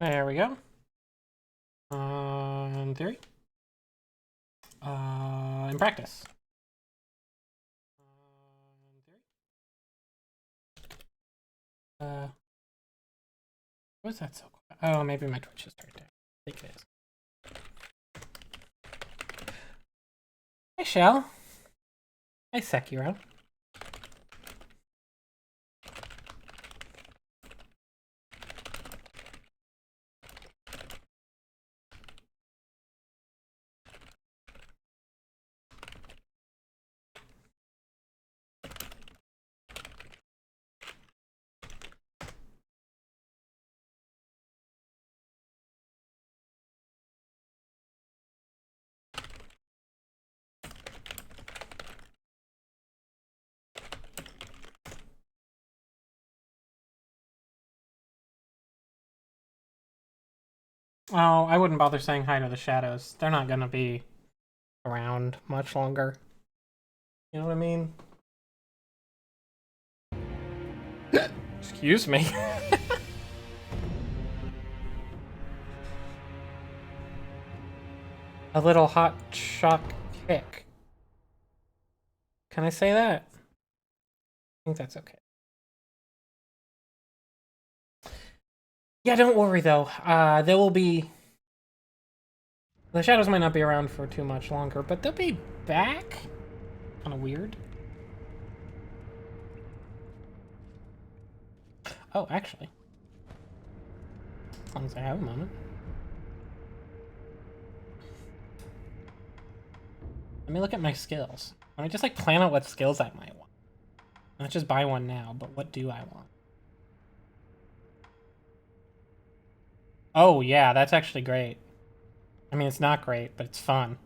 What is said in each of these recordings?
There we go. In theory. In practice. What's that so quiet? Oh, maybe my Twitch is turned down. I think it is. Hi, Shell. Hi, Sekiro. Oh, I wouldn't bother saying hi to the shadows. They're not gonna be around much longer. You know what I mean? Excuse me. A little hot shock kick. Can I say that? I think that's okay. Yeah, don't worry though. There will be... The shadows might not be around for too much longer, but they'll be back. Kind of weird. Oh, actually. As long as I have a moment. Let me look at my skills. Let me just like plan out what skills I might want. Not just buy one now, but what do I want? Oh yeah, that's actually great. I mean, it's not great, but it's fun.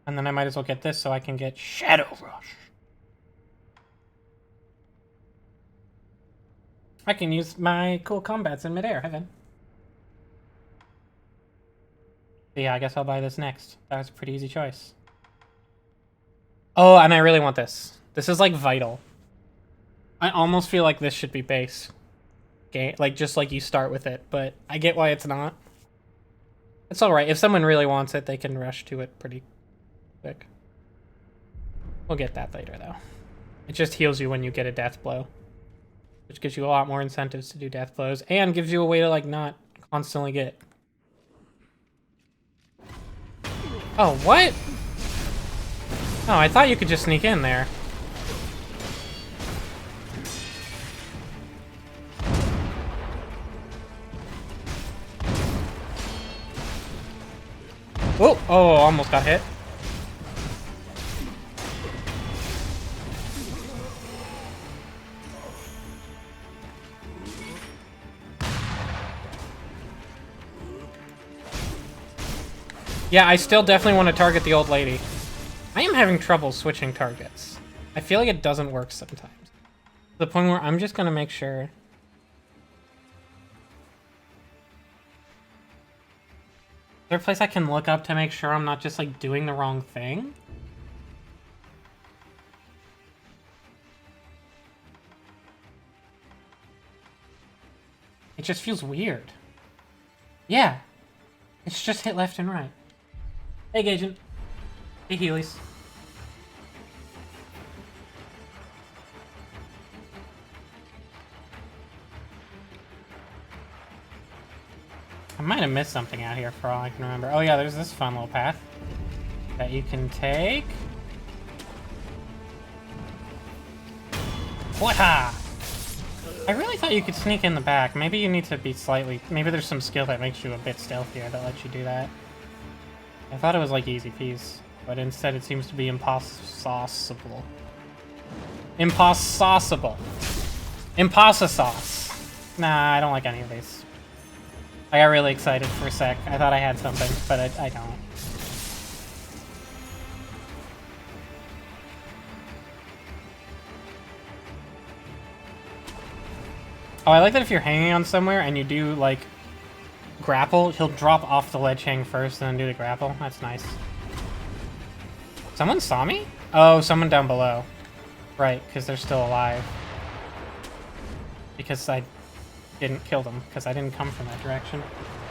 And then I might as well get this so I can get Shadow Rush. I can use my cool combats in midair, heaven. So yeah, I guess I'll buy this next. That was a pretty easy choice. Oh, and I really want this. This is like vital. I almost feel like this should be base. Okay, like just like you start with it, but I get why it's not. It's alright. If someone really wants it, they can rush to it pretty quick. We'll get that later though. It just heals you when you get a death blow, which gives you a lot more incentives to do death blows and gives you a way to like not constantly get... Oh, what? Oh, I thought you could just sneak in there. Oh, almost got hit. Yeah, I still definitely want to target the old lady. I am having trouble switching targets. I feel like it doesn't work sometimes. To the point where I'm just going to make sure. Is there a place I can look up to make sure I'm not just like doing the wrong thing? It just feels weird. Yeah. It's just hit left and right. Hey, Gaijin. Hey, Heelys. I might have missed something out here for all I can remember. Oh yeah, there's this fun little path that you can take. Wha-ha! I really thought you could sneak in the back. Maybe you need to be slightly... Maybe there's some skill that makes you a bit stealthier that lets you do that. I thought it was like easy peas, but instead it seems to be impossible. Impossible. Impossible. Nah, I don't like any of these. I got really excited for a sec. I thought I had something, but I don't. Oh, I like that if you're hanging on somewhere and you do, like, grapple, he'll drop off the ledge hang first and then do the grapple. That's nice. Someone saw me? Oh, someone down below. Right, because they're still alive. Because I didn't kill them, because I didn't come from that direction.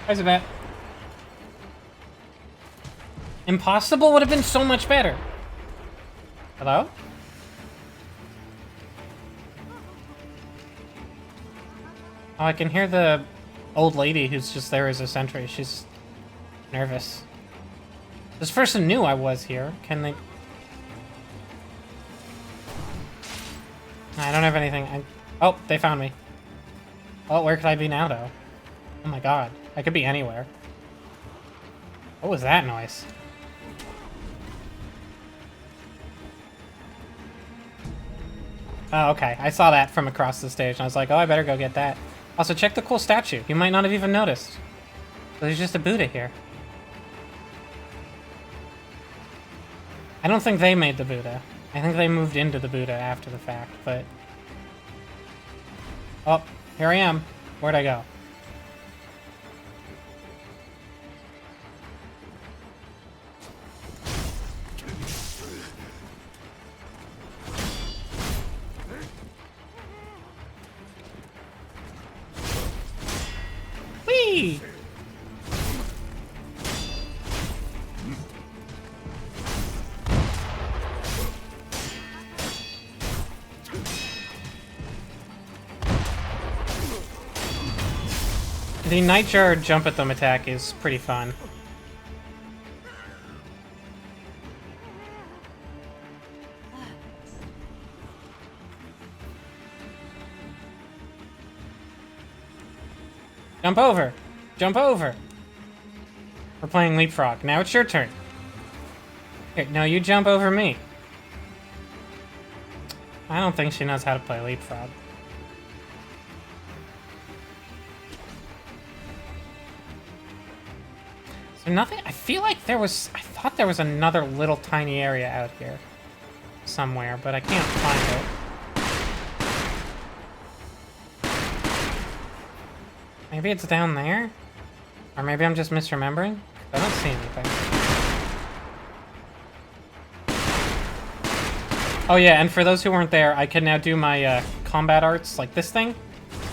There's a bet. Impossible would have been so much better. Hello? Oh, I can hear the old lady who's just there as a sentry. She's nervous. This person knew I was here. Can they... I don't have anything. Oh, they found me. Oh, where could I be now, though? Oh my god. I could be anywhere. What was that noise? Oh, okay. I saw that from across the stage, and I was like, oh, I better go get that. Also, check the cool statue. You might not have even noticed. There's just a Buddha here. I don't think they made the Buddha. I think they moved into the Buddha after the fact, but... Oh, here I am. Where'd I go? Whee! The Nightjar jump at them attack is pretty fun. Jump over! Jump over! We're playing Leapfrog. Now it's your turn. Here, no, you jump over me. I don't think she knows how to play Leapfrog. So nothing... I feel like there was... I thought there was another little tiny area out here. Somewhere, but I can't find it. Maybe it's down there? Or maybe I'm just misremembering? I don't see anything. Oh yeah, and for those who weren't there, I can now do my combat arts, like this thing.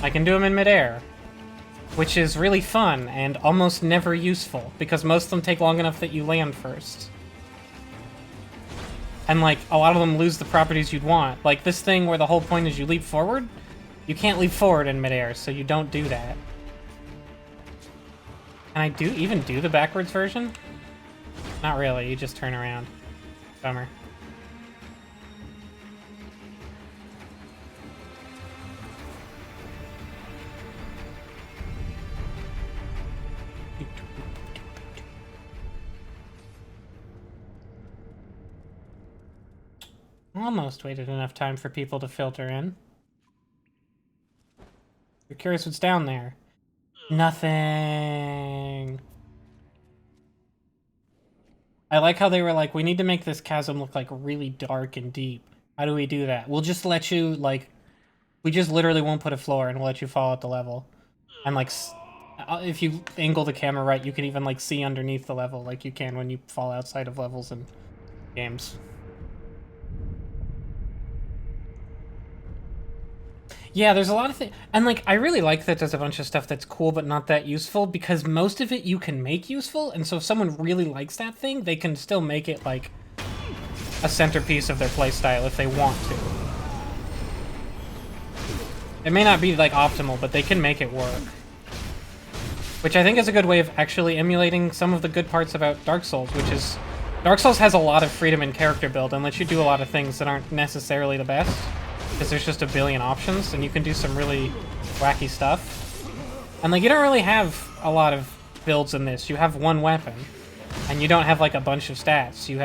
I can do them in midair. Which is really fun, and almost never useful, because most of them take long enough that you land first. And like, a lot of them lose the properties you'd want. Like this thing where the whole point is you leap forward, you can't leap forward in midair, so you don't do that. Can I even do the backwards version? Not really, you just turn around. Bummer. Almost waited enough time for people to filter in. You're curious what's down there? Nothing. I like how they were like, we need to make this chasm look like really dark and deep. How do we do that? We'll just let you, like, we just literally won't put a floor and we'll let you fall at the level. And like, if you angle the camera right, you can even like see underneath the level like you can when you fall outside of levels in games. Yeah, there's a lot of things, and like, I really like that there's a bunch of stuff that's cool but not that useful, because most of it you can make useful, and so if someone really likes that thing, they can still make it like a centerpiece of their playstyle if they want to. It may not be like optimal, but they can make it work. Which I think is a good way of actually emulating some of the good parts about Dark Souls, which is Dark Souls has a lot of freedom in character build and lets you do a lot of things that aren't necessarily the best. Because there's just a billion options, and you can do some really wacky stuff. And like, you don't really have a lot of builds in this. You have one weapon, and you don't have like a bunch of stats. You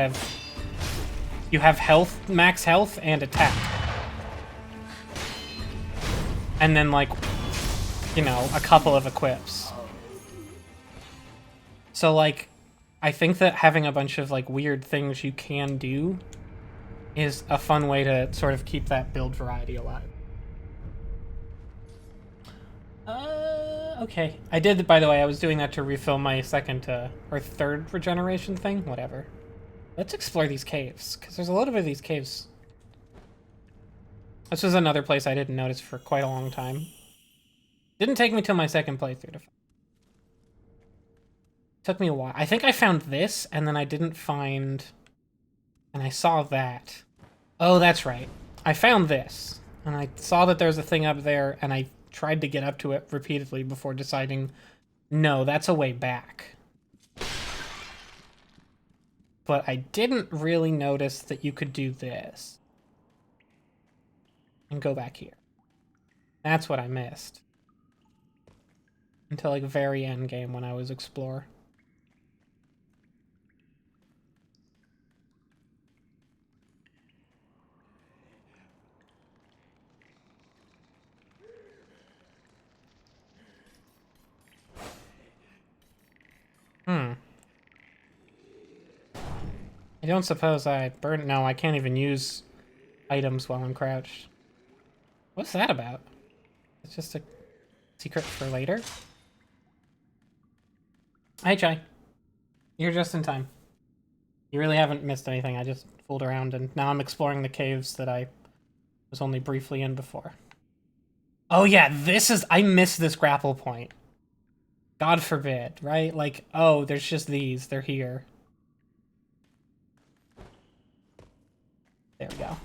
have health, max health, and attack. And then like, you know, a couple of equips. So like, I think that having a bunch of like weird things you can do is a fun way to sort of keep that build variety alive. Okay. I did, by the way, I was doing that to refill my second, or third regeneration thing? Whatever. Let's explore these caves, because there's a lot of these caves. This was another place I didn't notice for quite a long time. Didn't take me till my second playthrough to find. Took me a while. I think I found this, and then I didn't find... And I saw that. Oh, that's right. I found this, and I saw that there's a thing up there, and I tried to get up to it repeatedly before deciding, no, that's a way back. But I didn't really notice that you could do this. And go back here. That's what I missed. Until, like, very end game when I was Explorer. I don't suppose I burned... No, I can't even use items while I'm crouched. What's that about? It's just a secret for later? Hi, Chai. You're just in time. You really haven't missed anything. I just fooled around, and now I'm exploring the caves that I was only briefly in before. Oh yeah, this is... I missed this grapple point. God forbid, right? Like, oh, there's just these. They're here. There we go.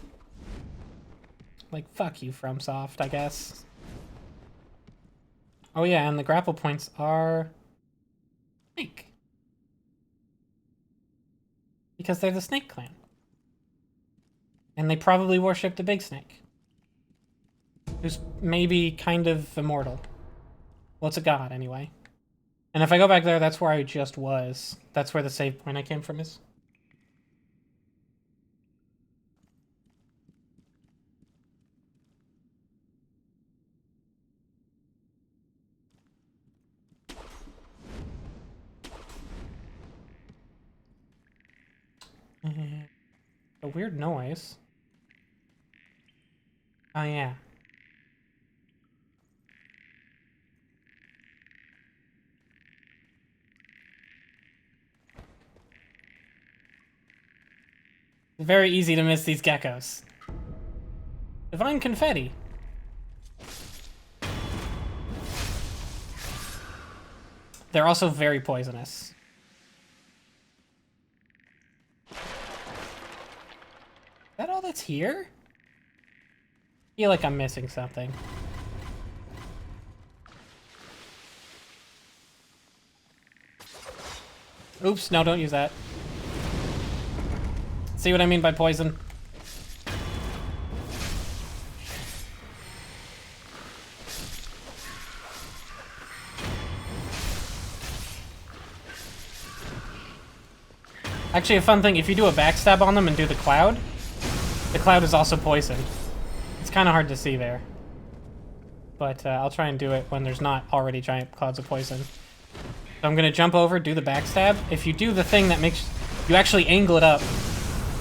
Like, fuck you, FromSoft, I guess. Oh yeah, and the grapple points are... snake. Because they're the Snake Clan. And they probably worship the big snake. Who's maybe kind of immortal. Well, it's a god, anyway. And if I go back there, that's where I just was. That's where the save point I came from is. A weird noise. Oh, yeah. Very easy to miss these geckos. Divine Confetti. They're also very poisonous. Is that all that's here? I feel like I'm missing something. Oops, no, don't use that. See what I mean by poison? Actually, a fun thing, if you do a backstab on them and do the cloud is also poison. It's kind of hard to see there. But I'll try and do it when there's not already giant clouds of poison. So I'm going to jump over, do the backstab. If you do the thing that makes... you actually angle it up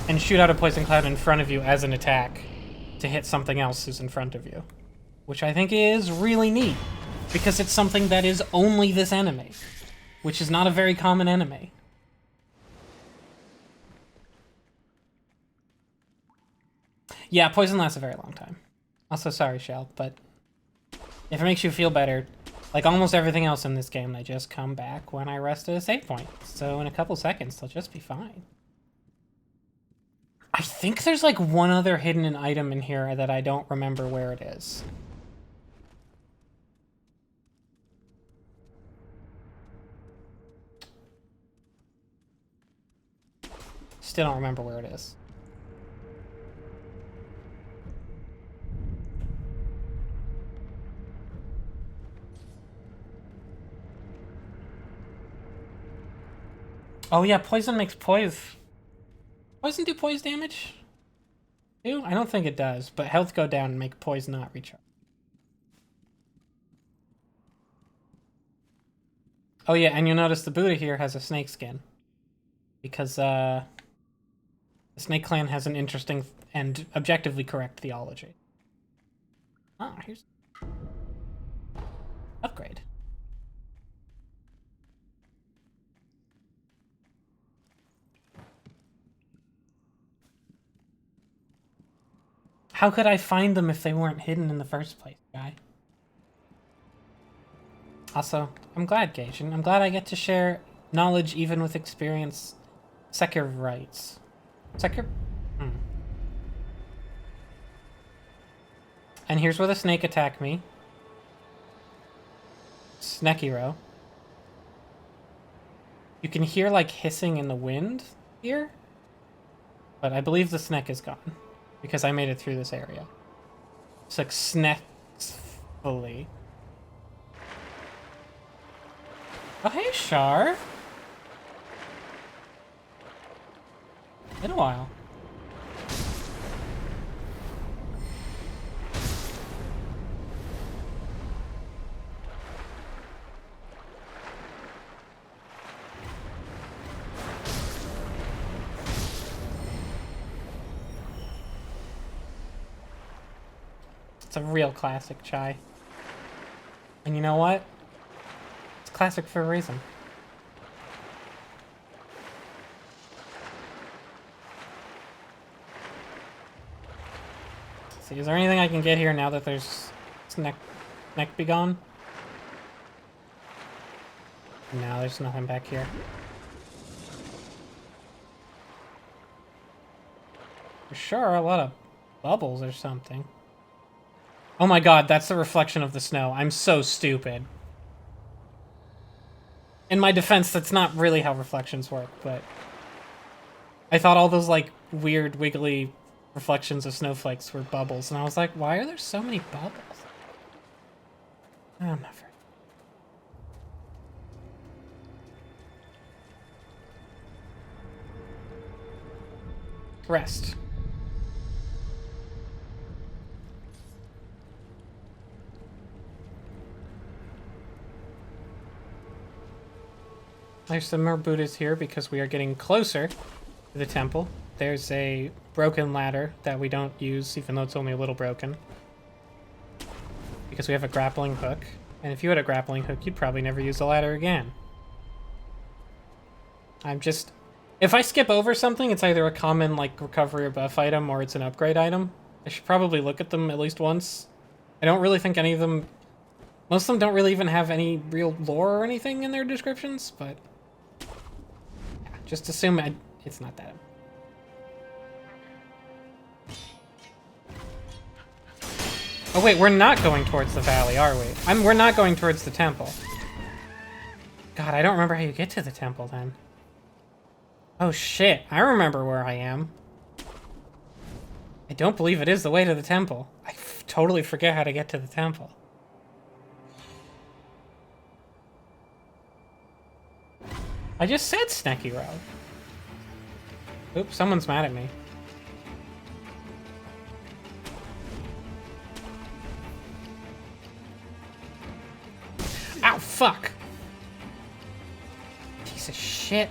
and shoot out a poison cloud in front of you as an attack to hit something else who's in front of you. Which I think is really neat, because it's something that is only this enemy, which is not a very common enemy. Yeah, poison lasts a very long time. Also, sorry, Shell, but if it makes you feel better, like almost everything else in this game, they just come back when I rest at a save point. So in a couple seconds, they'll just be fine. I think there's like one other hidden item in here that I don't remember where it is. Still don't remember where it is. Oh yeah, poison makes poise. Poison do poise damage? Ew, I don't think it does, but health go down and make poise not recharge. Oh yeah, and you'll notice the Buddha here has a snake skin. Because the Snake Clan has an interesting and objectively correct theology. Ah, here's... upgrade. How could I find them if they weren't hidden in the first place, guy? Also, I'm glad, Gaijin. I'm glad I get to share knowledge even with experience. Sekiro writes. Sekiro? And here's where the snake attacked me. Sekiro. You can hear, like, hissing in the wind here. But I believe the snake is gone. Because I made it through this area. Successfully. Oh, hey, Shar. Been a while. It's a real classic chai. And you know what? It's classic for a reason. Let's see, is there anything I can get here now that there's neck be gone? No, there's nothing back here. For sure, a lot of bubbles or something. Oh my god, that's the reflection of the snow. I'm so stupid. In my defense, that's not really how reflections work, but... I thought all those, like, weird, wiggly reflections of snowflakes were bubbles, and I was like, why are there so many bubbles? I'm not very... Rest. There's some more Buddhas here because we are getting closer to the temple. There's a broken ladder that we don't use, even though it's only a little broken. Because we have a grappling hook. And if you had a grappling hook, you'd probably never use the ladder again. I'm just... If I skip over something, it's either a common, like, recovery or buff item, or it's an upgrade item. I should probably look at them at least once. I don't really think any of them... Most of them don't really even have any real lore or anything in their descriptions, but... Yeah, just assume it's not that. Oh wait, we're not going towards the valley, are we? We're not going towards the temple. God, I don't remember how you get to the temple then. Oh shit, I remember where I am. I don't believe it is the way to the temple. I totally forget how to get to the temple. I just said Sekiro. Oops, someone's mad at me. Ow, fuck! Piece of shit.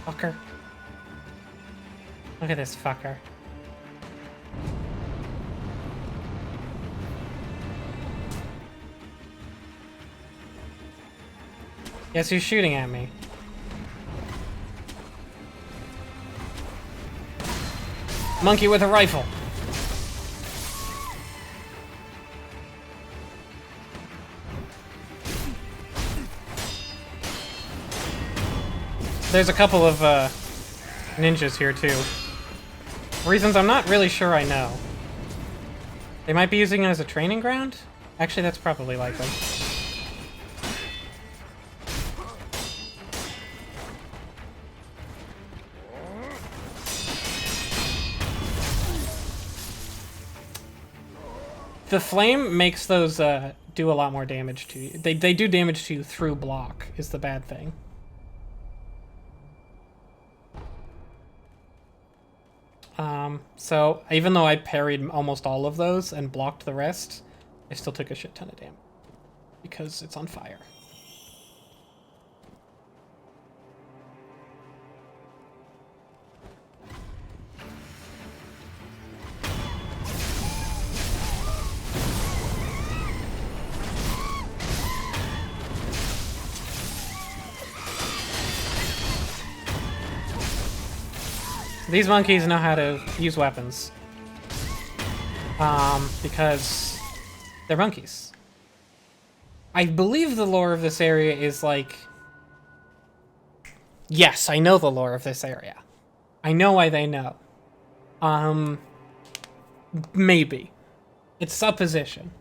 Fucker. Look at this fucker. Guess who's shooting at me? Monkey with a rifle. There's a couple of ninjas here too. Reasons I'm not really sure I know. They might be using it as a training ground? Actually, that's probably likely. The flame makes those do a lot more damage to you. They do damage to you through block, is the bad thing. So even though I parried almost all of those and blocked the rest, I still took a shit ton of damage because it's on fire. These monkeys know how to use weapons. Because They're monkeys. I believe the lore of this area is like... Yes, I know the lore of this area. I know why they know. Maybe. It's supposition.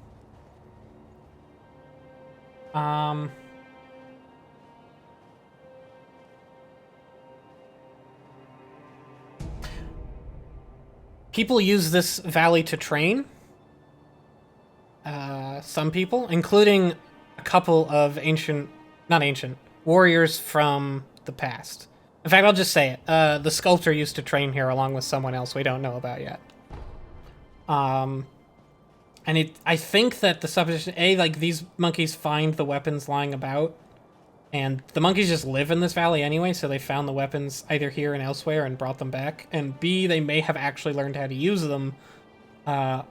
People use this valley to train. Some people, including a couple of not ancient, warriors from the past. In fact, I'll just say it. The sculptor used to train here along with someone else we don't know about yet. And I think that the supposition, like, these monkeys find the weapons lying about, and the monkeys just live in this valley anyway, so they found the weapons either here and elsewhere and brought them back, and B, they may have actually learned how to use them by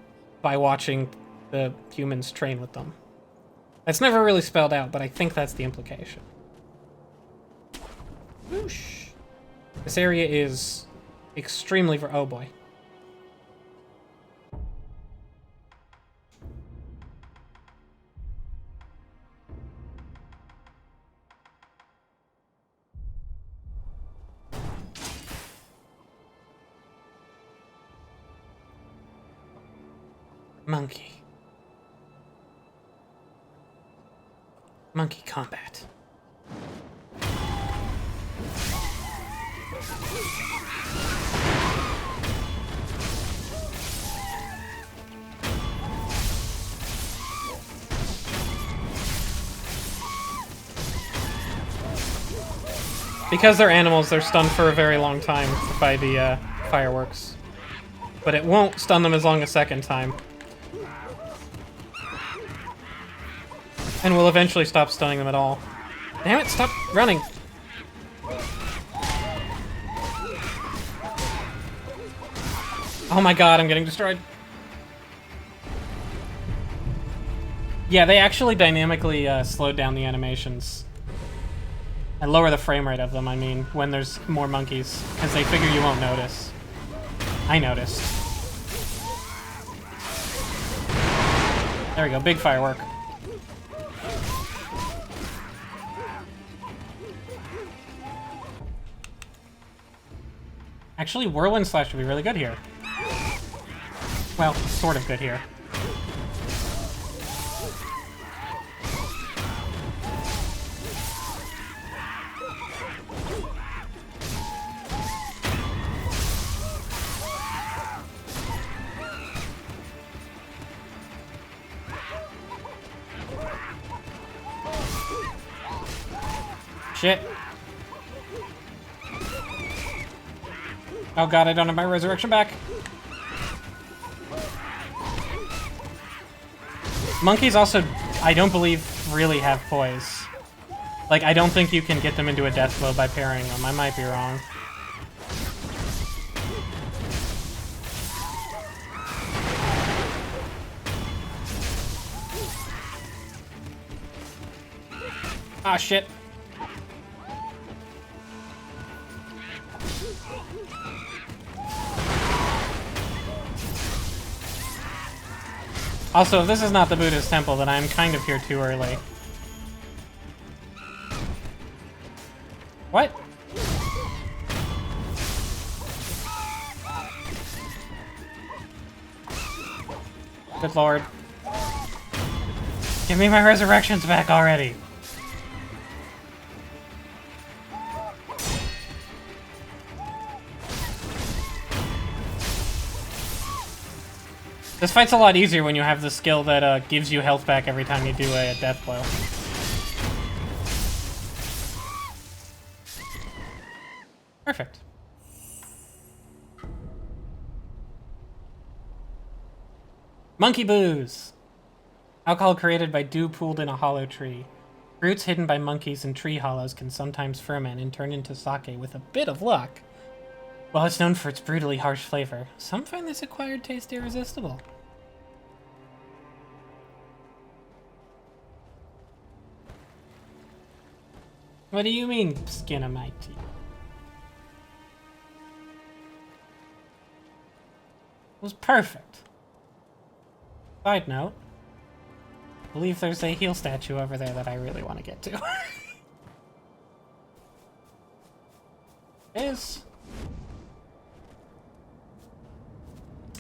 watching the humans train with them. That's never really spelled out, but I think that's the implication. Whoosh. This area is extremely... Oh boy. Monkey combat. Because they're animals, they're stunned for a very long time by the fireworks. But it won't stun them as long a second time. And will eventually stop stunning them at all. Damn it, stop running! Oh my god, I'm getting destroyed. Yeah, they actually dynamically slowed down the animations. And lower the frame rate of them, I mean, when there's more monkeys. Because they figure you won't notice. I noticed. There we go, big firework. Actually, Whirlwind Slash would be really good here. Well, sort of good here. Shit. Oh god, I don't have my resurrection back. Monkeys also, I don't believe, really have poise. Like, I don't think you can get them into a death blow by parrying them. I might be wrong. Ah, shit. Also, if this is not the Buddhist Temple, then I'm kind of here too early. What? Good lord. Give me my resurrections back already. This fight's a lot easier when you have the skill that gives you health back every time you do a death blow. Perfect. Monkey booze! Alcohol created by dew pooled in a hollow tree. Fruits hidden by monkeys in tree hollows can sometimes ferment and turn into sake with a bit of luck. While it's known for its brutally harsh flavor, some find this acquired taste irresistible. What do you mean, skin of my teeth? It was perfect. Side note, believe there's a heal statue over there that I really want to get to. Is.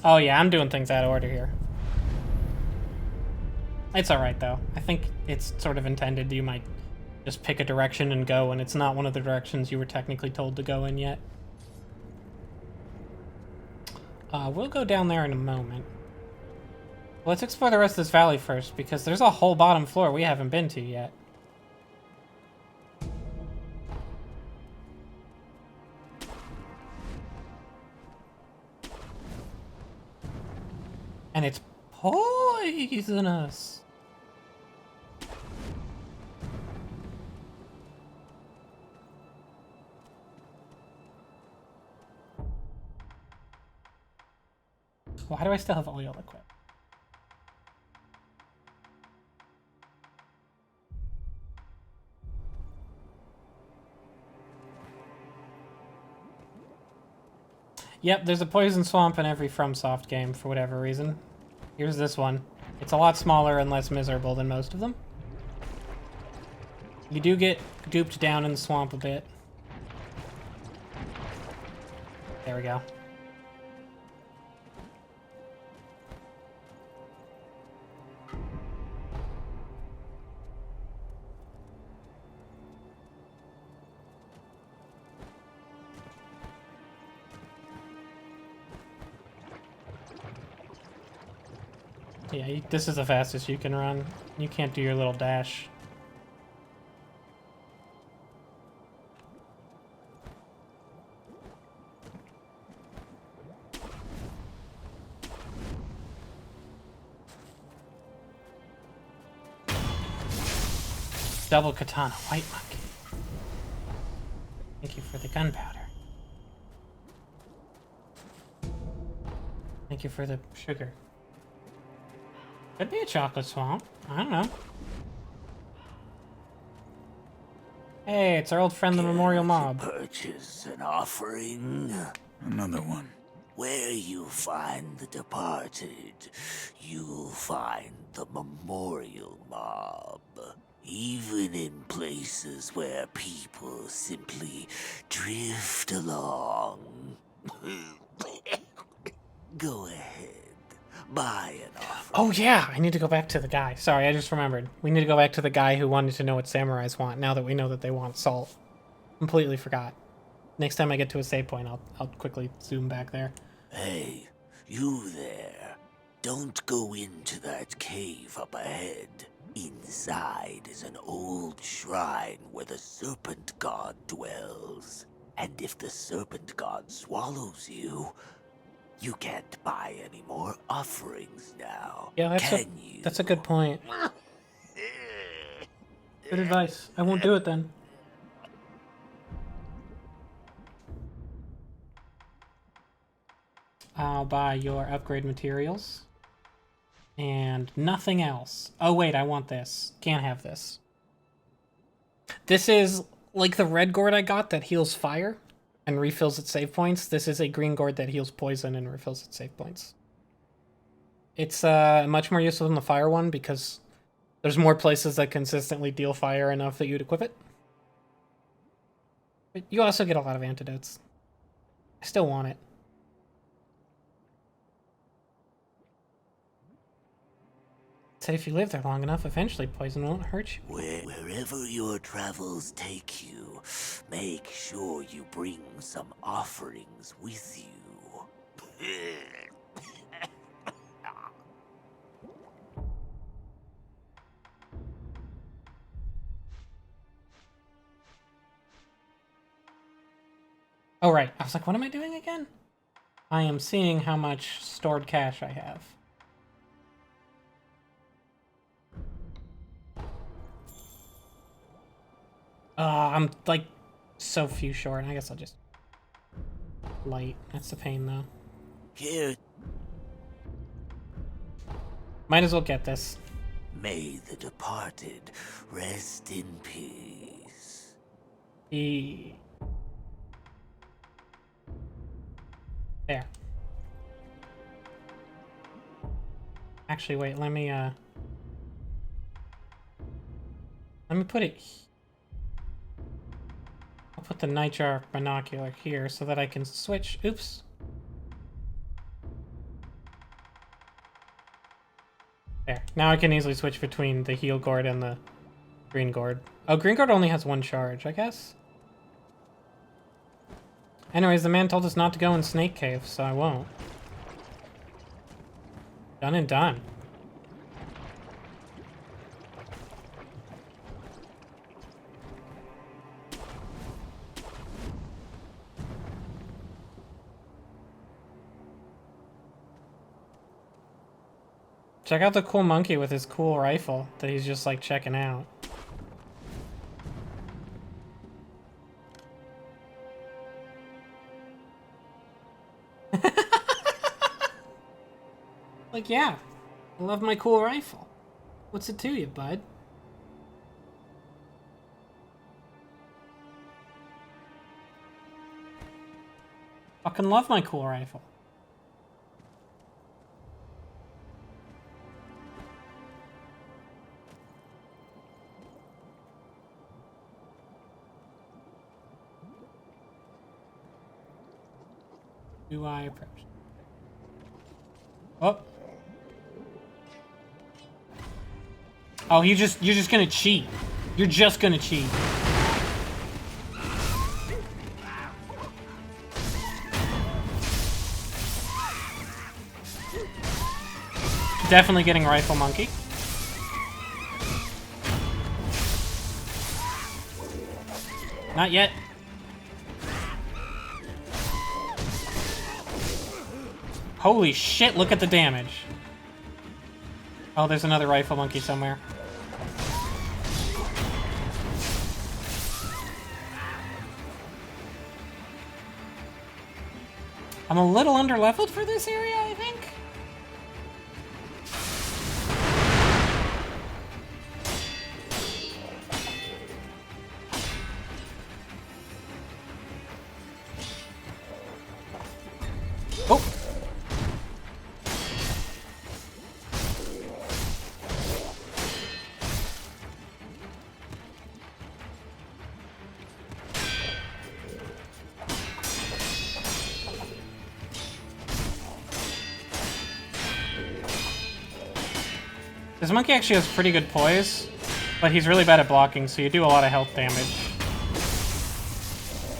Oh yeah, I'm doing things out of order here. It's alright though. I think it's sort of intended you might just pick a direction and go, and it's not one of the directions you were technically told to go in yet. We'll go down there in a moment. Let's explore the rest of this valley first, because there's a whole bottom floor we haven't been to yet. And it's poisonous. Why do I still have oil equipped? Yep, there's a poison swamp in every FromSoft game for whatever reason. Here's this one. It's a lot smaller and less miserable than most of them. You do get gooped down in the swamp a bit. There we go. Yeah, this is the fastest you can run. You can't do your little dash. Double katana, white monkey. Thank you for the gunpowder. Thank you for the sugar. Could be a chocolate swamp. I don't know. Hey, it's our old friend, the Memorial Mob. Purchase an offering. Another one. Where you find the departed, you'll find the Memorial Mob. Even in places where people simply drift along. Go ahead. Buy an offering. Oh yeah, I need to go back to the guy. Sorry, I just remembered. We need to go back to the guy who wanted to know what samurais want, now that we know that they want salt. Completely forgot. Next time I get to a save point, I'll quickly zoom back there. Hey, you there. Don't go into that cave up ahead. Inside is an old shrine where the Serpent God dwells. And if the Serpent God swallows you, you can't buy any more offerings now. Yeah, that's a good point. Good advice. I won't do it then. I'll buy your upgrade materials. And nothing else. Oh wait, I want this. Can't have this. This is like the red gourd I got that heals fire and refills its save points. This is a green gourd that heals poison and refills its save points. It's much more useful than the fire one because there's more places that consistently deal fire enough that you'd equip it. But you also get a lot of antidotes. I still want it. Said if you live there long enough, eventually poison won't hurt you. Wherever your travels take you, make sure you bring some offerings with you. Oh, right. I was like, what am I doing again? I am seeing how much stored cash I have. I'm like so few short. I guess I'll just light. That's the pain though. Here, Might as well get this. may the departed rest in peace. There. Actually, wait. Let me Let me put it... I'll put the nitro binocular here so that I can switch. Oops. There. Now I can easily switch between the heal gourd and the green gourd. Oh, green gourd only has one charge, I guess? Anyways, the man told us not to go in Snake Cave, so I won't. Done and done. Check out the cool monkey with his cool rifle that he's just like checking out. Like, yeah, I love my cool rifle. What's it to you, bud? Fucking love my cool rifle. Do I approach? Oh. Oh, you're just gonna cheat. You're just gonna cheat. Definitely getting rifle monkey. Not yet. Holy shit, look at the damage. Oh, there's another rifle monkey somewhere. I'm a little under-leveled for this area, I think. Oh! This monkey actually has pretty good poise, but he's really bad at blocking, so you do a lot of health damage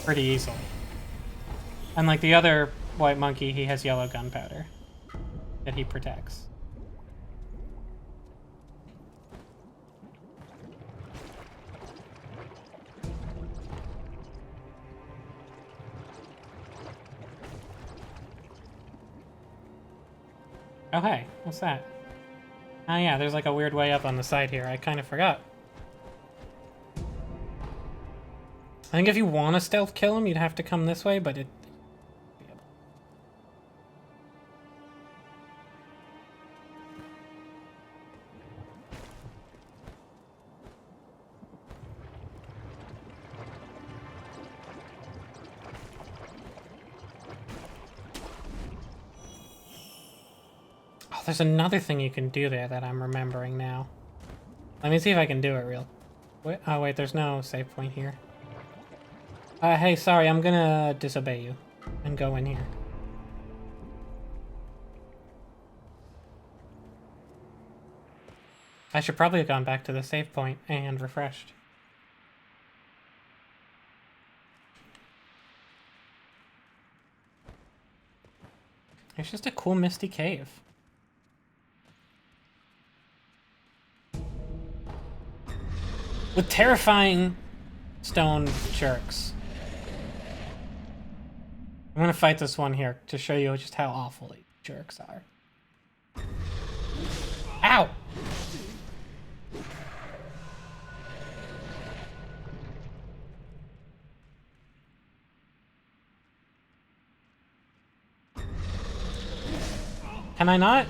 pretty easily. And like the other white monkey, he has yellow gunpowder that he protects. Oh hey, what's that? Oh yeah, there's like a weird way up on the side here. I kind of forgot. I think if you want to stealth kill him, you'd have to come this way, but it... Oh, there's another thing you can do there that I'm remembering now. Let me see if I can do it real. Wait, oh wait, there's no save point here. Hey, sorry, I'm gonna disobey you and go in here. I should probably have gone back to the save point and refreshed. It's just a cool misty cave. With terrifying stone jerks. I'm gonna fight this one here to show you just how awful these jerks are. Ow! Can I not?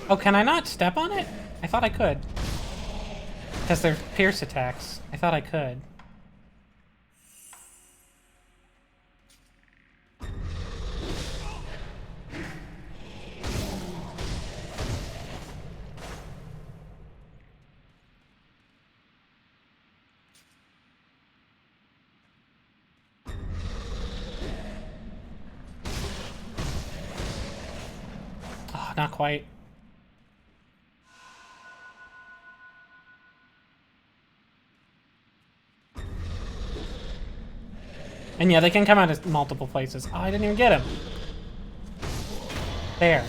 Oh, can I not step on it? I thought I could. Because they're pierce attacks. I thought I could. not quite. And yeah, they can come out of multiple places. Oh, I didn't even get him. There.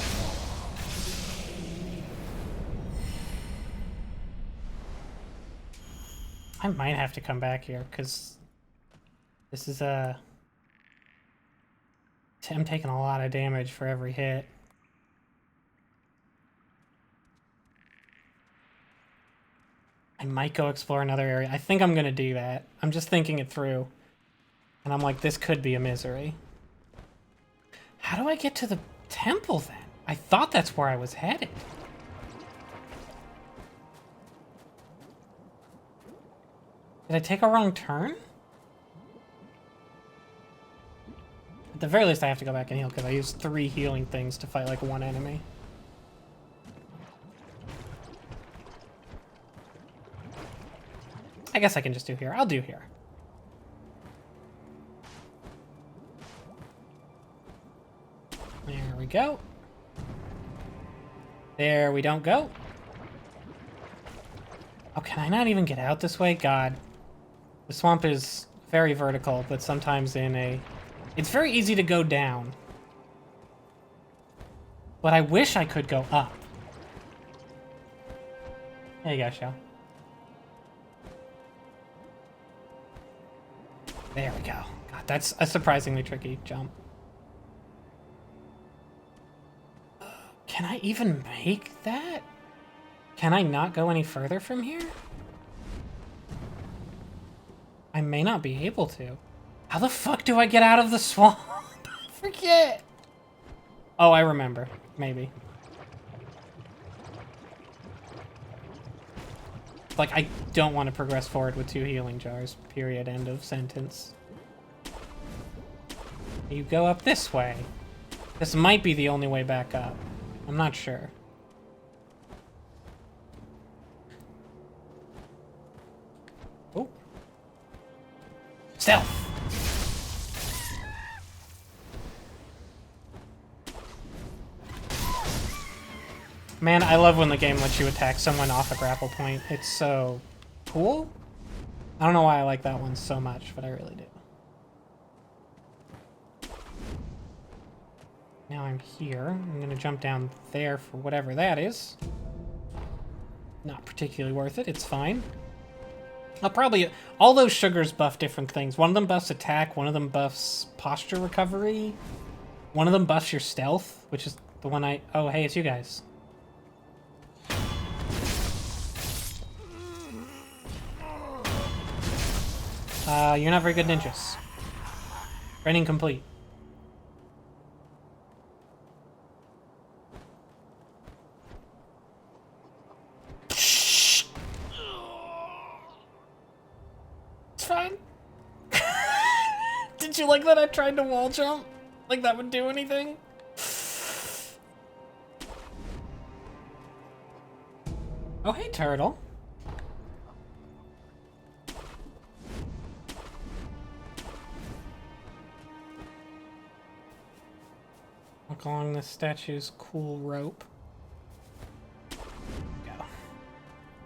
I might have to come back here, because this is I'm taking a lot of damage for every hit. I might go explore another area. I think I'm gonna do that. I'm just thinking it through. And I'm like, this could be a misery. How do I get to the temple then? I thought that's where I was headed. Did I take a wrong turn? At the very least, I have to go back and heal, because I used 3 healing things to fight like 1 enemy. I guess I can just do here. I'll do here. There we go. There we don't go. Oh, can I not even get out this way? God. The swamp is very vertical, but sometimes in a... It's very easy to go down. But I wish I could go up. There you go, Shell. There we go. God, that's a surprisingly tricky jump. Can I even make that? Can I not go any further from here? I may not be able to. How the fuck do I get out of the swamp? I forget. Oh, I remember. Maybe. Like, I don't want to progress forward with 2 healing jars. Period. End of sentence. You go up this way. This might be the only way back up. I'm not sure. Oh. Stealth! Man, I love when the game lets you attack someone off a grapple point. It's so cool. I don't know why I like that one so much, but I really do. Now I'm here. I'm gonna jump down there for whatever that is. Not particularly worth it. It's fine. I'll probably... All those sugars buff different things. One of them buffs attack. One of them buffs posture recovery. One of them buffs your stealth, which is the one I... Oh, hey, it's you guys. You're not very good ninjas. Training complete. It's fine. Did you like that I tried to wall jump? Like that would do anything? Oh, hey, turtle. Walk along the statue's cool rope. Go.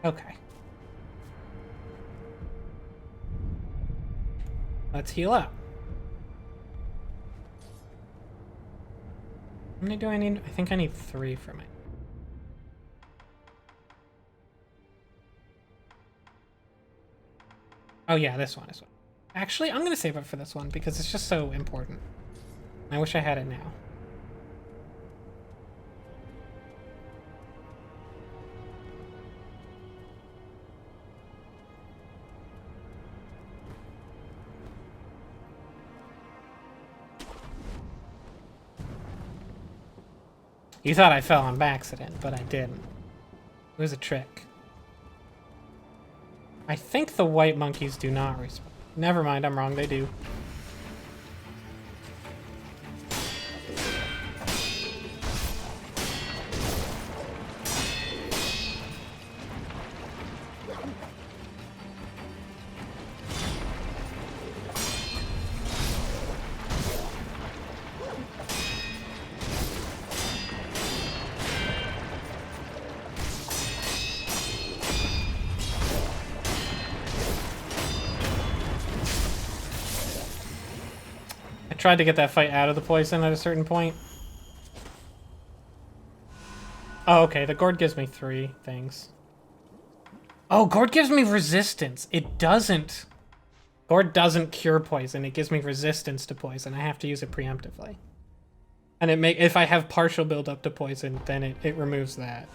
Okay. Let's heal up. How many do I need? I think I need 3 for my... Oh yeah, this one is one. Actually, I'm gonna save it for this one because it's just so important. I wish I had it now. You thought I fell on accident, but I didn't. It was a trick. I think the white monkeys do not respawn. Never mind, I'm wrong, they do. tried to get that fight out of the poison at a certain point. Oh, okay, the gourd gives me 3 things. Oh, gourd gives me resistance. It doesn't. Gourd doesn't cure poison. It gives me resistance to poison. I have to use it preemptively. And if I have partial build up to poison, then it removes that.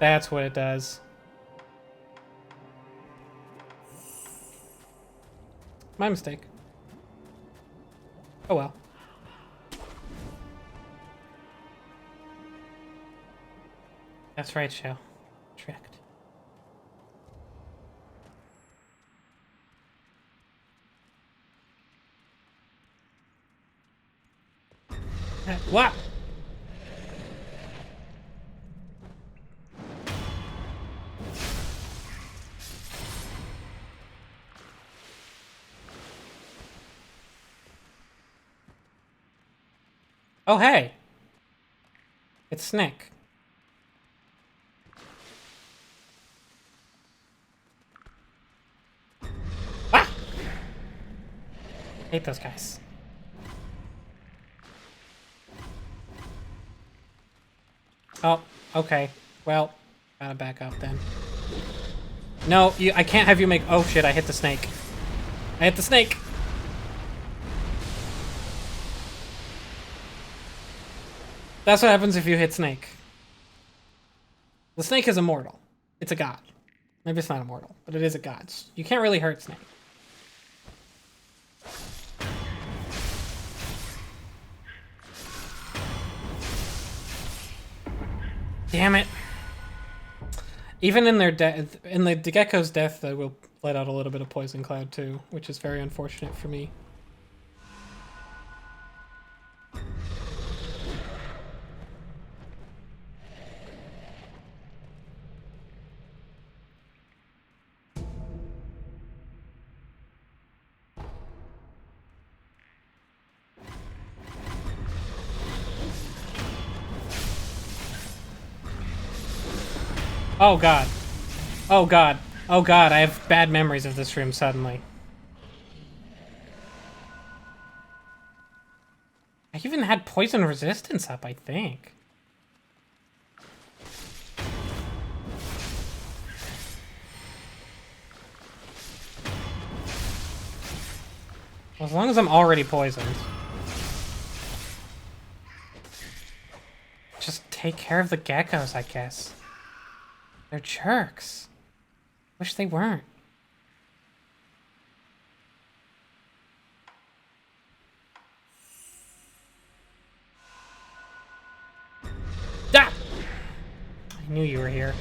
That's what it does. My mistake. Oh well. That's right, Shell. Tricked. What? Oh, hey. It's Snake. Ah! Hate those guys. Oh, okay. Well, gotta back up then. No, I can't have you make... Oh shit, I hit the snake. I hit the snake! That's what happens if you hit Snake. The snake is immortal. It's a god. Maybe it's not immortal, but it is a god. You can't really hurt Snake. Damn it. Even in their death, in the gecko's death, they will let out a little bit of poison cloud too, which is very unfortunate for me. Oh god. Oh god. Oh god, I have bad memories of this room suddenly. I even had poison resistance up, I think. As long as I'm already poisoned. Just take care of the geckos, I guess. They're jerks. Wish they weren't. Ah! I knew you were here.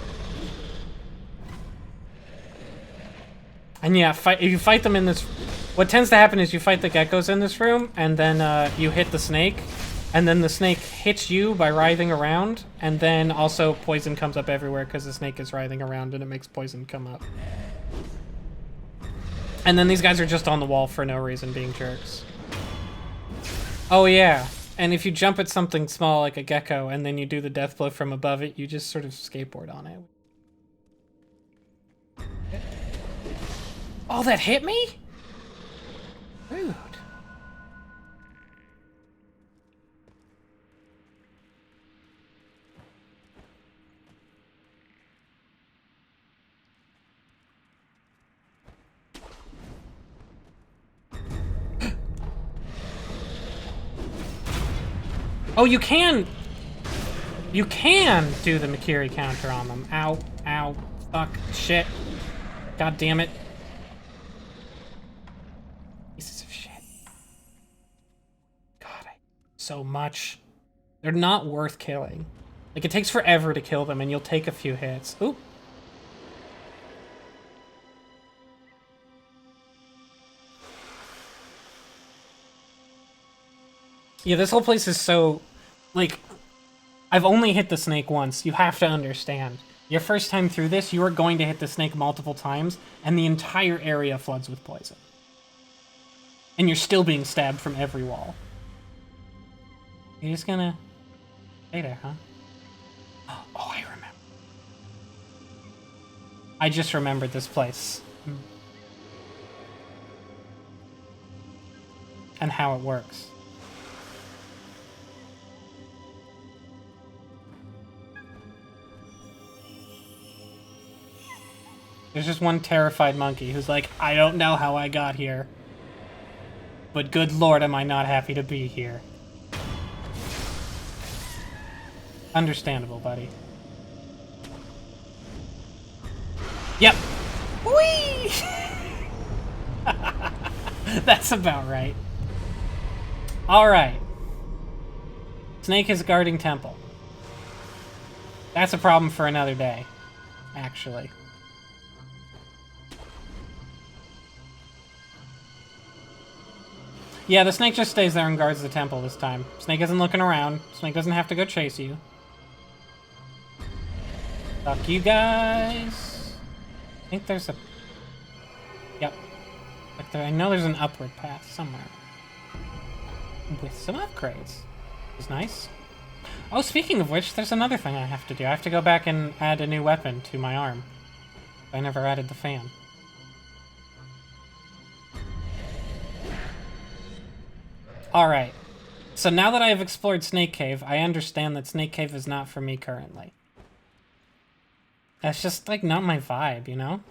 And yeah, if you fight them in this... What tends to happen is you fight the geckos in this room, and then you hit the snake, and then the snake hits you by writhing around, and then also poison comes up everywhere because the snake is writhing around and it makes poison come up. And then these guys are just on the wall for no reason, being jerks. Oh yeah, and if you jump at something small like a gecko and then you do the death blow from above it, you just sort of skateboard on it. Oh, that hit me? Rude. Oh, you can do the Makiri counter on them. Ow, ow, fuck, shit. God damn it. Pieces of shit. God, I hate so much. They're not worth killing. Like, it takes forever to kill them and you'll take a few hits. Oop. Yeah, this whole place is so... Like, I've only hit the snake once. You have to understand. Your first time through this, you are going to hit the snake multiple times, and the entire area floods with poison. And you're still being stabbed from every wall. You're just gonna... stay there, huh? Oh, I remember. I just remembered this place. and how it works. There's just one terrified monkey who's like, I don't know how I got here, but good lord am I not happy to be here. Understandable, buddy. Yep. Whee! That's about right. Alright. Snake is guarding temple. That's a problem for another day, actually. Yeah, the snake just stays there and guards the temple this time. Snake isn't looking around. Snake doesn't have to go chase you. Fuck you guys. I think there's a... Yep. Like I know there's an upward path somewhere. With some upgrades. It's nice. Oh, speaking of which, there's another thing I have to do. I have to go back and add a new weapon to my arm. I never added the fan. Alright. So now that I have explored Snake Cave, I understand that Snake Cave is not for me currently. That's just, like, not my vibe, you know?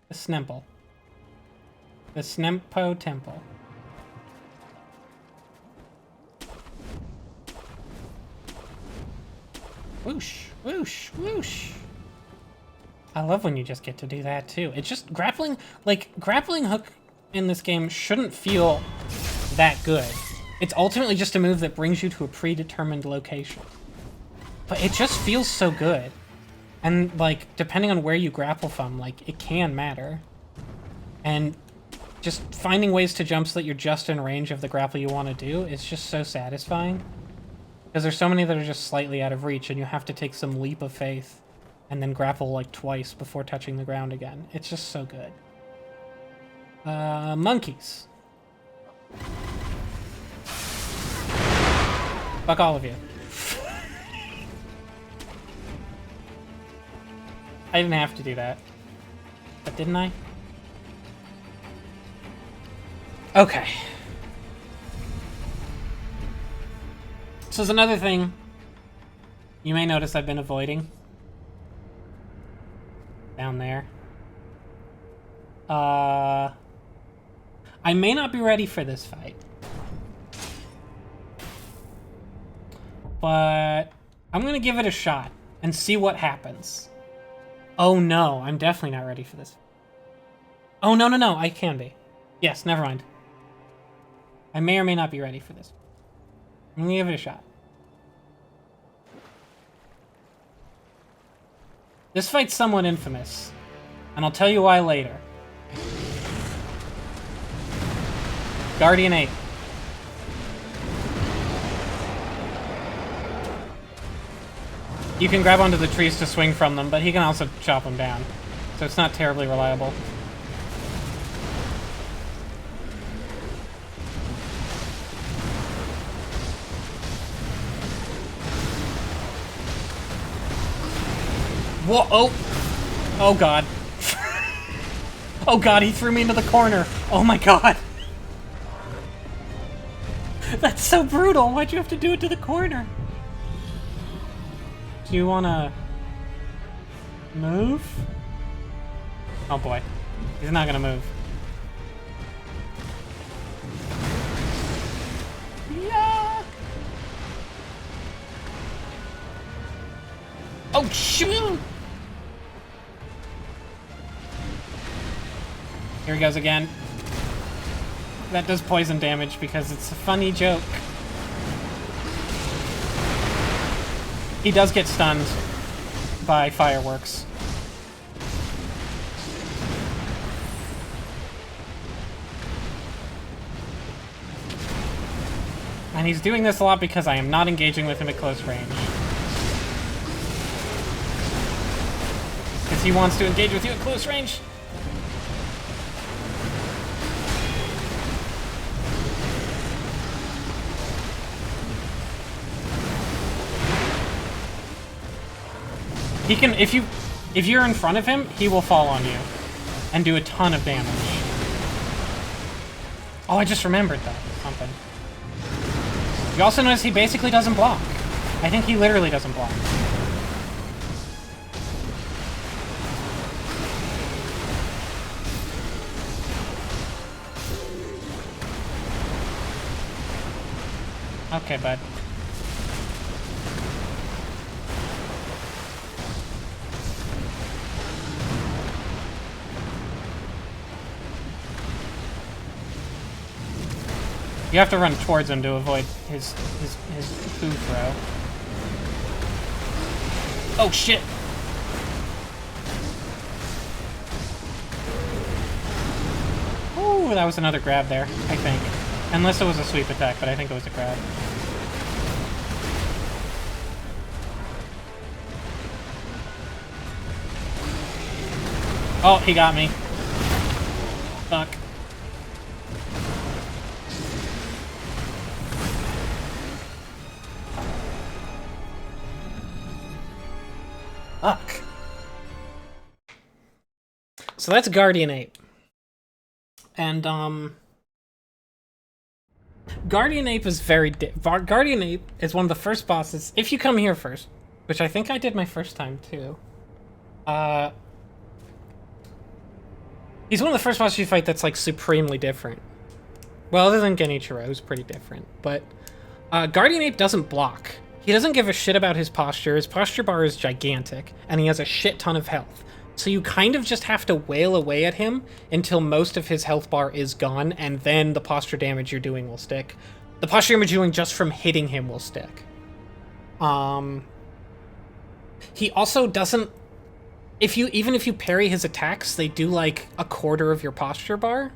The Snemple. The Snempo Temple. Whoosh, whoosh, whoosh. I love when you just get to do that, too. It's just grappling... Like, grappling hook in this game shouldn't feel that good. It's ultimately just a move that brings you to a predetermined location. But it just feels so good. And, like, depending on where you grapple from, like, it can matter. And just finding ways to jump so that you're just in range of the grapple you want to do is just so satisfying. Because there's so many that are just slightly out of reach, and you have to take some leap of faith and then grapple, like, twice before touching the ground again. It's just so good. Monkeys. Fuck all of you. I didn't have to do that. But didn't I? Okay. So there's another thing you may notice I've been avoiding. Down there. I may not be ready for this fight. But I'm gonna give it a shot and see what happens. Oh no, I'm definitely not ready for this. Oh no, no, no, I can be. Yes, never mind. I may or may not be ready for this. I'm gonna give it a shot. This fight's somewhat infamous, and I'll tell you why later. Guardian 8. You can grab onto the trees to swing from them, but he can also chop them down. So it's not terribly reliable. Whoa, oh! Oh god. Oh god, he threw me into the corner! Oh my god! That's so brutal! Why'd you have to do it to the corner? Do you wanna... move? Oh boy. He's not gonna move. Yeah! Oh, shoot! Here he goes again. That does poison damage because it's a funny joke. He does get stunned by fireworks. And he's doing this a lot because I am not engaging with him at close range. Because he wants to engage with you at close range. He can, if you If you're in front of him, he will fall on you and do a ton of damage. Oh, I just remembered that. Something. You also notice he basically doesn't block. I think he literally doesn't block. Okay, bud. You have to run towards him to avoid his poo throw. Oh shit! Ooh, that was another grab there, I think. Unless it was a sweep attack, but I think it was a grab. Oh, he got me. Fuck. Fuck. So that's Guardian Ape. And, Guardian Ape is very Guardian Ape is one of the first bosses, if you come here first, which I think I did my first time, too. He's one of the first bosses you fight that's, like, supremely different. Well, other than Genichiro, who's pretty different. But, Guardian Ape doesn't block. He doesn't give a shit about his posture. His posture bar is gigantic, and he has a shit ton of health. So you kind of just have to wail away at him until most of his health bar is gone, and then the posture damage you're doing will stick. The posture damage you're doing just from hitting him will stick. He also doesn't... Even if you parry his attacks, they do, like, a quarter of your posture bar.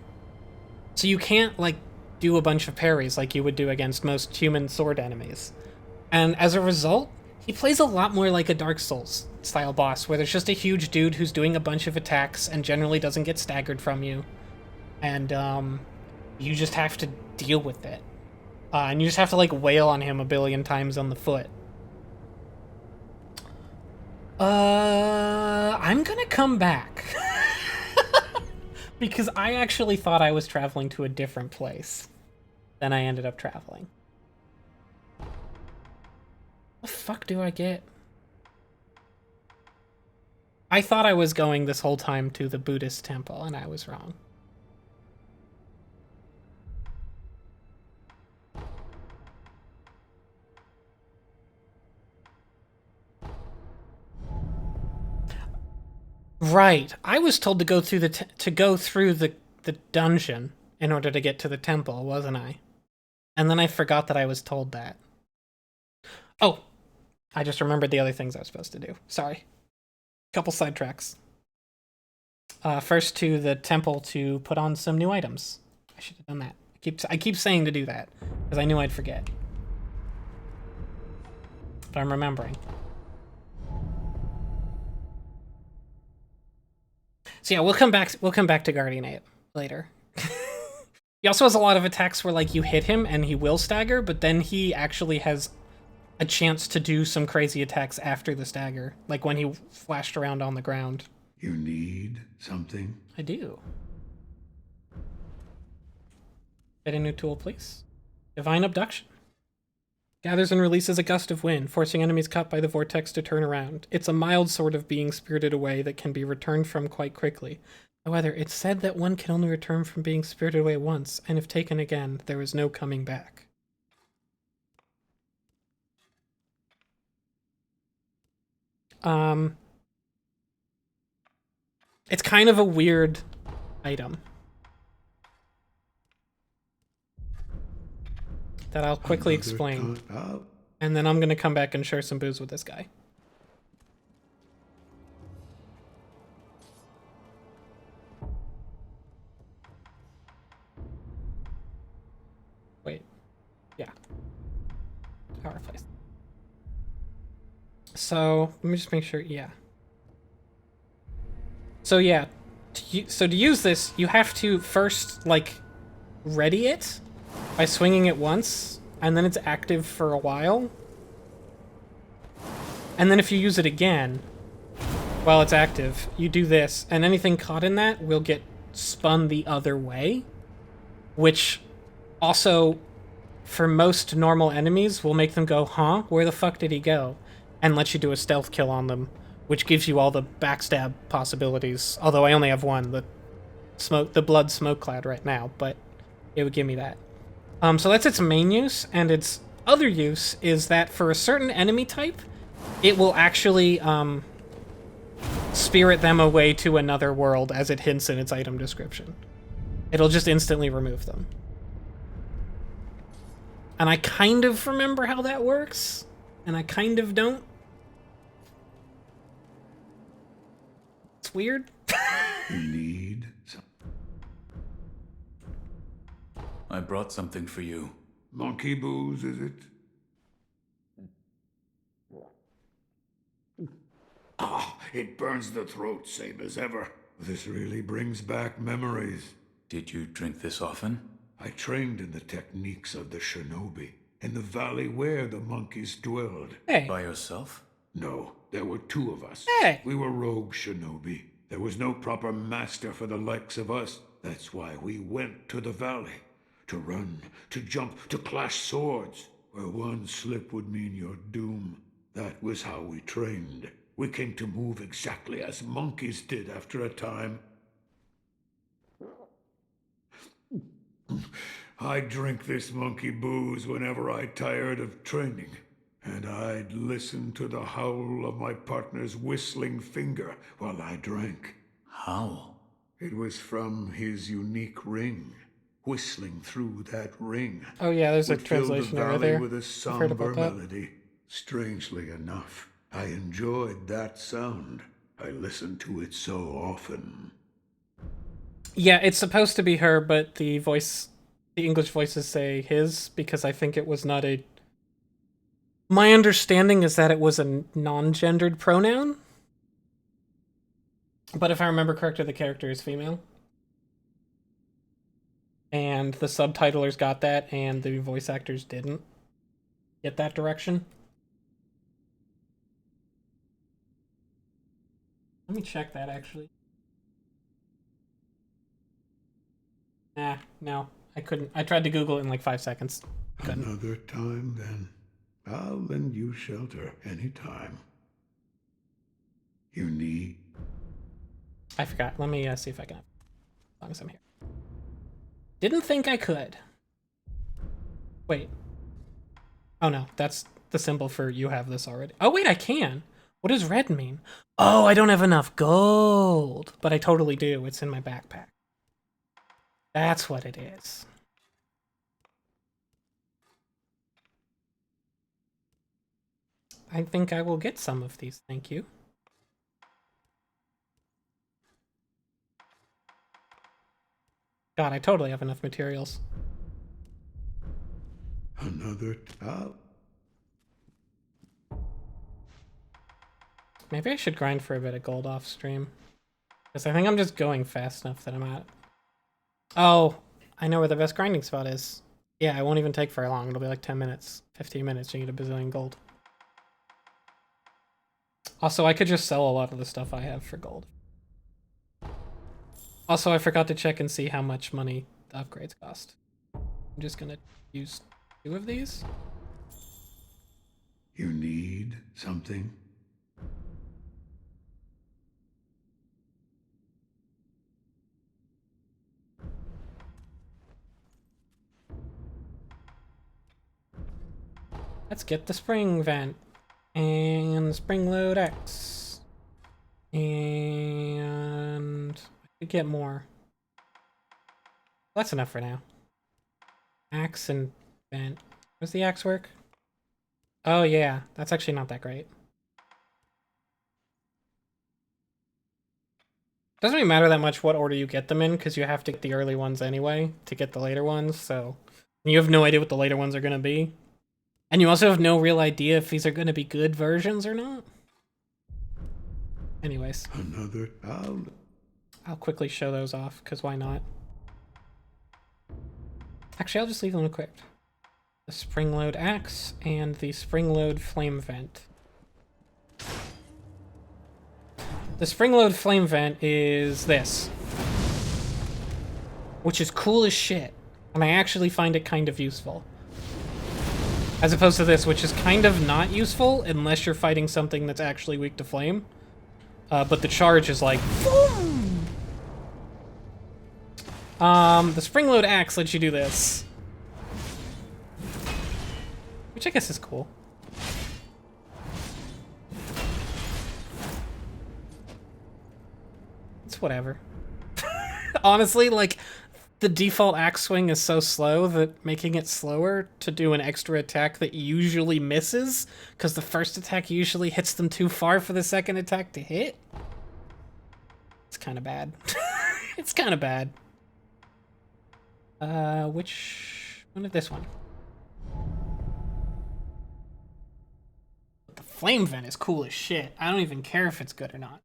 So you can't, like, do a bunch of parries like you would do against most human sword enemies. And as a result, he plays a lot more like a Dark Souls style boss, where there's just a huge dude who's doing a bunch of attacks and generally doesn't get staggered from you. And you just have to deal with it. And you just have to, like, wail on him a billion times on the foot. I'm gonna come back. Because I actually thought I was traveling to a different place than I ended up traveling. What the fuck do I get? I thought I was going this whole time to the Buddhist Temple, and I was wrong. Right. I was told to go through the dungeon in order to get to the temple, wasn't I? And then I forgot that I was told that. Oh, I just remembered the other things I was supposed to do. Sorry. Couple sidetracks. First to the temple to put on some new items. I should have done that. I keep saying to do that because I knew I'd forget. But I'm remembering. So yeah, we'll come back to Guardian Ape later. He also has a lot of attacks where, like, you hit him and he will stagger, but then he actually has a chance to do some crazy attacks after the stagger, like when he flashed around on the ground. You need something? I do. Get a new tool, please. Divine Abduction. Gathers and releases a gust of wind, forcing enemies caught by the vortex to turn around. It's a mild sort of being spirited away that can be returned from quite quickly. However, it's said that one can only return from being spirited away once, and if taken again, there is no coming back. It's kind of a weird item that I'll quickly explain. And then I'm gonna come back and share some booze with this guy. Wait. Yeah. Power place. So, let me just make sure, yeah. So yeah, to use this, you have to first, like, ready it by swinging it once, and then it's active for a while. And then if you use it again, while it's active, you do this, and anything caught in that will get spun the other way, which also, for most normal enemies, will make them go, huh? Where the fuck did he go? And let you do a stealth kill on them, which gives you all the backstab possibilities. Although I only have one, the blood smoke cloud right now, but it would give me that. So that's its main use, and its other use is that for a certain enemy type, it will actually spirit them away to another world, as it hints in its item description. It'll just instantly remove them. And I kind of remember how that works, and I kind of don't. It's weird. You need some I brought something for you. monkey booze, is it? Ah, it burns the throat, same as ever. This really brings back memories. Did you drink this often? I trained in the techniques of the shinobi, in the valley where the monkeys dwelled. Hey. By yourself? No, there were two of us. Hey. We were rogue shinobi. There was no proper master for the likes of us. That's why we went to the valley. To run, to jump, to clash swords. Where one slip would mean your doom. That was how we trained. We came to move exactly as monkeys did after a time. I'd drink this monkey booze whenever I tired of training. And I'd listen to the howl of my partner's whistling finger while I drank. How? It was from his unique ring. Whistling through that ring. Oh yeah, there's a would fill the translation error valley there. with a I've heard somber about that. melody. Strangely enough, I enjoyed that sound. I listened to it so often. Yeah, it's supposed to be her, but the English voices say his, because I think it was not a... My understanding is that it was a non-gendered pronoun. But if I remember correctly, the character is female. And the subtitlers got that, and the voice actors didn't get that direction. Let me check that, actually. No, I couldn't. I tried to Google it in like 5 seconds. Couldn't. Another time, then. I'll lend you shelter anytime. You need... I forgot. Let me see if I can. As long as I'm here. Didn't think I could. Wait. Oh no, that's the symbol for you have this already. Oh wait, I can. What does red mean? Oh, I don't have enough gold. But I totally do. It's in my backpack. That's what it is. I think I will get some of these, thank you. God, I totally have enough materials. Another... Maybe I should grind for a bit of gold off stream. Because I think I'm just going fast enough that I'm at... Oh, I know where the best grinding spot is. Yeah, it won't even take very long. It'll be like 10 minutes, 15 minutes, you get a bazillion gold. Also, I could just sell a lot of the stuff I have for gold. Also, I forgot to check and see how much money the upgrades cost. I'm just gonna use 2 of these. You need something? Let's get the spring vent. And spring load X. And I could get more. That's enough for now. Axe and vent. Does the axe work? Oh yeah, that's actually not that great. Doesn't really matter that much what order you get them in, because you have to get the early ones anyway to get the later ones, so you have no idea what the later ones are going to be. And you also have no real idea if these are going to be good versions or not. Anyways. Another... I'll quickly show those off, because why not? Actually, I'll just leave them equipped. The spring load axe and the spring load flame vent. The spring-load flame vent is this, which is cool as shit, and I actually find it kind of useful. As opposed to this, which is kind of not useful unless you're fighting something that's actually weak to flame. But the charge is like, boom! The spring-load axe lets you do this, which I guess is cool. It's whatever. Honestly, like, the default axe swing is so slow that making it slower to do an extra attack that usually misses, because the first attack usually hits them too far for the second attack to hit. It's kind of bad. It's kind of bad. Which one of this one? The flame vent is cool as shit. I don't even care if it's good or not.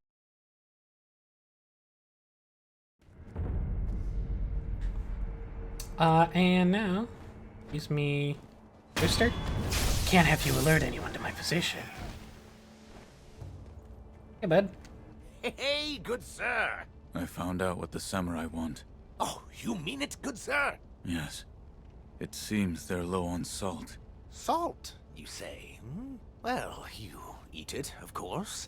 And now, use me booster. Can't have you alert anyone to my position. Hey, bud. Hey, good sir. I found out what the samurai want. Oh, you mean it, good sir? Yes. It seems they're low on salt. Salt, you say? Hmm? Well, you eat it, of course.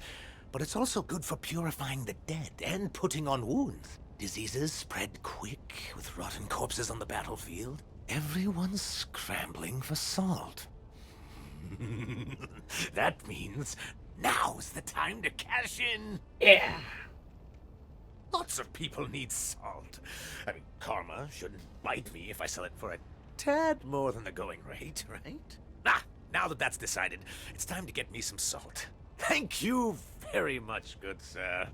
But it's also good for purifying the dead and putting on wounds. Diseases spread quick with rotten corpses on the battlefield. Everyone's scrambling for salt. That means now's the time to cash in. Yeah. Lots of people need salt. I mean, karma shouldn't bite me if I sell it for a tad more than the going rate, right? Ah, now that that's decided, it's time to get me some salt. Thank you very much, good sir.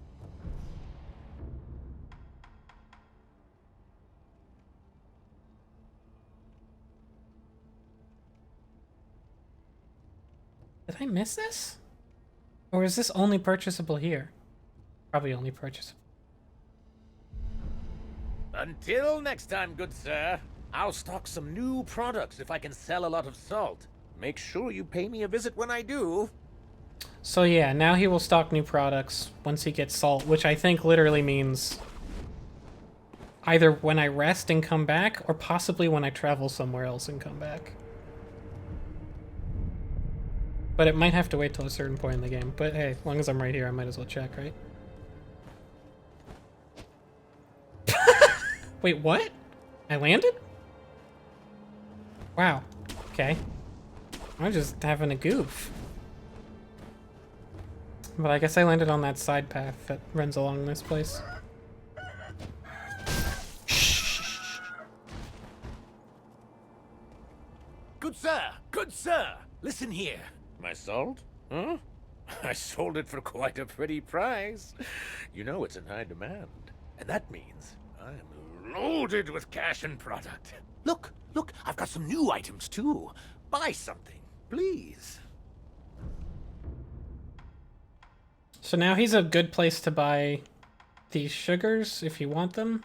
Did I miss this? Or is this only purchasable here? Probably only purchasable. Until next time, good sir. I'll stock some new products if I can sell a lot of salt. Make sure you pay me a visit when I do. So yeah, now he will stock new products once he gets salt, which I think literally means either when I rest and come back, or possibly when I travel somewhere else and come back. But it might have to wait till a certain point in the game. But hey, as long as I'm right here, I might as well check, right? Wait, what? I landed? Wow. Okay. I'm just having a goof. But I guess I landed on that side path that runs along this place. Good sir! Good sir! Listen here. My salt? Huh? I sold it for quite a pretty price. You know it's in high demand. And that means I'm loaded with cash and product. Look, look, I've got some new items too. Buy something, please. So now he's a good place to buy these sugars if you want them.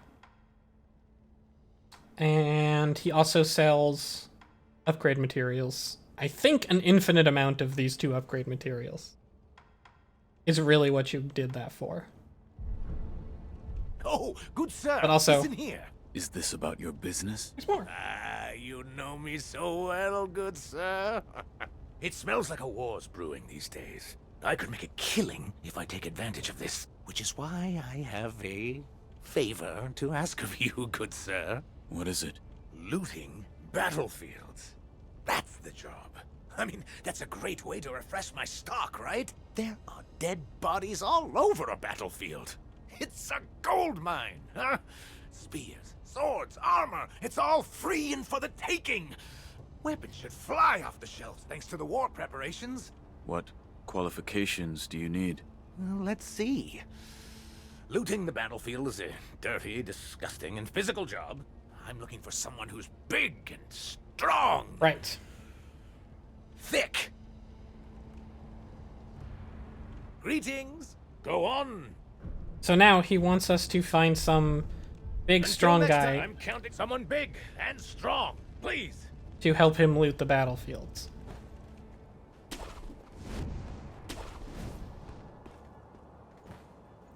And he also sells upgrade materials. I think an infinite amount of these two upgrade materials is really what you did that for. Oh, good sir, But also, listen here. Is this about your business? there's more. Ah, you know me so well, good sir. It smells like a war's brewing these days. I could make a killing if I take advantage of this, which is why I have a favor to ask of you, good sir. What is it? Looting battlefields. That's the job. I mean, that's a great way to refresh my stock, right? There are dead bodies all over a battlefield. It's a gold mine, huh? Spears, swords, armor, it's all free and for the taking. Weapons should fly off the shelves thanks to the war preparations. What qualifications do you need? Well, let's see. Looting the battlefield is a dirty, disgusting, and physical job. I'm looking for someone who's big and strong. Right. Thick. Greetings. Go on. So now he wants us to find some big, Until strong next guy time, I'm counting someone big and strong, please. to help him loot the battlefields.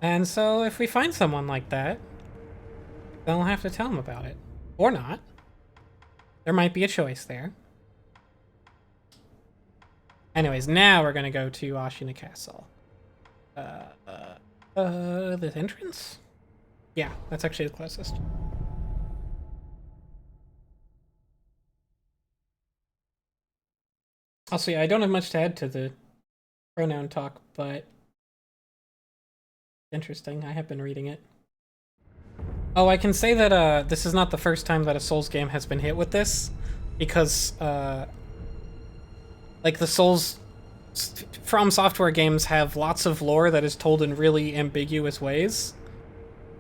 And so if we find someone like that, then we'll have to tell them about it. Or not. There might be a choice there. Anyways, now we're gonna go to Ashina Castle. This entrance? Yeah, that's actually the closest. Also, yeah, I don't have much to add to the pronoun talk, but interesting. I have been reading it. Oh, I can say that this is not the first time that a Souls game has been hit with this, because like the Souls From Software games have lots of lore that is told in really ambiguous ways.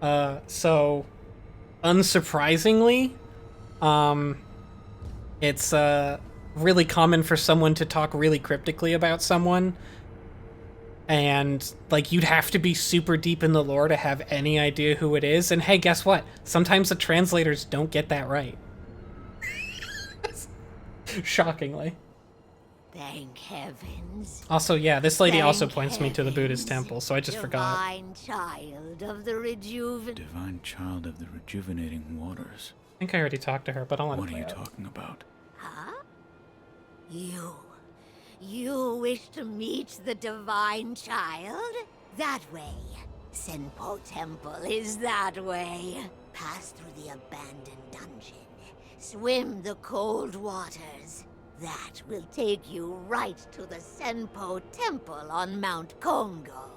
So unsurprisingly, it's really common for someone to talk really cryptically about someone, and like you'd have to be super deep in the lore to have any idea who it is. And hey, guess what? Sometimes the translators don't get that right. Shockingly. Thank heavens. Also, yeah, this lady Thank also points me to the Buddhist heavens. Temple, so I just forgot. Divine child of the Divine child of the rejuvenating waters. I think I already talked to her, but I'll let What it are play you out. talking about? Huh? You wish to meet the divine child? That way. Senpo Temple is that way. Pass through the abandoned dungeon. Swim the cold waters. That will take you right to the Senpo Temple on Mount Kongo.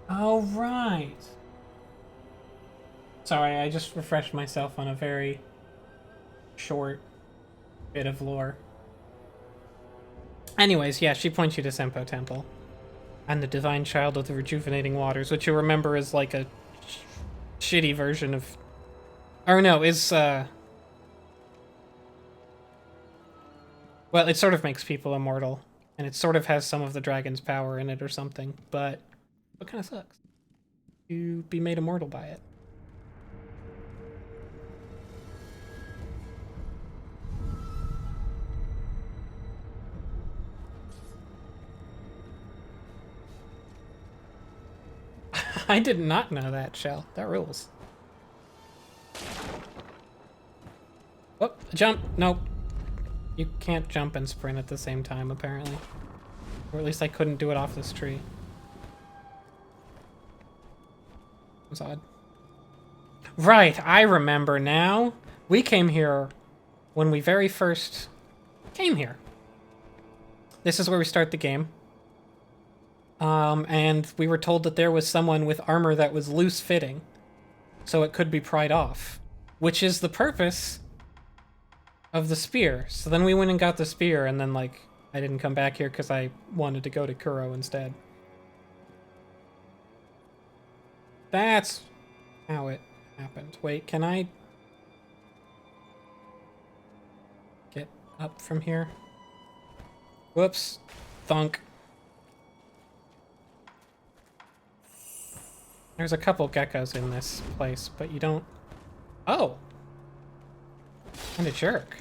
Oh, right. Sorry, I just refreshed myself on a very short bit of lore. Anyways, yeah, she points you to Senpo Temple. And the Divine Child of the Rejuvenating Waters, which you remember is like a shitty version of... Or no, is, well, it sort of makes people immortal. And it sort of has some of the dragon's power in it or something, but it kind of sucks. You be made immortal by it. I did not know that, Shell. That rules. Oh, jump! Nope. You can't jump and sprint at the same time, apparently. Or at least I couldn't do it off this tree. That's odd. Right, I remember now. We came here when we very first came here. This is where we start the game. And we were told that there was someone with armor that was loose-fitting, so it could be pried off, which is the purpose of the spear. So then we went and got the spear, and then, like, I didn't come back here because I wanted to go to Kuro instead. That's how it happened. Wait, can I get up from here? Whoops. Thunk. There's a couple geckos in this place, but you don't... Oh! And a jerk.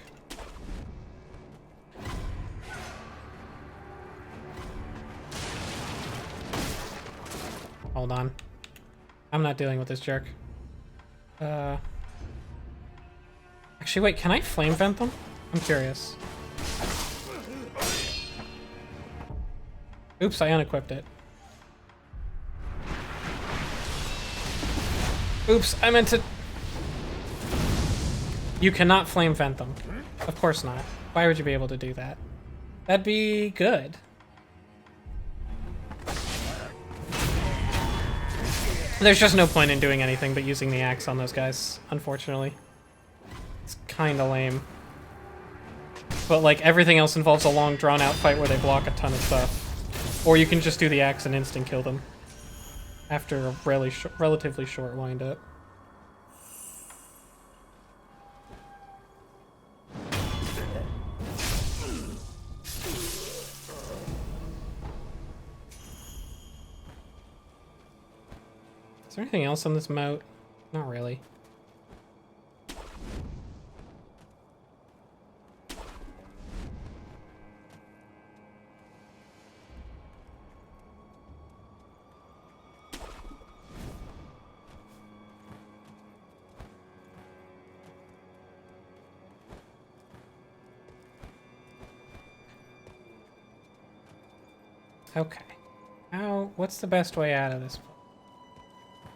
Hold on. I'm not dealing with this jerk. Actually, wait, can I flame vent them? I'm curious. Oops, I unequipped it. Oops, I meant to... You cannot flame vent them. Of course not. Why would you be able to do that? That'd be good. There's just no point in doing anything but using the axe on those guys, unfortunately. It's kinda lame. But, like, everything else involves a long, drawn-out fight where they block a ton of stuff. Or you can just do the axe and instant kill them after a relatively short wind-up. Is there anything else on this moat? Not really. Okay. How? What's the best way out of this?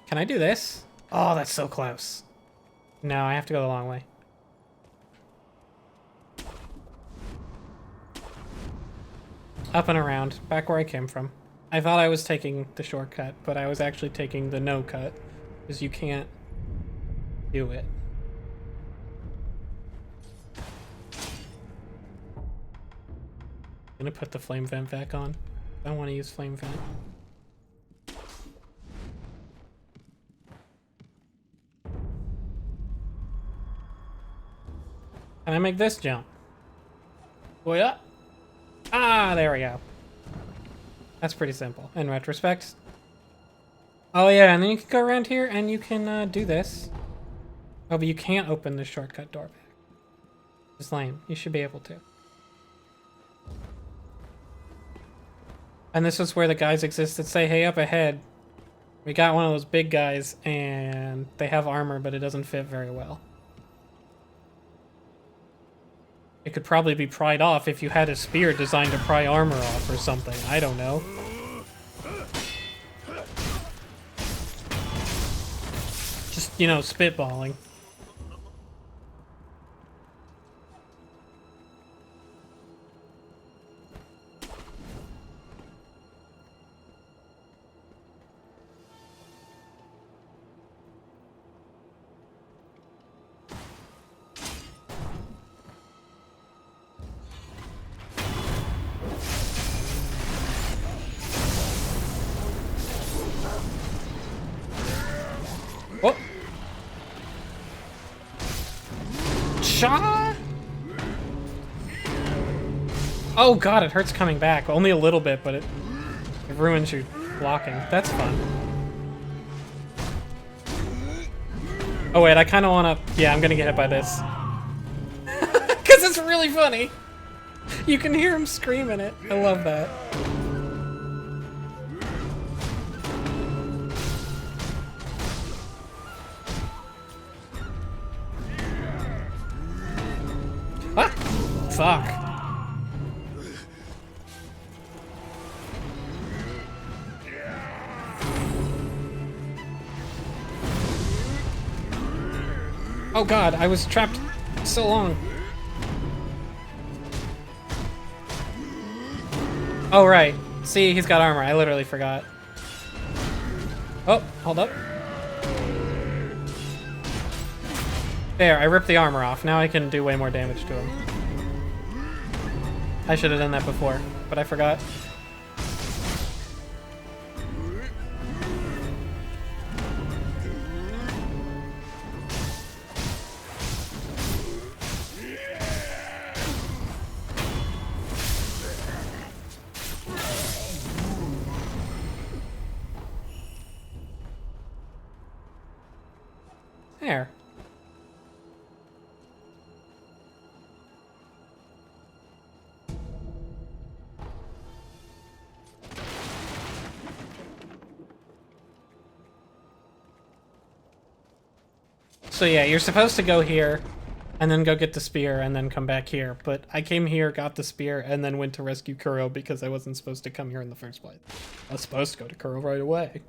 Can I do this? Oh, that's so close. No, I have to go the long way. Up and around, back where I came from. I thought I was taking the shortcut, but I was actually taking the no cut, because you can't do it. I'm gonna put the flame vent back on. I don't want to use flame vent. Can I make this jump? Oh yeah. Ah, there we go. That's pretty simple in retrospect. Oh yeah, and then you can go around here and you can do this. Oh, but you can't open the shortcut door back. It's lame. You should be able to. And this is where the guys exist that say, hey, up ahead, we got one of those big guys and they have armor, but it doesn't fit very well. It could probably be pried off if you had a spear designed to pry armor off or something. I don't know. Just, you know, spitballing. Oh! Shaw! Oh god, it hurts coming back. Only a little bit, but it ruins your blocking. That's fun. Oh wait, I kind of want to... Yeah, I'm gonna get hit by this. Because it's really funny. You can hear him screaming it. I love that. Ah! Fuck. Oh god, I was trapped so long. Oh right. See, he's got armor. I literally forgot. Oh, hold up. There, I ripped the armor off. Now I can do way more damage to him. I should have done that before, but I forgot. There. So yeah, you're supposed to go here, and then go get the spear, and then come back here. But I came here, got the spear, and then went to rescue Kuro because I wasn't supposed to come here in the first place. I was supposed to go to Kuro right away.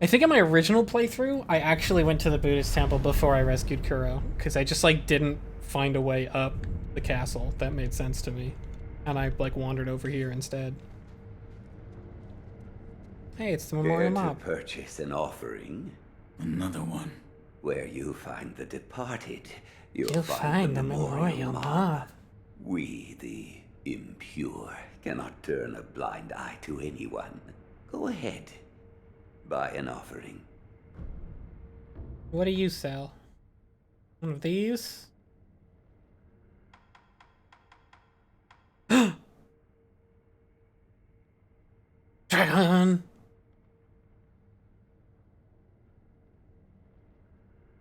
I think in my original playthrough, I actually went to the Buddhist Temple before I rescued Kuro, because I just, like, didn't find a way up the castle that made sense to me. And I, like, wandered over here instead. Hey, it's the Memorial Mob. To purchase an offering? Another one. Where you find the departed, you'll find the Memorial Mob. We, the impure, cannot turn a blind eye to anyone. Go ahead. Buy an offering. What do you sell? One of these? Dragon!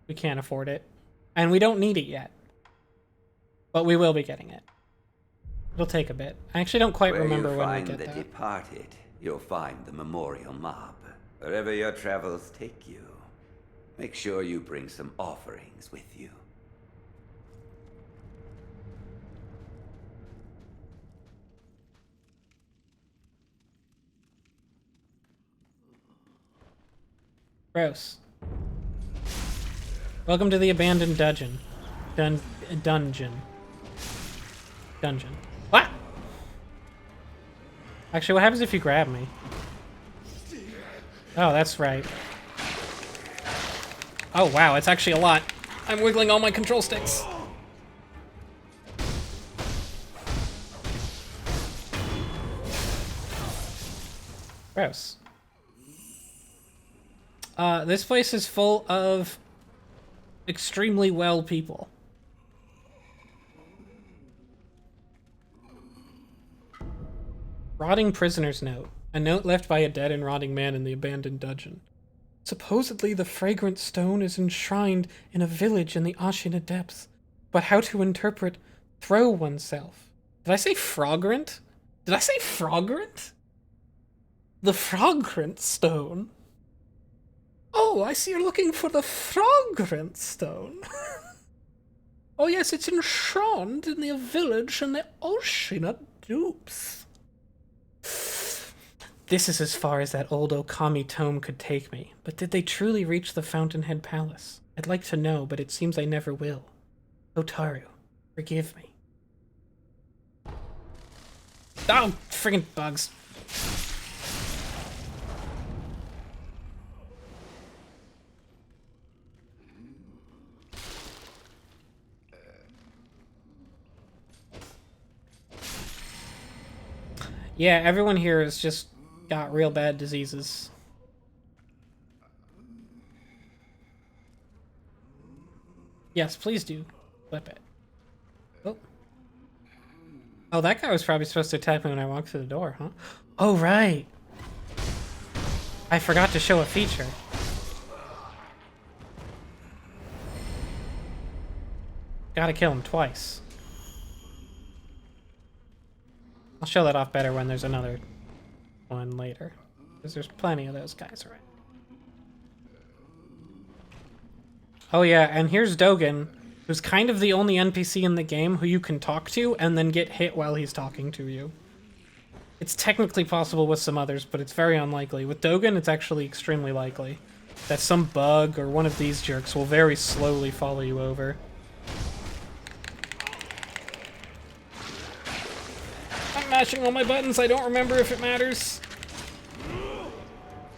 We can't afford it. And we don't need it yet. But we will be getting it. It'll take a bit. I actually don't quite remember when we get that. Where you find the departed, you'll find the Memorial Mob. Wherever your travels take you, make sure you bring some offerings with you. Gross. Welcome to the abandoned dungeon. Dungeon. What? Actually, what happens if you grab me? Oh, that's right. Oh, wow, it's actually a lot. I'm wiggling all my control sticks. Gross. This place is full of extremely well people. Rotting prisoner's note. A note left by a dead and rotting man in the abandoned dungeon. Supposedly the fragrant stone is enshrined in a village in the Ashina depths. But how to interpret throw oneself? Did I say fragrant? Did I say fragrant? The fragrant stone? Oh, I see you're looking for the fragrant stone. Oh yes, it's enshrined in the village in the Ashina depths. This is as far as that old Okami tome could take me. But did they truly reach the Fountainhead Palace? I'd like to know, but it seems I never will. Otaru, forgive me. Oh, friggin' bugs. Yeah, everyone here has just got real bad diseases. Yes, please do. Flip it. Oh. Oh, that guy was probably supposed to attack me when I walked through the door, huh? Oh, right. I forgot to show a feature. Gotta kill him twice. I'll show that off better when there's another one later. Because there's plenty of those guys around. Oh yeah, and here's Dogen, who's kind of the only NPC in the game who you can talk to and then get hit while he's talking to you. It's technically possible with some others, but it's very unlikely. With Dogen, it's actually extremely likely that some bug or one of these jerks will very slowly follow you over. I'm mashing all my buttons, I don't remember if it matters.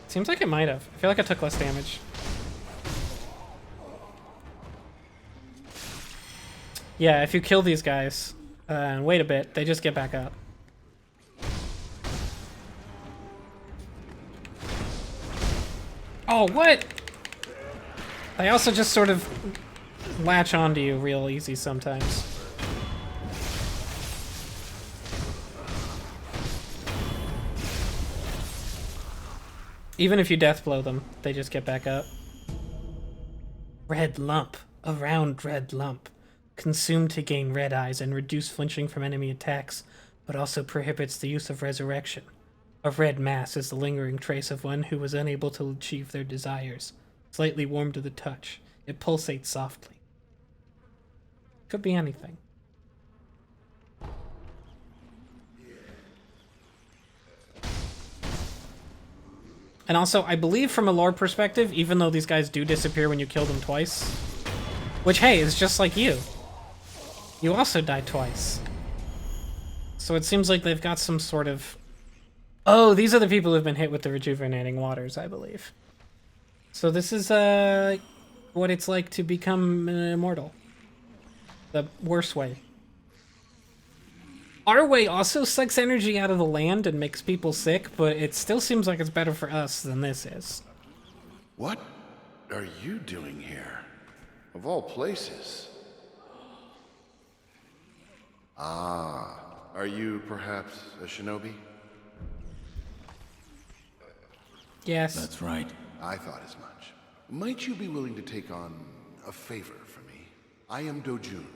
Seems like it might have. I feel like I took less damage. Yeah, if you kill these guys and wait a bit, they just get back up. Oh, what? They also just sort of latch onto you real easy sometimes. Even if you death blow them, they just get back up. Red lump. A round red lump. Consumed to gain red eyes and reduce flinching from enemy attacks, but also prohibits the use of resurrection. A red mass is the lingering trace of one who was unable to achieve their desires. Slightly warm to the touch. It pulsates softly. Could be anything. And also, I believe from a lore perspective, even though these guys do disappear when you kill them twice, which, hey, is just like you. You also die twice. So it seems like they've got some sort of... Oh, these are the people who've been hit with the rejuvenating waters, I believe. So this is what it's like to become immortal. The worst way. Our way also sucks energy out of the land and makes people sick, but it still seems like it's better for us than this is. What are you doing here? Of all places. Ah, are you perhaps a shinobi? Yes. That's right. I thought as much. Might you be willing to take on a favor for me? I am Dojun.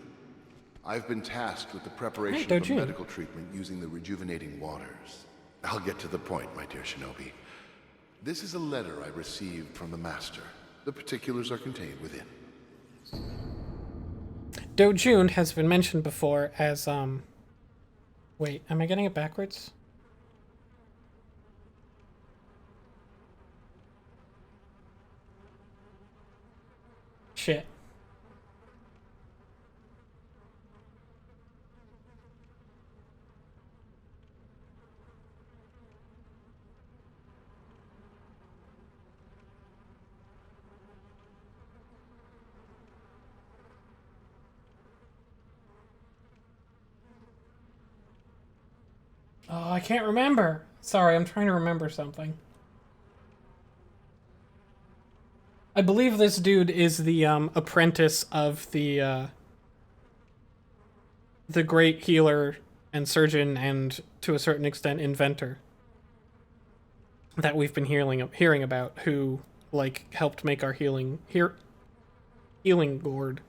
I've been tasked with the preparation of a medical treatment using the rejuvenating waters. I'll get to the point, my dear shinobi. This is a letter I received from the master. The particulars are contained within. Dojun has been mentioned before as, Wait, am I getting it backwards? Shit. Oh, I can't remember. Sorry, I'm trying to remember something. I believe this dude is the apprentice of the great healer and surgeon and, to a certain extent, inventor that we've been hearing about, who, like, helped make our healing gourd.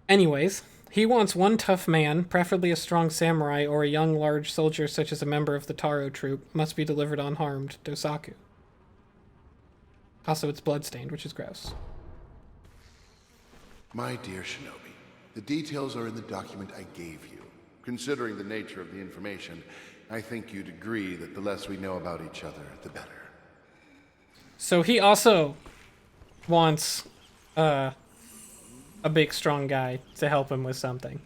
Anyways, he wants one tough man, preferably a strong samurai or a young large soldier such as a member of the Taro troop, must be delivered unharmed, Dosaku. Also, it's bloodstained, which is gross. My dear Shinobi, the details are in the document I gave you. Considering the nature of the information, I think you'd agree that the less we know about each other, the better. So he also wants a big, strong guy to help him with something.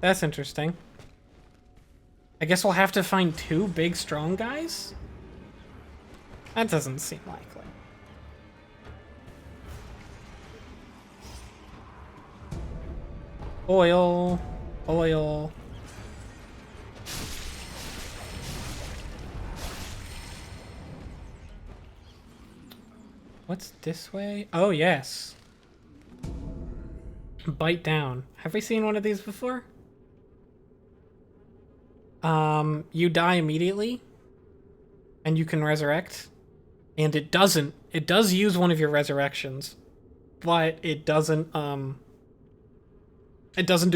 That's interesting. I guess we'll have to find 2 big, strong guys? That doesn't seem likely. Oil. Oil. What's this way? Oh, yes. Bite down. Have we seen one of these before? You die immediately, and you can resurrect, and it does use one of your resurrections, but it doesn't do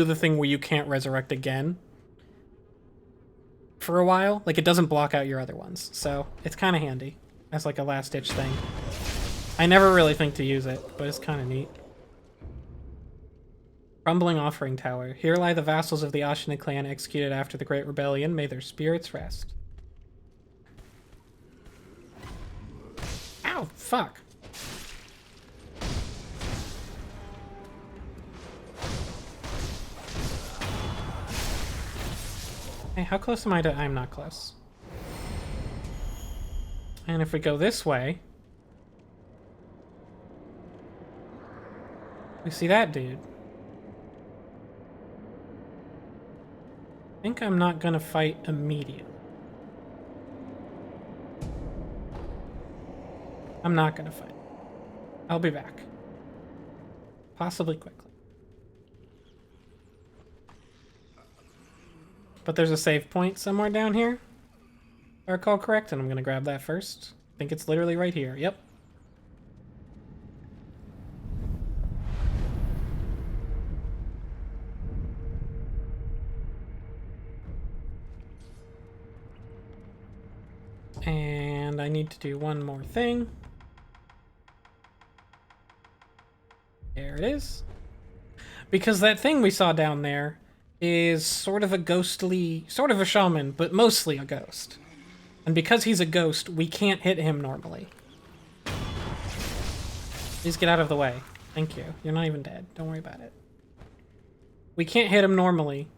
the thing where you can't resurrect again for a while. Like, it doesn't block out your other ones, so it's kind of handy as, like, a last-ditch thing. I never really think to use it, but it's kind of neat. Crumbling Offering Tower. Here lie the vassals of the Ashina clan executed after the Great Rebellion. May their spirits rest. Ow, fuck. Hey, how close am I to... I'm not close. And if we go this way... we see that dude. I think I'm not gonna fight immediately. I'm not gonna fight. I'll be back. Possibly quickly. But there's a save point somewhere down here, if I recall correct, and I'm gonna grab that first. I think it's literally right here. Yep. And I need to do one more thing. There it is. Because that thing we saw down there is sort of a ghostly, sort of a shaman, but mostly a ghost. And because he's a ghost, we can't hit him normally. Please get out of the way. Thank you. You're not even dead. Don't worry about it. We can't hit him normally.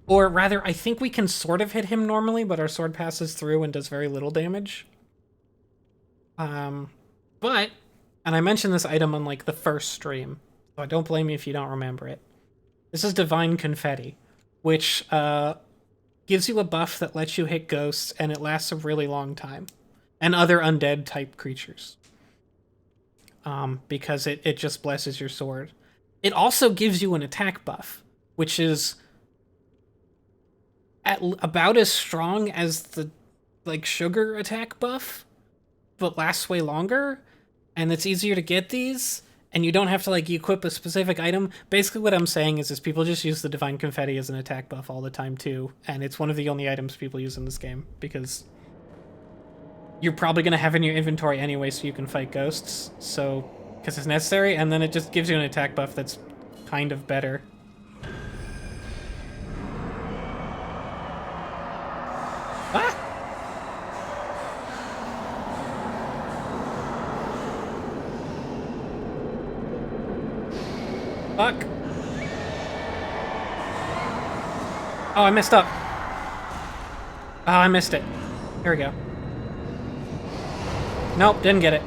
Or rather, I think we can sort of hit him normally, but our sword passes through and does very little damage. But, and I mentioned this item on, like, the first stream, so don't blame me if you don't remember it. This is Divine Confetti, which, gives you a buff that lets you hit ghosts, and it lasts a really long time. And other undead-type creatures. Because it just blesses your sword. It also gives you an attack buff, which is... about as strong as the, like, sugar attack buff, but lasts way longer, and it's easier to get these, and you don't have to, like, equip a specific item. Basically what I'm saying is people just use the Divine Confetti as an attack buff all the time, too, and it's one of the only items people use in this game, because you're probably going to have in your inventory anyway so you can fight ghosts, so, because it's necessary, and then it just gives you an attack buff that's kind of better. Ah! Fuck. Oh, I messed up. Oh, I missed it. Here we go. Nope, didn't get it.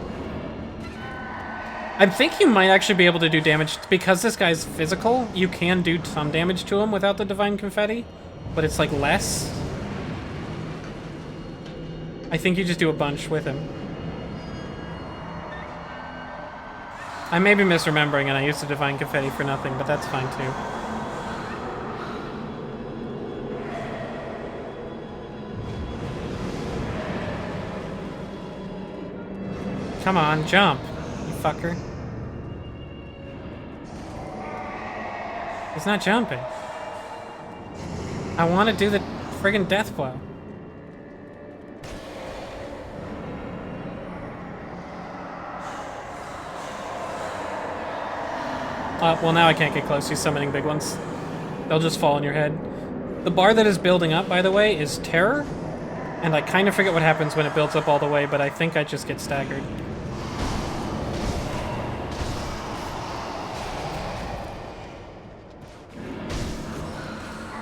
I think you might actually be able to do damage. Because this guy's physical, you can do some damage to him without the Divine Confetti, but it's like less. I think you just do a bunch with him. I may be misremembering and I used the Divine Confetti for nothing, but that's fine too. Come on, jump, you fucker. He's not jumping. I want to do the friggin' death blow. Well, now I can't get close. He's summoning big ones. They'll just fall on your head. The bar that is building up, by the way, is terror. And I kind of forget what happens when it builds up all the way, but I think I just get staggered.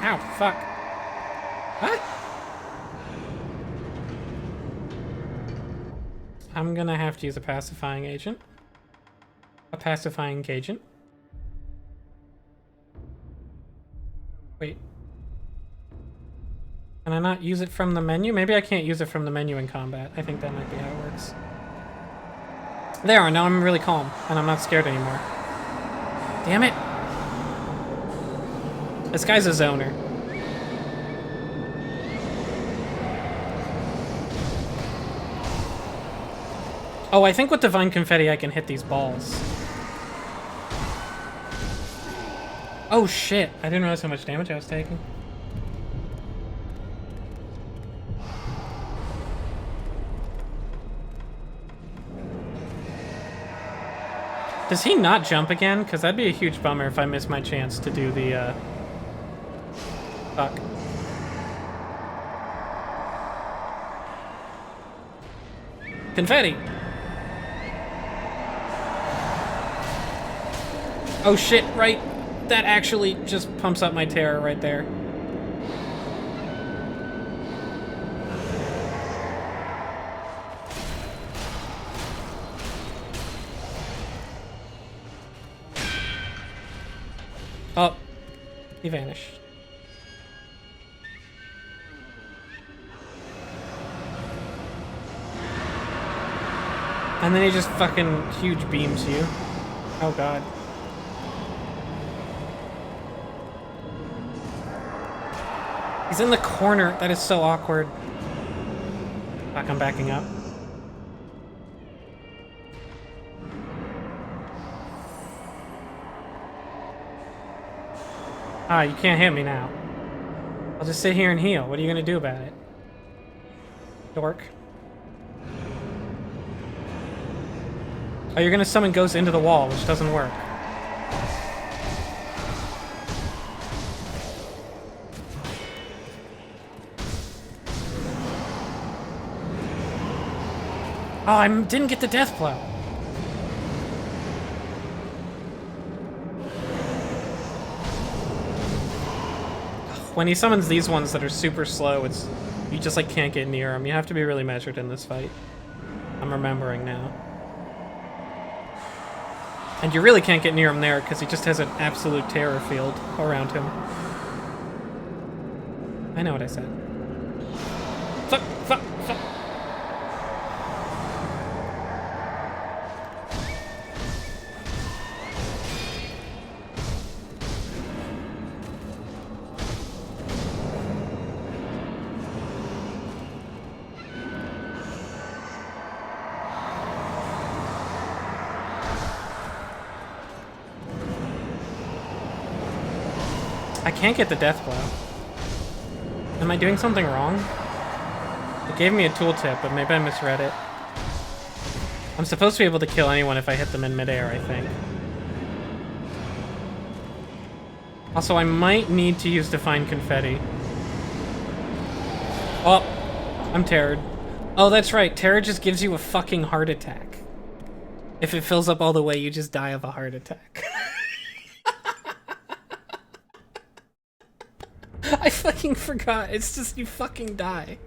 Ow, fuck. What? I'm gonna have to use a pacifying agent. A pacifying agent. Wait. Can I not use it from the menu? Maybe I can't use it from the menu in combat. I think that might be how it works. There, now I'm really calm, and I'm not scared anymore. Damn it! This guy's a zoner. Oh, I think with Divine Confetti I can hit these balls. Oh shit, I didn't realize how much damage I was taking. Does he not jump again? Because that'd be a huge bummer if I miss my chance to do the, Fuck. Confetti! Oh shit, right. That actually just pumps up my terror right there. Oh, he vanished. And then he just fucking huge beams you. Oh god. He's in the corner. That is so awkward. Fuck, I'm backing up. Ah, you can't hit me now. I'll just sit here and heal. What are you gonna do about it? Dork. Oh, you're gonna summon ghosts into the wall, which doesn't work. Oh, I didn't get the death blow. When he summons these ones that are super slow, it's you just like can't get near him. You have to be really measured in this fight. I'm remembering now. And you really can't get near him there because he just has an absolute terror field around him. I know what I said. Fuck, fuck, fuck. I can't get the death blow. Am I doing something wrong? It gave me a tooltip, but maybe I misread it. I'm supposed to be able to kill anyone if I hit them in midair, I think. Also, I might need to use Divine Confetti. Oh, I'm terrored. Oh, that's right. Terror just gives you a fucking heart attack. If it fills up all the way, you just die of a heart attack. I fucking forgot. It's just you fucking die.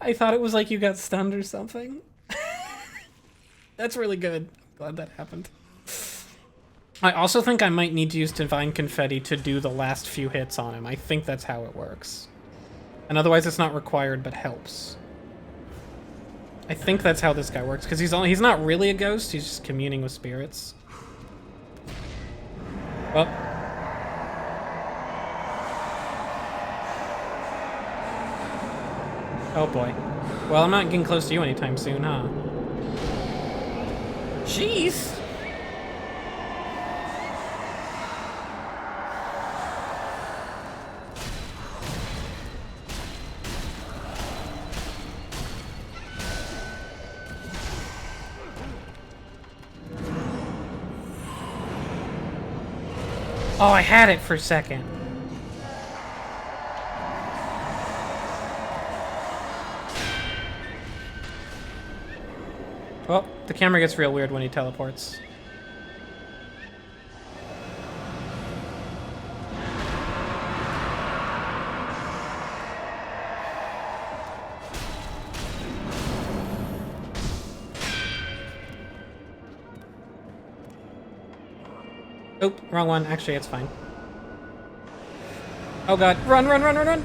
I thought it was like you got stunned or something. That's really good. Glad that happened. I also think I might need to use Divine Confetti to do the last few hits on him. I think that's how it works. And otherwise it's not required, but helps. I think that's how this guy works, because he's not really a ghost, he's just communing with spirits. Well. Oh boy. Well, I'm not getting close to you anytime soon, huh? Jeez! Oh, I had it for a second. Well, the camera gets real weird when he teleports. Oh, wrong one. Actually, it's fine. Oh god. Run, run, run, run, run!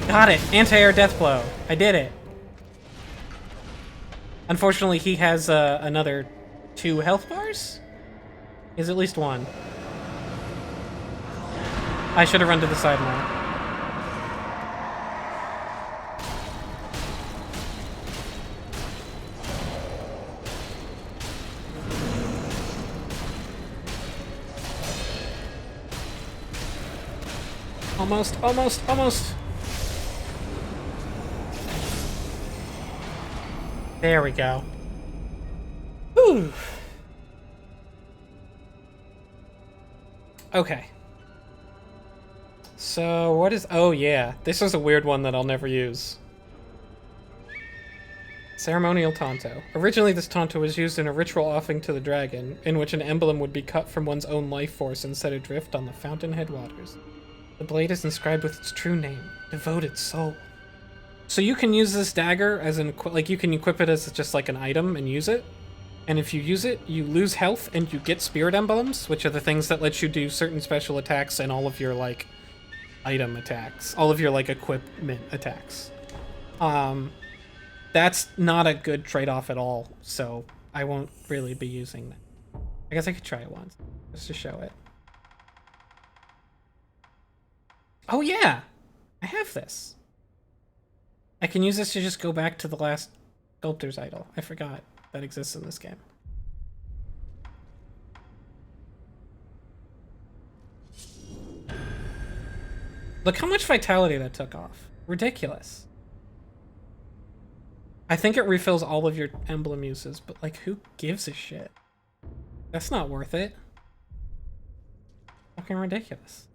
Got it! Anti-air death blow. I did it. Unfortunately, he has another 2 health bars? He has at least 1. I should have run to the side more. Almost, almost, almost. There we go. Whew. Okay. So, what is... Oh, yeah. This is a weird one that I'll never use. Ceremonial Tonto. Originally, this Tonto was used in a ritual offering to the dragon, in which an emblem would be cut from one's own life force and set adrift on the fountainhead waters. The blade is inscribed with its true name, Devoted Soul. So you can use this dagger as an, like, you can equip it as just like an item and use it. And if you use it, you lose health and you get spirit emblems, which are the things that let you do certain special attacks and all of your, like, item attacks. All of your, like, equipment attacks. That's not a good trade-off at all, so I won't really be using that. I guess I could try it once, just to show it. Oh yeah! I have this. I can use this to just go back to the last sculptor's idol. I forgot that exists in this game. Look how much vitality that took off. Ridiculous. I think it refills all of your emblem uses, but like, who gives a shit? That's not worth it. Fucking ridiculous.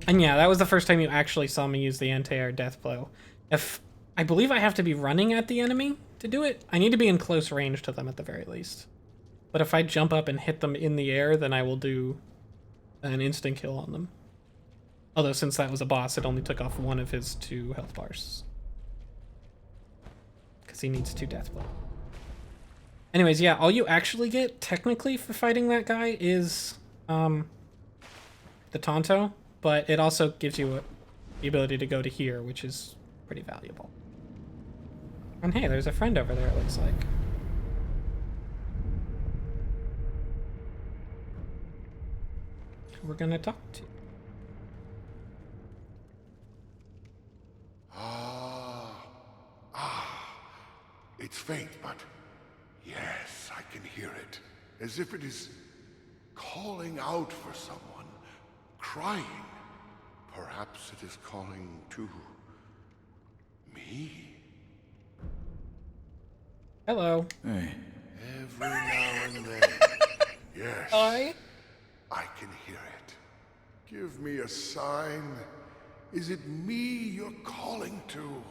And yeah, that was the first time you actually saw me use the anti-air death blow. I believe I have to be running at the enemy to do it. I need to be in close range to them at the very least. But if I jump up and hit them in the air, then I will do an instant kill on them. Although since that was a boss, it only took off 1 of his 2 health bars. Because he needs 2 death blow. Anyways, yeah, all you actually get, technically, for fighting that guy is the Tonto. But it also gives you the ability to go to here, which is pretty valuable. And hey, there's a friend over there, it looks like. Who we're gonna talk to. It's faint, but yes, I can hear it. As if it is calling out for someone, crying. Perhaps it is calling to me. Hello. Hey. Every now and then. Yes. Hi. I can hear it. Give me a sign, Is it me you're calling to?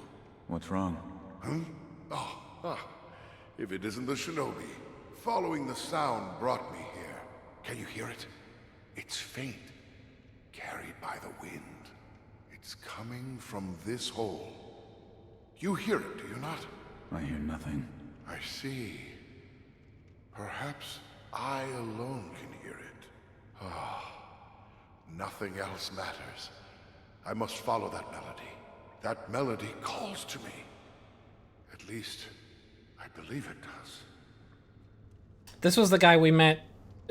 What's wrong? Huh? If it isn't the shinobi, following the sound brought me here. Can you hear it? It's faint, carried by the wind. It's coming from this hole. You hear it, do you not? I hear nothing. I see. Perhaps I alone can hear it. Nothing else matters. I must follow that melody. That melody calls to me. At least, I believe it does. This was the guy we met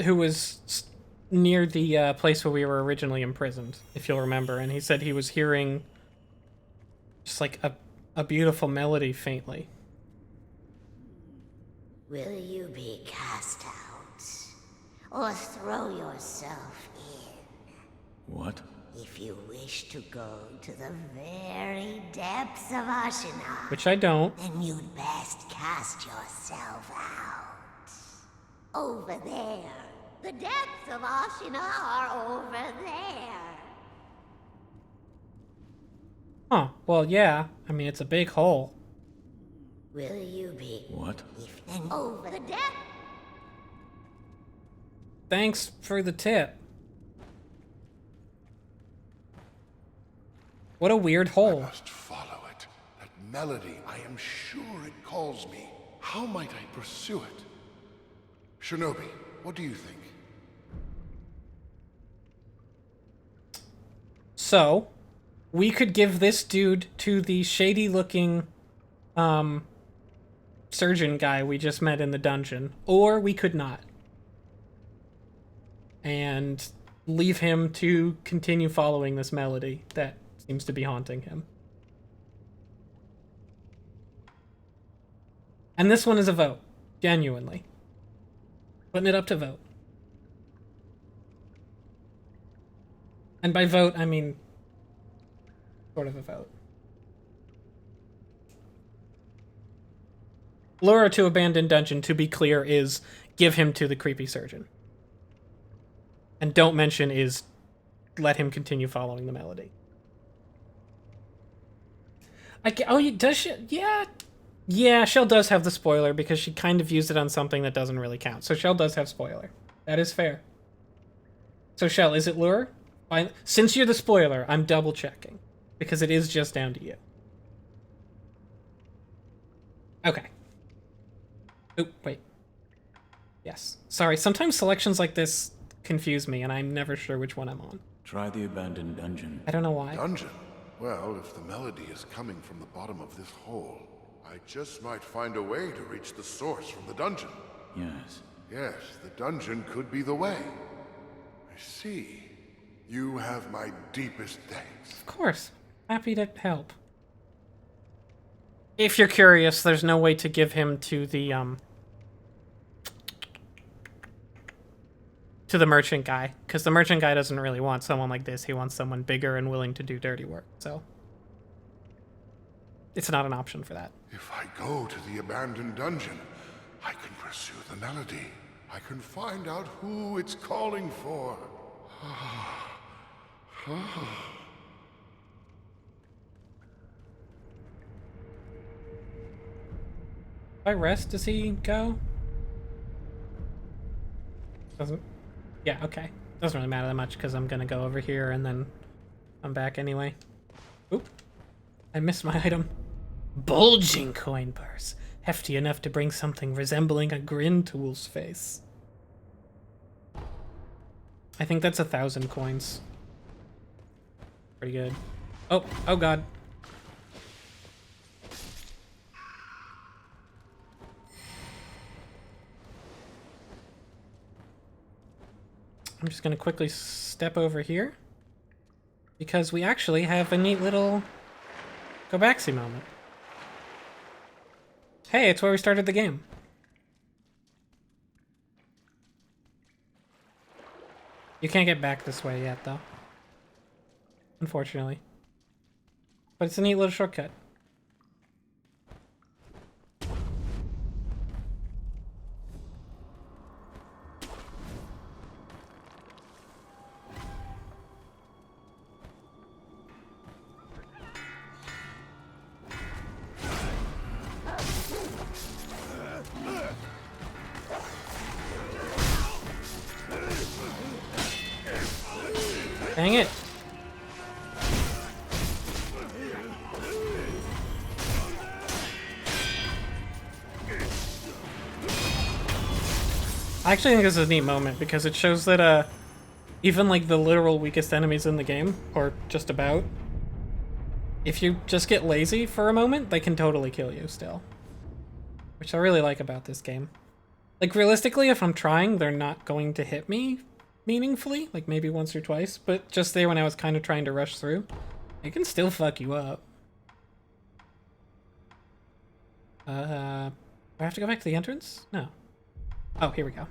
who was near the place where we were originally imprisoned, if you'll remember. And he said he was hearing just like a beautiful melody faintly. Will you be cast out? Or throw yourself in? What? If you wish to go to the very depths of Ashina, Which I don't. then you'd best cast yourself out. Over there. The depths of Ashina are over there. Huh. Well, yeah. I mean, it's a big hole. Will you be? What? If then over the depths. Thanks for the tip. What a weird I hole. must follow it. That melody, I am sure it calls me. How might I pursue it? Shinobi, what do you think? So, we could give this dude to the shady-looking surgeon guy we just met in the dungeon, or we could not. And leave him to continue following this melody that seems to be haunting him. And this one is a vote. Genuinely. Putting it up to vote. And by vote, I mean sort of a vote. Lure to abandoned dungeon, to be clear, is give him to the creepy surgeon. And don't mention is let him continue following the melody. Does she? Yeah. Yeah, Shell does have the spoiler because she kind of used it on something that doesn't really count. So Shell does have spoiler. That is fair. So Shell, is it lure? Since you're the spoiler, I'm double checking. Because it is just down to you. Okay. Oop, wait. Yes. Sorry, sometimes selections like this confuse me, and I'm never sure which one I'm on. Try the abandoned dungeon. I don't know why. Dungeon? Well, if the melody is coming from the bottom of this hole, I just might find a way to reach the source from the dungeon. Yes. Yes, the dungeon could be the way. I see. You have my deepest thanks. Of course. Happy to help. If you're curious, there's no way to give him to the merchant guy, because the merchant guy doesn't really want someone like this. He wants someone bigger and willing to do dirty work, so it's not an option for that. If I go to the abandoned dungeon, I can pursue the melody. I can find out who it's calling for. If I rest, does he go? Doesn't. Yeah, okay. Doesn't really matter that much because I'm gonna go over here and then I'm back anyway. Oop. I missed my item. Bulging coin purse. Hefty enough to bring something resembling a grin tool's face. I think that's 1,000 coins. Pretty good. Oh god. I'm just gonna quickly step over here because we actually have a neat little go backsy moment. Hey, it's where we started the game. You can't get back this way yet, though. Unfortunately. But it's a neat little shortcut. Dang it. I actually think this is a neat moment because it shows that even like the literal weakest enemies in the game, or just about, if you just get lazy for a moment, they can totally kill you still. Which I really like about this game. Like realistically, if I'm trying, they're not going to hit me meaningfully, like maybe once or twice, but just there when I was kind of trying to rush through, it can still fuck you up. Do I have to go back to the entrance? No. Oh, here we go.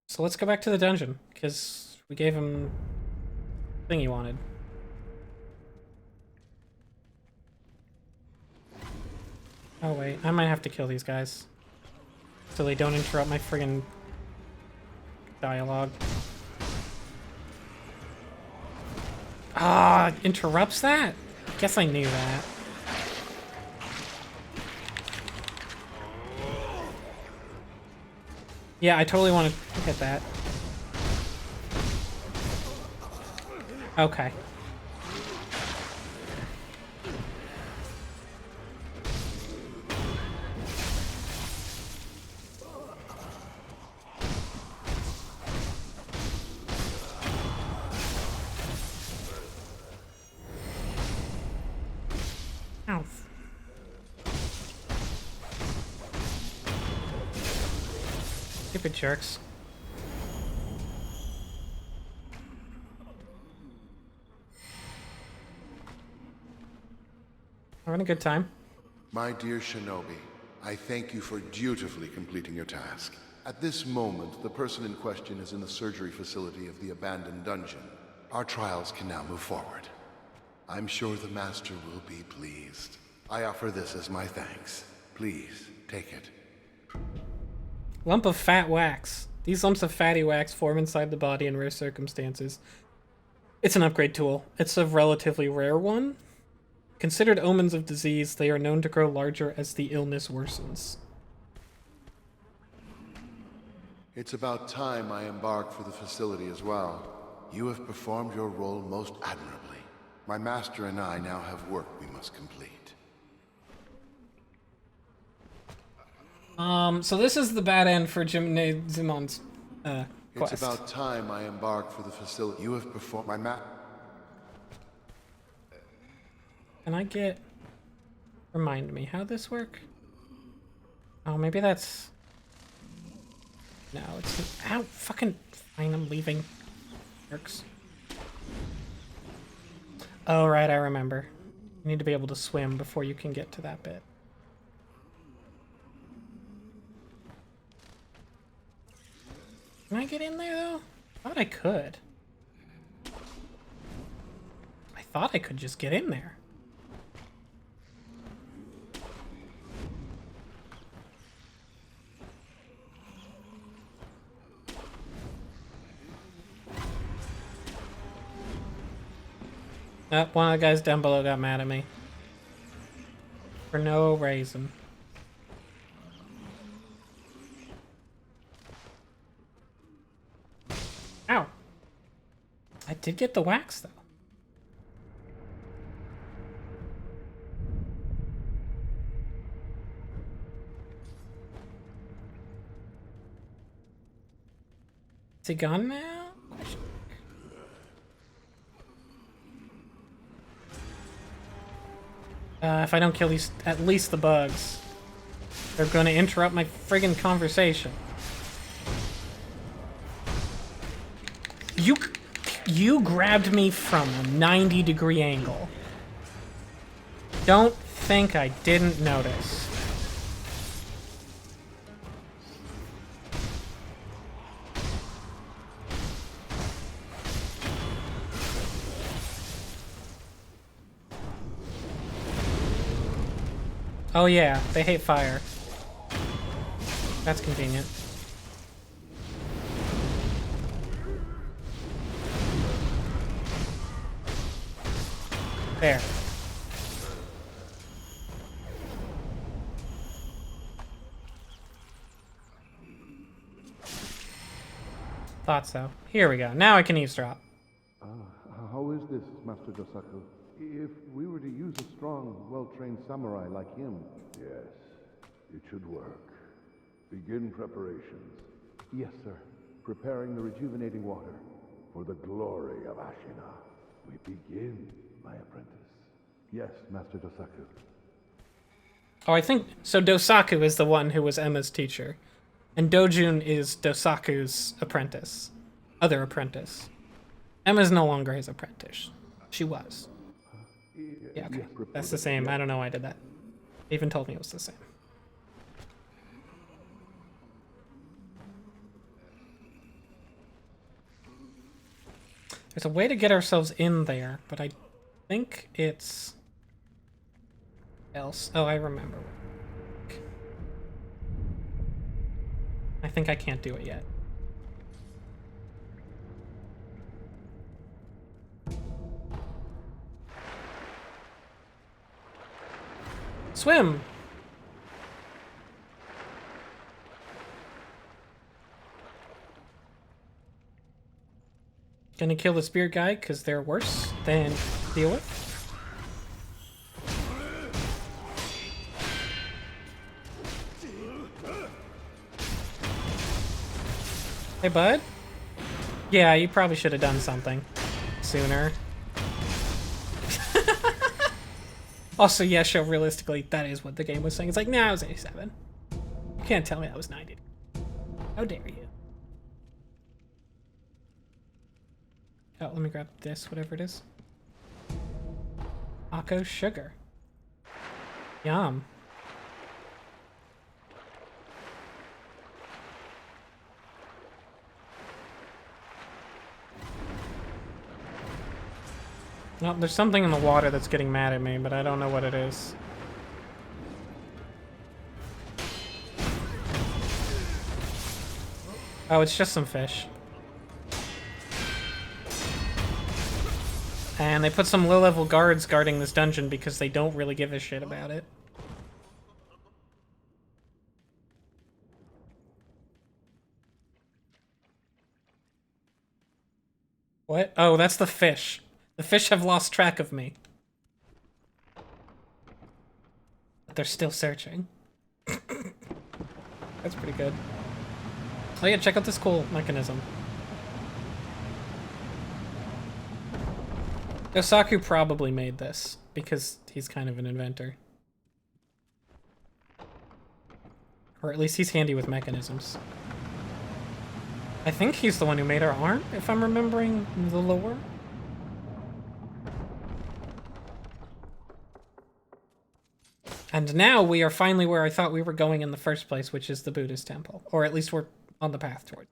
So let's go back to the dungeon, because we gave him the thing he wanted. Oh wait, I might have to kill these guys. So they don't interrupt my friggin' dialogue. Ah, interrupts that? Guess I knew that. Yeah, I totally want to hit that. Okay. Ow. Stupid jerks. Having a good time. My dear Shinobi, I thank you for dutifully completing your task. At this moment, the person in question is in the surgery facility of the abandoned dungeon. Our trials can now move forward. I'm sure the Master will be pleased. I offer this as my thanks. Please, take it. Lump of fat wax. These lumps of fatty wax form inside the body in rare circumstances. It's an upgrade tool. It's a relatively rare one. Considered omens of disease, they are known to grow larger as the illness worsens. It's about time I embark for the facility as well. You have performed your role most admirably. My master and I now have work we must complete. So this is the bad end for Zimon's quest. It's about time I embark for the facility. You have performed Can I get... Remind me, how'd this work? Oh, maybe that's... No, it's... Ow, fucking... Fine, I'm leaving. Works. Oh, right, I remember. You need to be able to swim before you can get to that bit. Can I get in there, though? I thought I could. I thought I could just get in there. Oh, one of the guys down below got mad at me. For no reason. Ow! I did get the wax, though. Is he gone now? Question. If I don't kill these, at least the bugs, they're gonna interrupt my friggin' conversation. You grabbed me from a 90-degree angle. Don't think I didn't notice. Oh yeah, they hate fire. That's convenient. There. Thought so. Here we go. Now I can eavesdrop. How is this, Master Dosaku? If we were to use a strong, well-trained samurai like him... Yes, it should work. Begin preparations. Yes, sir. Preparing the rejuvenating water. For the glory of Ashina. We begin, my apprentice. Yes, Master Dosaku. Oh, I think... So Dosaku is the one who was Emma's teacher. And Dojun is Dosaku's apprentice. Other apprentice. Emma's no longer his apprentice. She was. Yeah, okay. That's the same. I don't know why I did that. They even told me it was the same. There's a way to get ourselves in there, but I think it's... else. Oh, I remember. I think I can't do it yet. Swim! Gonna kill the spirit guy, because they're worse than deal with. Hey, bud? Yeah, you probably should have done something sooner. Also, yeah, show realistically, that is what the game was saying. It's like, nah, it was 87. You can't tell me that was 90. How dare you? Oh, let me grab this, whatever it is. Akko sugar. Yum. Well, there's something in the water that's getting mad at me, but I don't know what it is. Oh, it's just some fish. And they put some low-level guards guarding this dungeon because they don't really give a shit about it. What? Oh, that's the fish. The fish have lost track of me. But they're still searching. That's pretty good. Oh yeah, check out this cool mechanism. Dosaku probably made this, because he's kind of an inventor. Or at least he's handy with mechanisms. I think he's the one who made our arm, if I'm remembering the lore. And now we are finally where I thought we were going in the first place, which is the Buddhist Temple. Or at least we're on the path toward.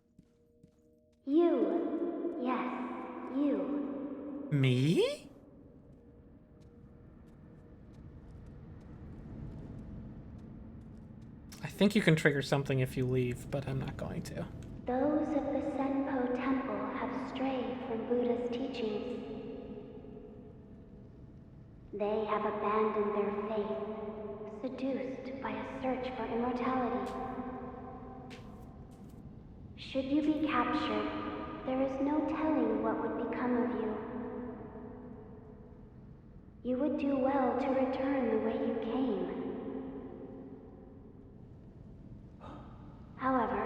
You. Yes, you. Me? I think you can trigger something if you leave, but I'm not going to. Those of the Senpo Temple have strayed from Buddha's teachings. They have abandoned their faith, seduced by a search for immortality. Should you be captured, there is no telling what would become of you. You would do well to return the way you came. However,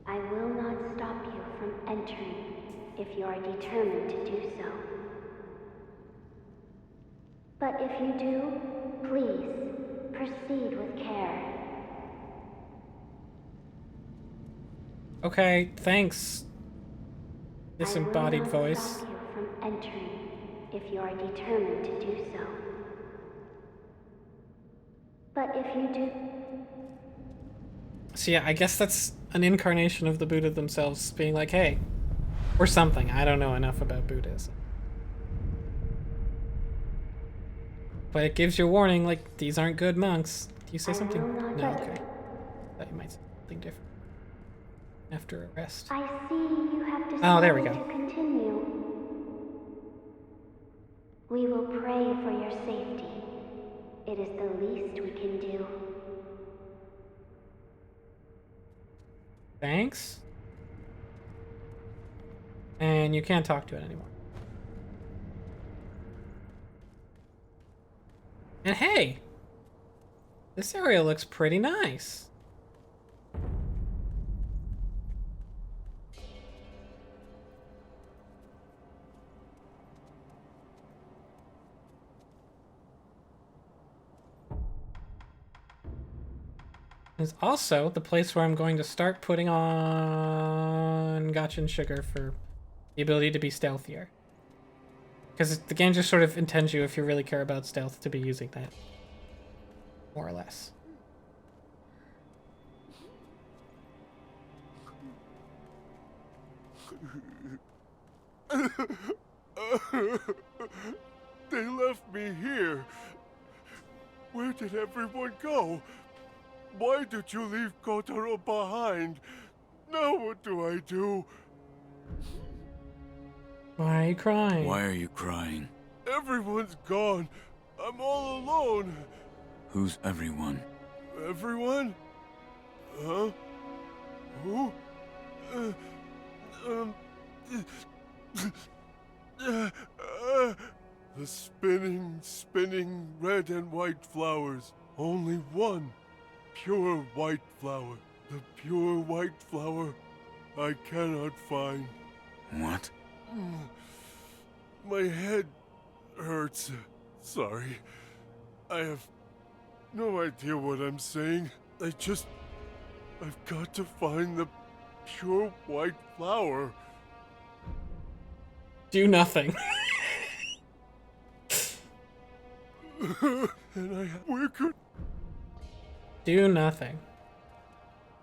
I will not stop you from entering if you are determined to do so. But if you do, please proceed with care. Okay, thanks. Disembodied voice. I will not stop you from entering if you are determined to do so. But if you do... So yeah, I guess that's an incarnation of the Buddha themselves being like, hey, or something. I don't know enough about Buddhism. But it gives you a warning, like, these aren't good monks. Do you say something? No, okay. Thought you might say something different. After arrest. I see you have decided Oh, there we go. to continue. We will pray for your safety. It is the least we can do. Thanks. And you can't talk to it anymore. And hey! This area looks pretty nice. It's also the place where I'm going to start putting on gotcha and sugar for the ability to be stealthier. Because the game just sort of intends you, if you really care about stealth, to be using that. More or less. They left me here. Where did everyone go? Why did you leave Kotaro behind? Now what do I do? Why are you crying? Why are you crying? Everyone's gone. I'm all alone. Who's everyone? Everyone? Huh? Who? The spinning red and white flowers. Only one pure white flower. The pure white flower I cannot find. What? My head hurts. Sorry. I have no idea what I'm saying. I've got to find the pure white flower. Do nothing. Where could... Do nothing.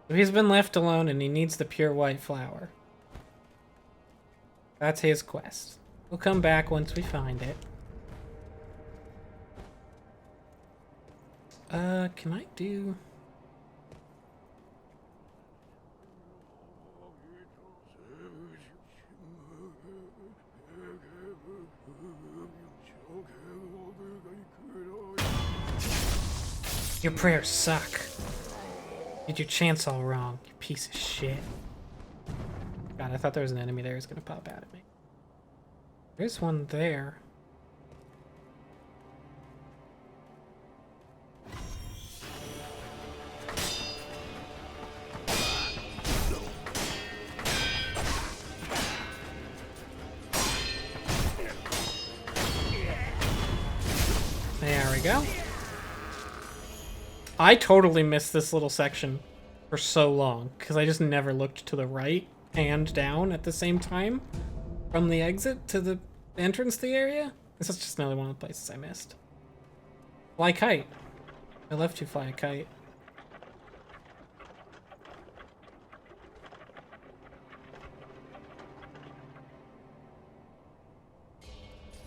So he's been left alone and he needs the pure white flower. That's his quest. We'll come back once we find it. Can I do... Your prayers suck. Did your chants all wrong, you piece of shit. God, I thought there was an enemy there who's gonna pop out at me. There's one there. There we go. I totally missed this little section for so long because I just never looked to the right and down at the same time from the exit to the entrance to the area. This is just another one of the places I missed. Fly kite. I left you fly a kite.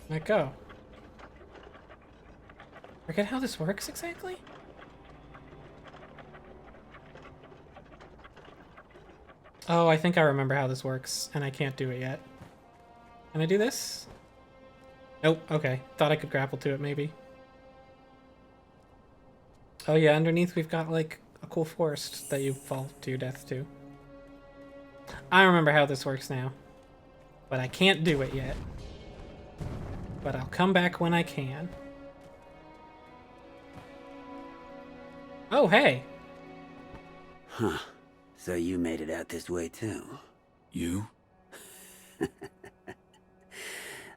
Let go. Forget how this works exactly? Oh, I think I remember how this works, and I can't do it yet. Can I do this? Nope, okay. Thought I could grapple to it, maybe. Oh yeah, underneath we've got, like, a cool forest that you fall to your death to. I remember how this works now. But I can't do it yet. But I'll come back when I can. Oh, hey! Huh. So you made it out this way too? You?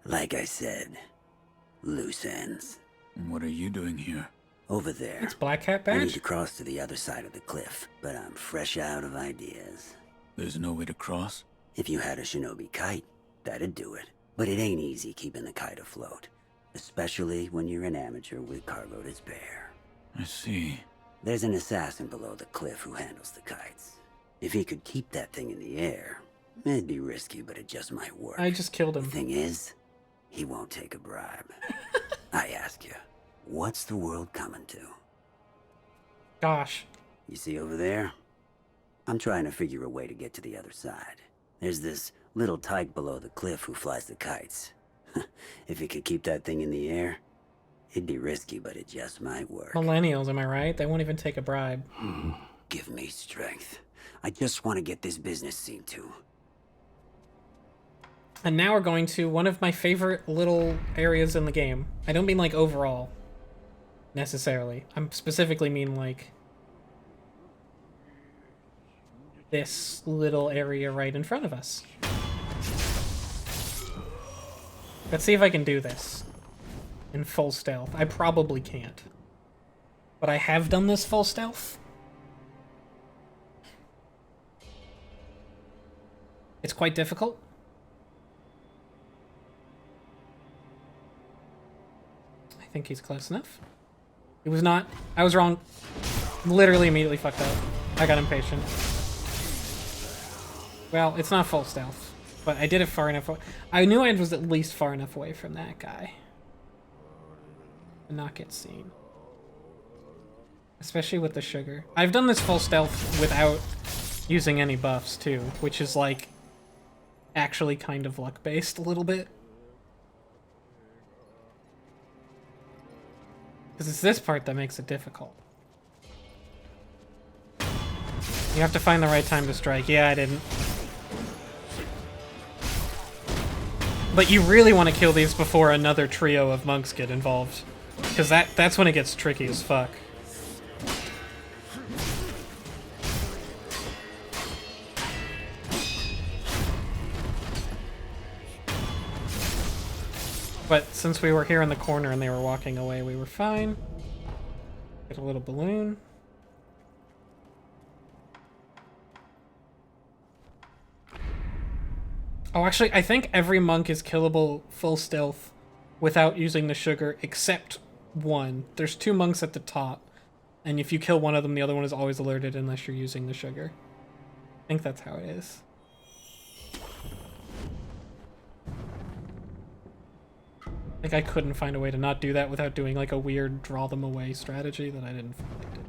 Like I said, loose ends. What are you doing here? Over there. It's Black Hat I need badge? to cross to the other side of the cliff, but I'm fresh out of ideas. There's no way to cross? If you had a shinobi kite, that'd do it. But it ain't easy keeping the kite afloat, especially when you're an amateur with cargo to spare. I see. There's an assassin below the cliff who handles the kites. If he could keep that thing in the air, it'd be risky, but it just might work. I just killed him. The thing is, he won't take a bribe. I ask you, what's the world coming to? Gosh. You see over there? I'm trying to figure a way to get to the other side. There's this little tyke below the cliff who flies the kites. If he could keep that thing in the air, it'd be risky, but it just might work. Millennials, am I right? They won't even take a bribe. Give me strength. I just want to get this business seen to. And now we're going to one of my favorite little areas in the game. I don't mean like overall, necessarily. I'm specifically mean like this little area right in front of us. Let's see if I can do this in full stealth. I probably can't. But I have done this full stealth. It's quite difficult. I think he's close enough. He was not. I was wrong. Literally immediately fucked up. I got impatient. Well, it's not full stealth, but I did it far enough away. I knew I was at least far enough away from that guy to not get seen. Especially with the sugar. I've done this full stealth without using any buffs too, which is like actually kind of luck-based a little bit. Because it's this part that makes it difficult. You have to find the right time to strike. Yeah, I didn't. But you really want to kill these before another trio of monks get involved. Because that's when it gets tricky as fuck. But since we were here in the corner and they were walking away, we were fine. Get a little balloon. Oh, actually, I think every monk is killable full stealth without using the sugar, except one. There's 2 monks at the top, and if you kill one of them, the other one is always alerted unless you're using the sugar. I think that's how it is. I think I couldn't find a way to not do that without doing like a weird draw them away strategy that I didn't feel like doing.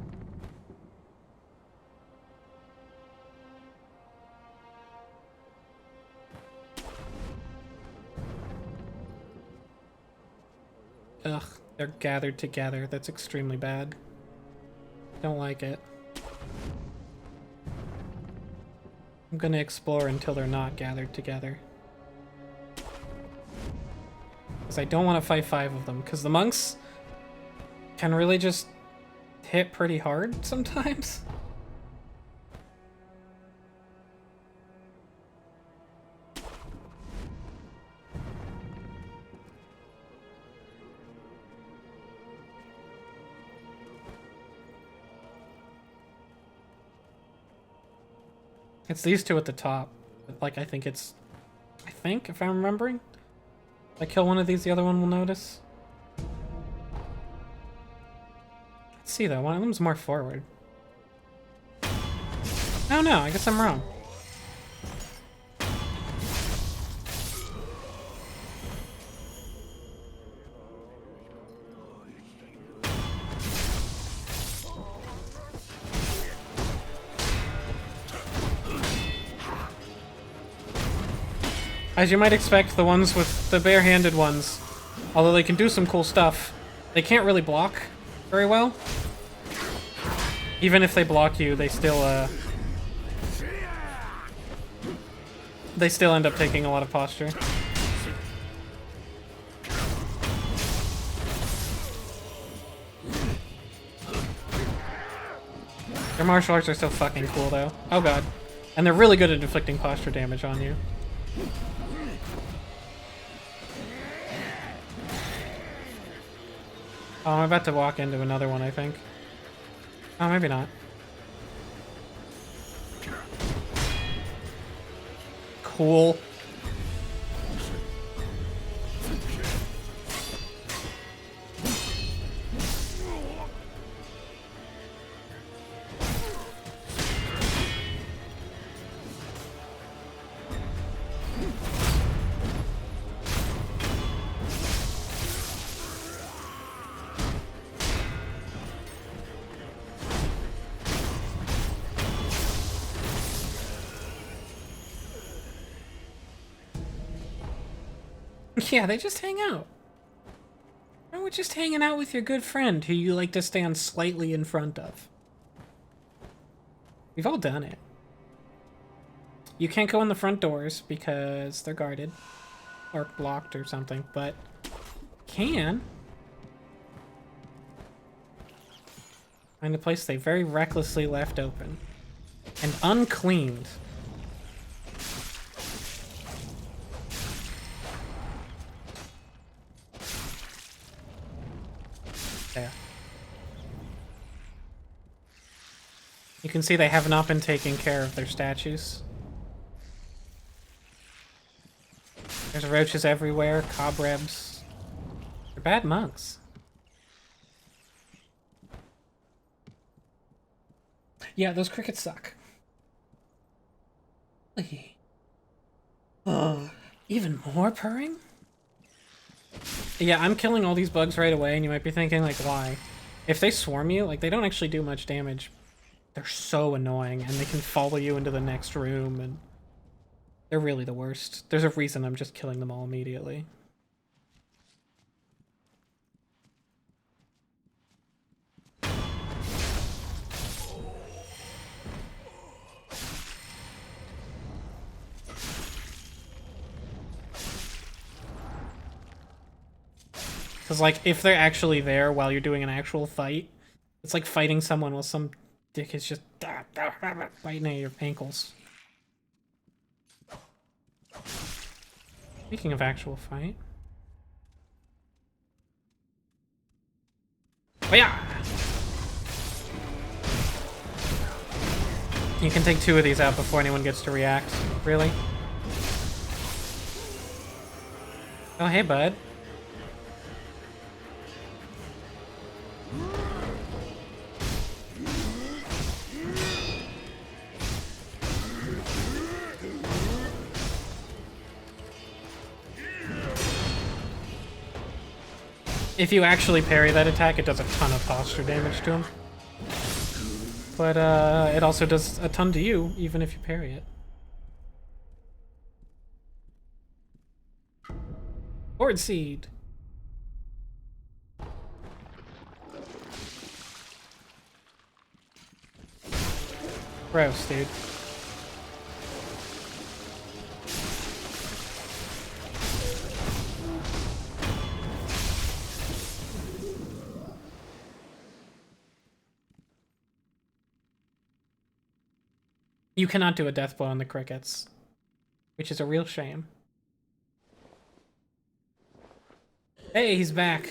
Ugh, they're gathered together. That's extremely bad. Don't like it. I'm gonna explore until they're not gathered together. Because I don't want to fight 5 of them, because the monks can really just hit pretty hard sometimes. It's these 2 at the top. Like, I think, if I'm remembering. If I kill one of these, the other one will notice. Let's see, though. One of them's more forward. Oh, no. I guess I'm wrong. As you might expect, the ones with the bare-handed ones, although they can do some cool stuff, they can't really block very well. Even if they block you, they still end up taking a lot of posture. Their martial arts are so fucking cool, though. Oh god. And they're really good at inflicting posture damage on you. Oh, I'm about to walk into another one, I think. Oh, maybe not. Cool. Yeah, they just hang out. No, we're just hanging out with your good friend who you like to stand slightly in front of. We've all done it. You can't go in the front doors because they're guarded. Or blocked or something, but can find a place they very recklessly left open. And uncleaned. There. You can see they have not been taking care of their statues. There's roaches everywhere, cobwebs. They're bad monks. Yeah, those crickets suck. Oh, even more purring? Yeah, I'm killing all these bugs right away, and you might be thinking, like, why? If they swarm you, like, they don't actually do much damage. They're so annoying, and they can follow you into the next room, and they're really the worst. There's a reason I'm just killing them all immediately. Because, like, if they're actually there while you're doing an actual fight, it's like fighting someone while some dick is just biting at your ankles. Speaking of actual fight. Oh yeah! You can take 2 of these out before anyone gets to react. Really? Oh, hey, bud. If you actually parry that attack, it does a ton of posture damage to him. But it also does a ton to you, even if you parry it. Horde Seed! Gross, dude. You cannot do a death blow on the crickets, which is a real shame. Hey, he's back.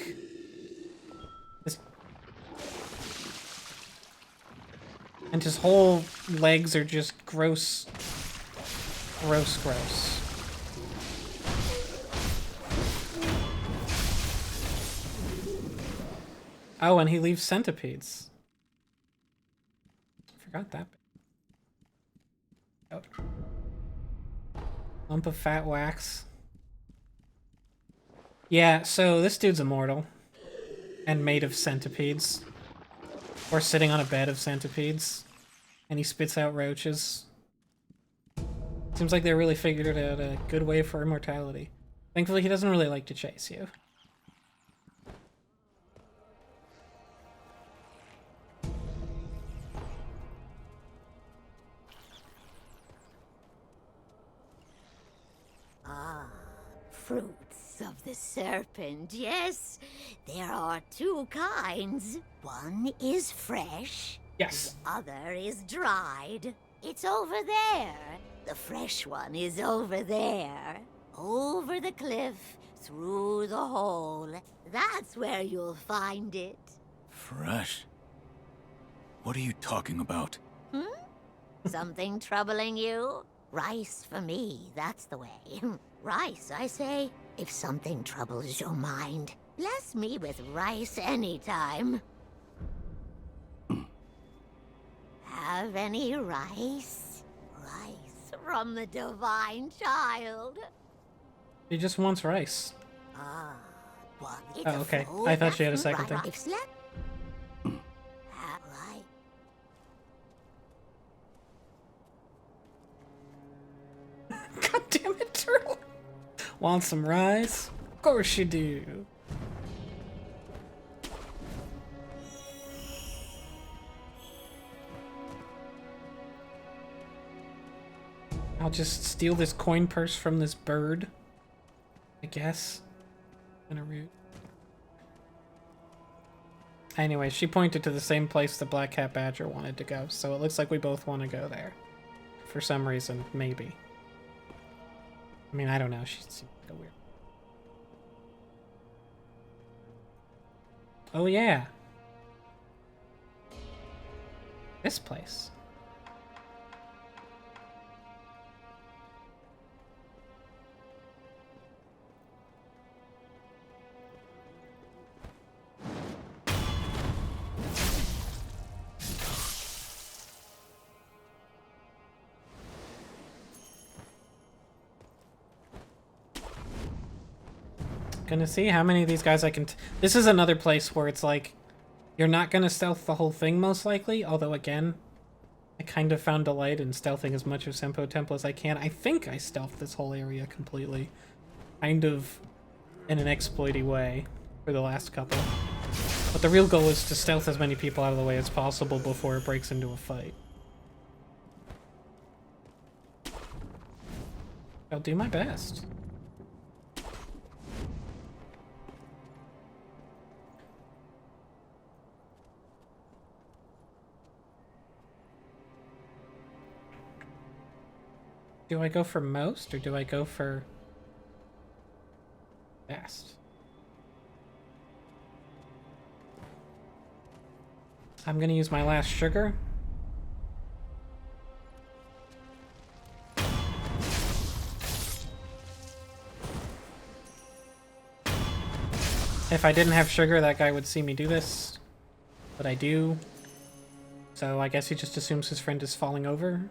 And his whole legs are just gross. Gross, gross. Oh, and he leaves centipedes. I forgot that. Oh. Lump of fat wax. Yeah, so this dude's immortal. And made of centipedes. Or sitting on a bed of centipedes. And he spits out roaches. Seems like they really figured out a good way for immortality. Thankfully, he doesn't really like to chase you. Fruits of the Serpent, yes. There are 2 kinds. One is fresh. Yes. The other is dried. It's over there. The fresh one is over there. Over the cliff, through the hole. That's where you'll find it. Fresh? What are you talking about? Something troubling you? Rice for me, that's the way. Rice, I say. If something troubles your mind, bless me with rice anytime. Have any rice? Rice from the divine child. He just wants rice. Well, Oh, okay. I thought she had a second thing. God damn it, turtle! Want some rice? Of course you do. I'll just steal this coin purse from this bird, I guess. Kinda rude. Anyway, she pointed to the same place the Black Cat Badger wanted to go, so it looks like we both want to go there. For some reason, maybe. I mean, I don't know. She seems like a weird. Oh yeah. This place. Gonna see how many of these guys I can... This is another place where it's like, you're not gonna stealth the whole thing most likely, although again, I kind of found delight in stealthing as much of Senpo Temple as I can. I think I stealthed this whole area completely, kind of in an exploity way for the last couple. But the real goal is to stealth as many people out of the way as possible before it breaks into a fight. I'll do my best. Do I go for most, or do I go for best? I'm gonna use my last sugar. If I didn't have sugar, that guy would see me do this, but I do. So I guess he just assumes his friend is falling over.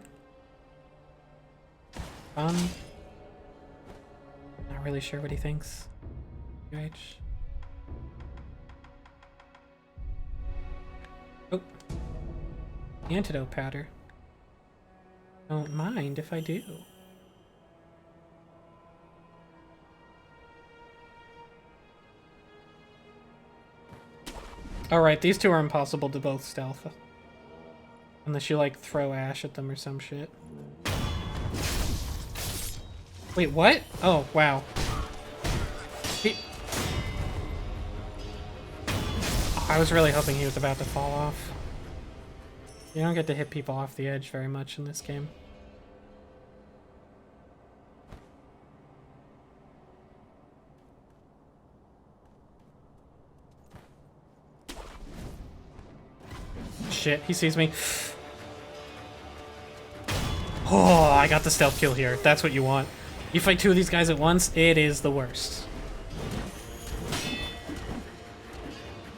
Not really sure what he thinks. UH. Oh. Antidote Powder. Don't mind if I do. Alright, these two are impossible to both stealth. Unless you, like, throw ash at them or some shit. Wait, what? Oh, wow. Oh, I was really hoping he was about to fall off. You don't get to hit people off the edge very much in this game. Shit, he sees me. Oh, I got the stealth kill here. That's what you want. You fight two of these guys at once, it is the worst.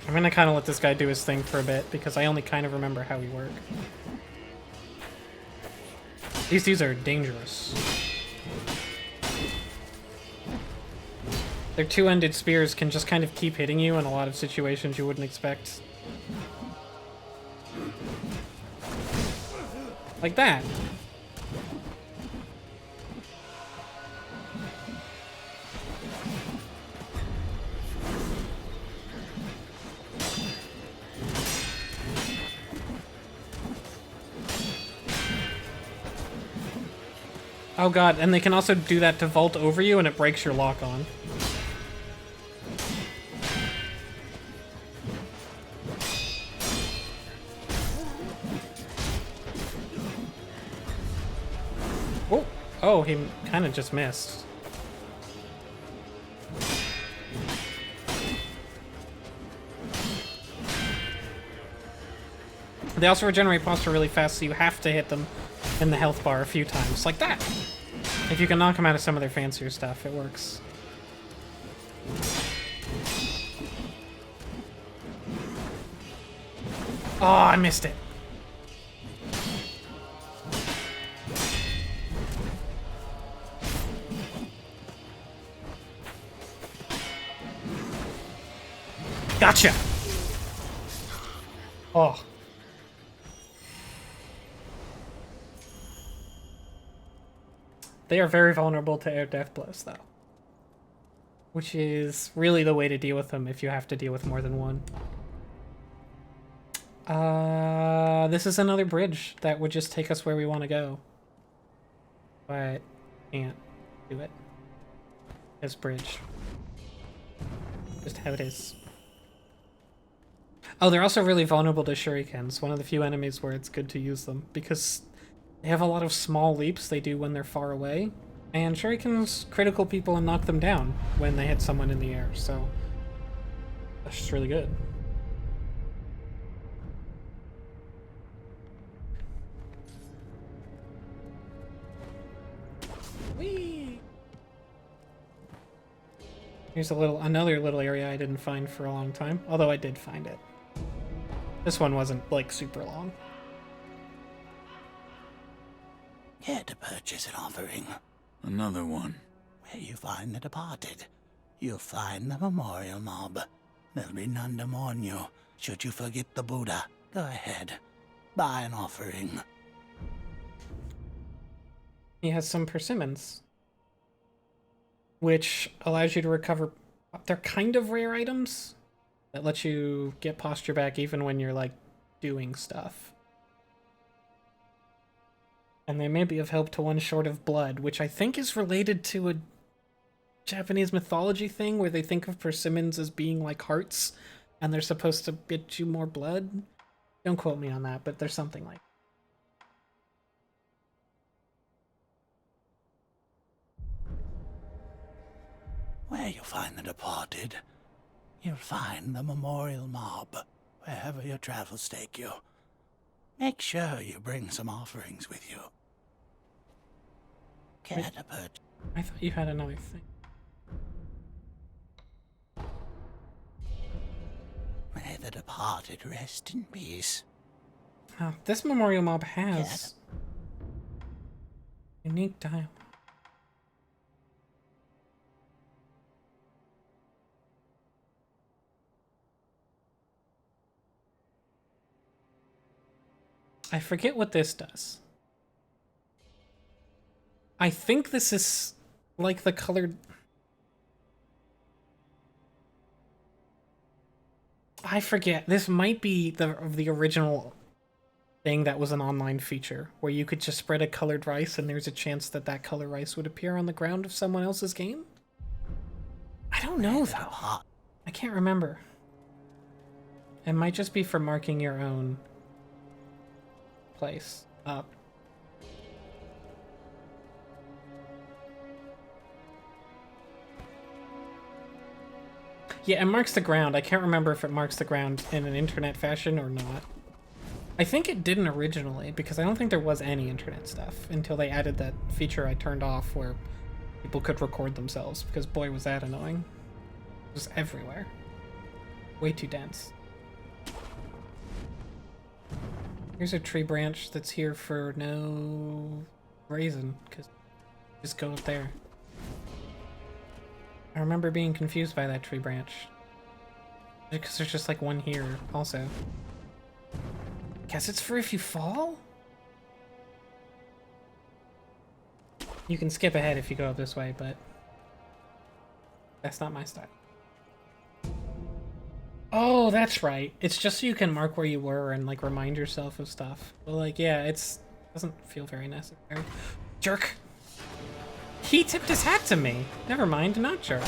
I'm gonna kind of let this guy do his thing for a bit, because I only kind of remember how he works. These dudes are dangerous. Their two-ended spears can just kind of keep hitting you in a lot of situations you wouldn't expect. Like that. Oh god, and they can also do that to vault over you and it breaks your lock on. Oh, oh, he kind of just missed. They also regenerate posture really fast, so you have to hit them in the health bar a few times, like that. If you can knock them out of some of their fancier stuff, it works. Oh, I missed it. Gotcha. Oh. They are very vulnerable to air death blows, though. Which is really the way to deal with them if you have to deal with more than one. This is another bridge that would just take us where we want to go. but can't do it. This bridge. Just how it is. Oh, they're also really vulnerable to shurikens. One of the few enemies where it's good to use them, because they have a lot of small leaps they do when they're far away, and shurikens critical people and knock them down when they hit someone in the air, so that's just really good. Whee! Here's another little area I didn't find for a long time, although I did find it. This one wasn't, like, super long. Here to purchase an offering. Another one. Where you find the departed, you'll find the memorial mob. There'll be none to mourn you, should you forget the Buddha. Go ahead, buy an offering. He has some persimmons, which allows you to recover. They're kind of rare items that let you get posture back even when you're, like, doing stuff. And they may be of help to one short of blood, which I think is related to a Japanese mythology thing where they think of persimmons as being like hearts, and they're supposed to get you more blood. Don't quote me on that, but there's something like that. Where you find the departed, you'll find the memorial mob, wherever your travels take you. Make sure you bring some offerings with you. Care to purchase? I thought you had another thing. May the departed rest in peace. Oh, this memorial mob has unique dialogue. I forget what this does. I think this is like the colored... I forget. This might be the original thing that was an online feature, where you could just spread a colored rice and there's a chance that that colored rice would appear on the ground of someone else's game? I don't know, though. I can't remember. It might just be for marking your own place up. Yeah, it marks the ground. I can't remember if it marks the ground in an internet fashion or not. I think it didn't originally, because I don't think there was any internet stuff until they added that feature I turned off where people could record themselves, because boy was that annoying. It was everywhere. Way too dense. Here's a tree branch that's here for no reason, because just go up there. I remember being confused by that tree branch. Because there's just like one here also. Guess it's for if you fall? You can skip ahead if you go up this way, but that's not my style. Oh, that's right. It's just so you can mark where you were and like remind yourself of stuff. But like, yeah, doesn't feel very necessary. Jerk! He tipped his hat to me. Never mind, not jerk.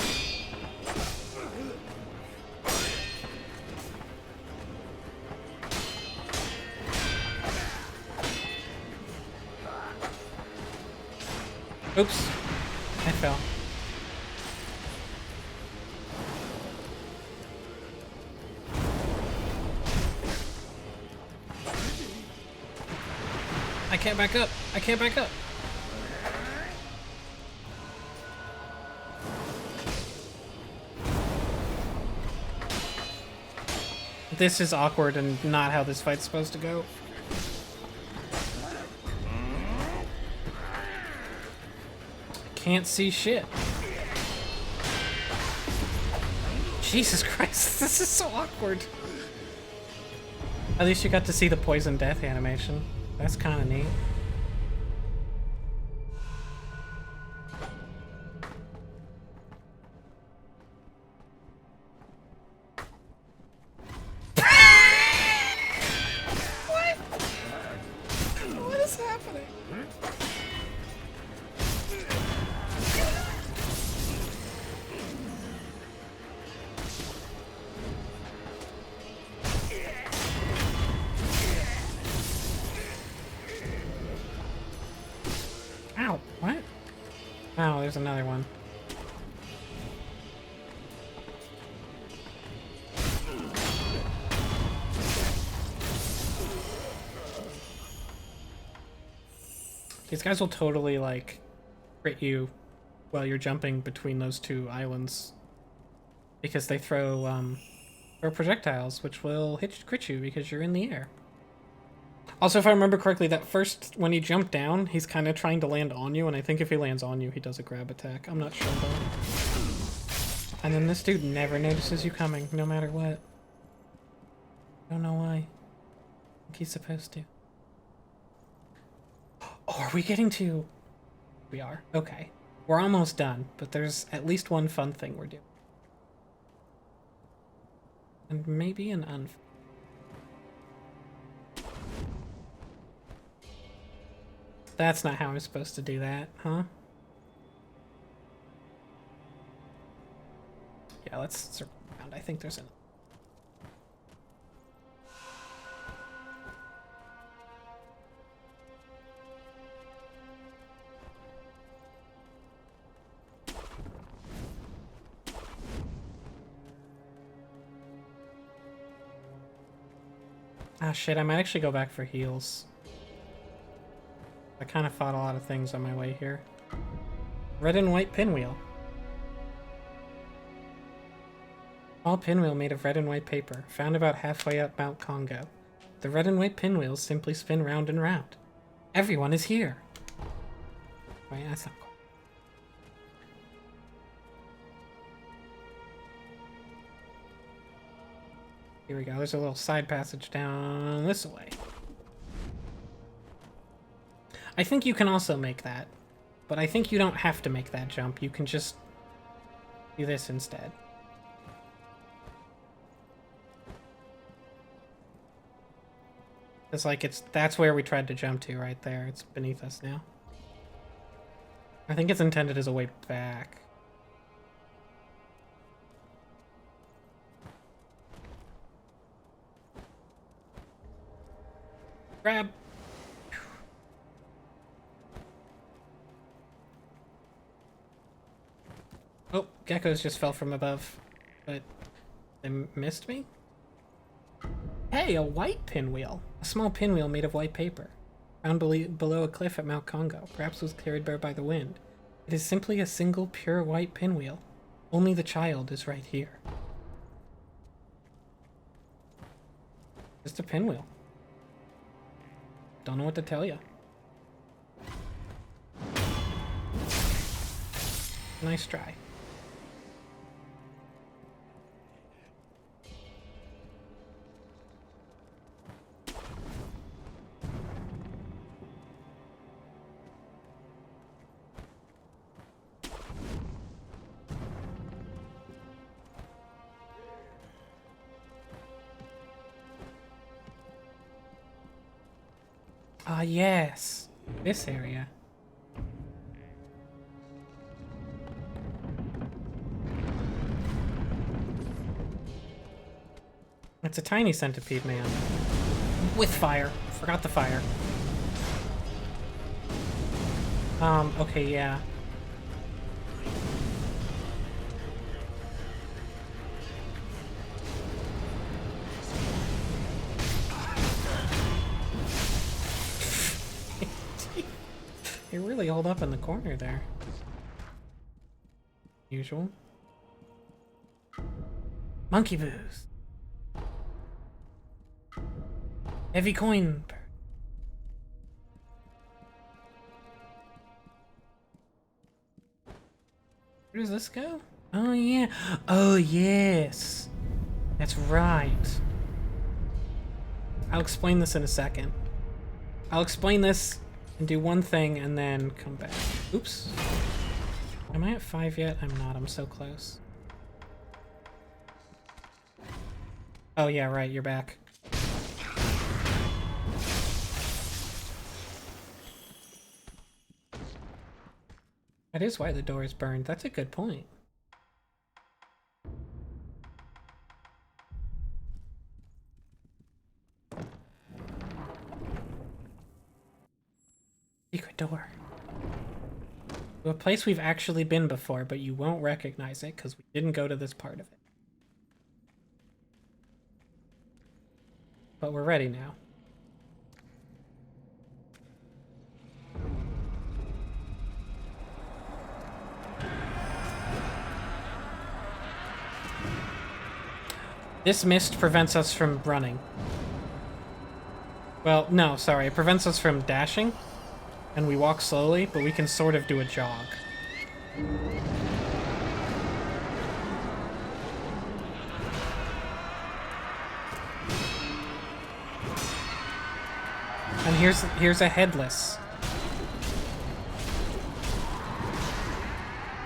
Oops. I fell. I can't back up. I can't back up. This is awkward and not how this fight's supposed to go. Can't see shit. Jesus Christ, this is so awkward. At least you got to see the poison death animation. That's kind of neat. Oh, there's another one. These guys will totally, like, crit you while you're jumping between those two islands. Because they throw projectiles, which will crit you because you're in the air. Also, if I remember correctly, that first, when you jump down, he's kind of trying to land on you, and I think if he lands on you, he does a grab attack. I'm not sure, though. And then this dude never notices you coming, no matter what. I don't know why. I think he's supposed to. Oh, are we getting to... We are. Okay. We're almost done, but there's at least one fun thing we're doing. And maybe an unfun. That's not how I'm supposed to do that, huh? Yeah, let's circle around. I think there's an... Ah, shit, I might actually go back for heals. I kind of fought a lot of things on my way here. Red and white pinwheel. Small pinwheel made of red and white paper, found about halfway up Mount Congo. The red and white pinwheels simply spin round and round. Everyone is here. Wait, that's not cool. Here we go, there's a little side passage down this way. I think you can also make that, but I think you don't have to make that jump. You can just do this instead. It's like that's where we tried to jump to right there. It's beneath us now. I think it's intended as a way back. Grab. Oh, geckos just fell from above, but they missed me? Hey, a white pinwheel! A small pinwheel made of white paper. Found below a cliff at Mount Congo. Perhaps was carried there by the wind. It is simply a single pure white pinwheel. Only the child is right here. Just a pinwheel. Don't know what to tell you. Nice try. Ah, yes. This area. It's a tiny centipede man. With fire. Forgot the fire. Okay, yeah. You really hold up in the corner there. Usual. Monkey booze. Heavy coin. Where does this go? Oh yeah. Oh yes. That's right. I'll explain this in a second. I'll explain this and do one thing and then come back. Oops. Am I at 5 yet? I'm not. I'm so close. Oh yeah, right. You're back. That is why the door is burned. That's a good point. Secret door. To a place we've actually been before, but you won't recognize it because we didn't go to this part of it. But we're ready now. This mist prevents us from running. Well, no, sorry. It prevents us from dashing, and we walk slowly, but we can sort of do a jog. And here's a Headless.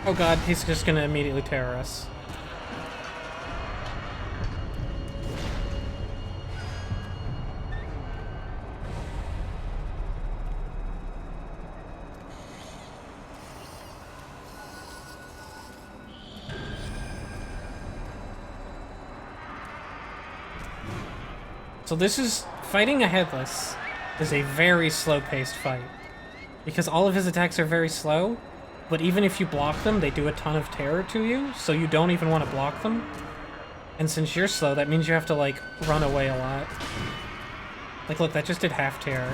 Oh god, he's just gonna immediately terror us. So this is... Fighting a Headless is a very slow-paced fight. Because all of his attacks are very slow, but even if you block them, they do a ton of terror to you, so you don't even want to block them. And since you're slow, that means you have to, like, run away a lot. Like, look, that just did half terror.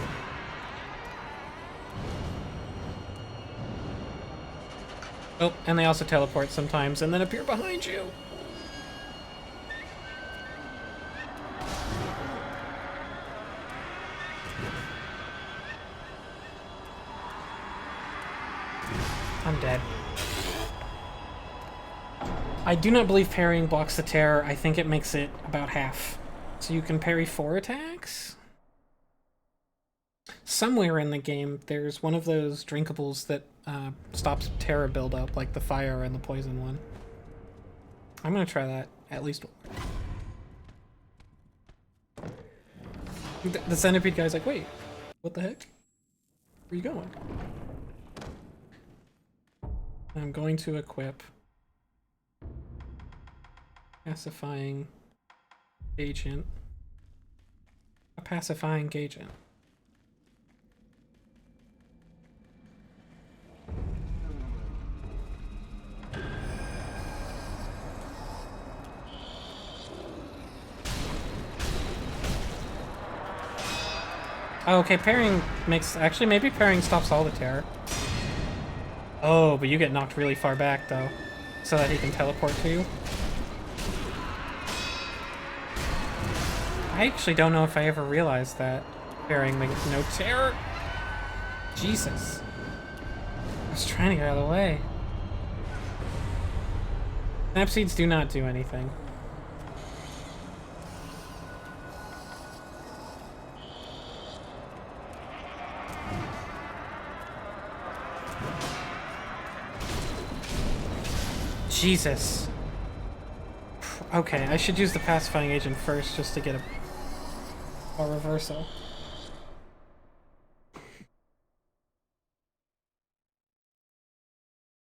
Oh, and they also teleport sometimes, and then appear behind you. I'm dead. I do not believe parrying blocks the terror. I think it makes it about half. So you can parry 4 attacks? Somewhere in the game, there's one of those drinkables that stops terror buildup, like the fire and the poison one. I'm gonna try that, at least one. The centipede guy's like, wait, what the heck? Where you going? I'm going to equip pacifying agent. A pacifying agent. Oh, okay, parrying makes... Actually, maybe parrying stops all the terror. Oh, but you get knocked really far back, though, so that he can teleport to you. I actually don't know if I ever realized that. Parrying makes no terror. Jesus. I was trying to get out of the way. Snap seeds do not do anything. Jesus. Okay, I should use the pacifying agent first just to get a reversal.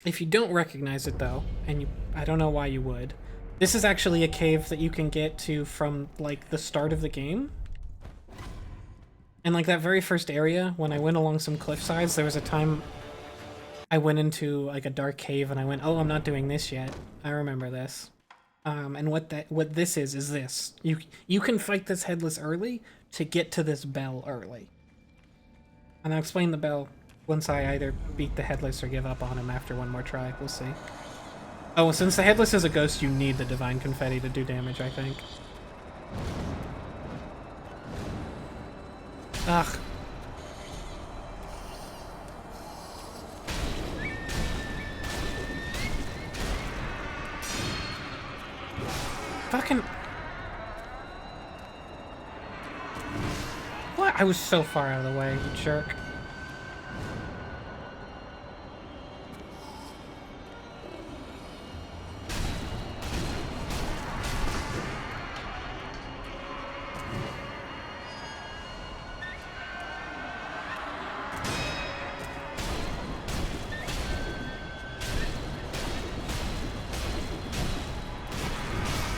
If you don't recognize it though, and I don't know why you would, this is actually a cave that you can get to from like the start of the game. And like that very first area, when I went along some cliff sides, there was a time I went into like a dark cave and I went, oh, I'm not doing this yet. I remember this. And what this is this. You can fight this Headless early to get to this bell early. And I'll explain the bell once I either beat the Headless or give up on him after one more try. We'll see. Oh, since the Headless is a ghost, you need the Divine Confetti to do damage, I think. Ugh. Fucking... What? I was so far out of the way, you jerk.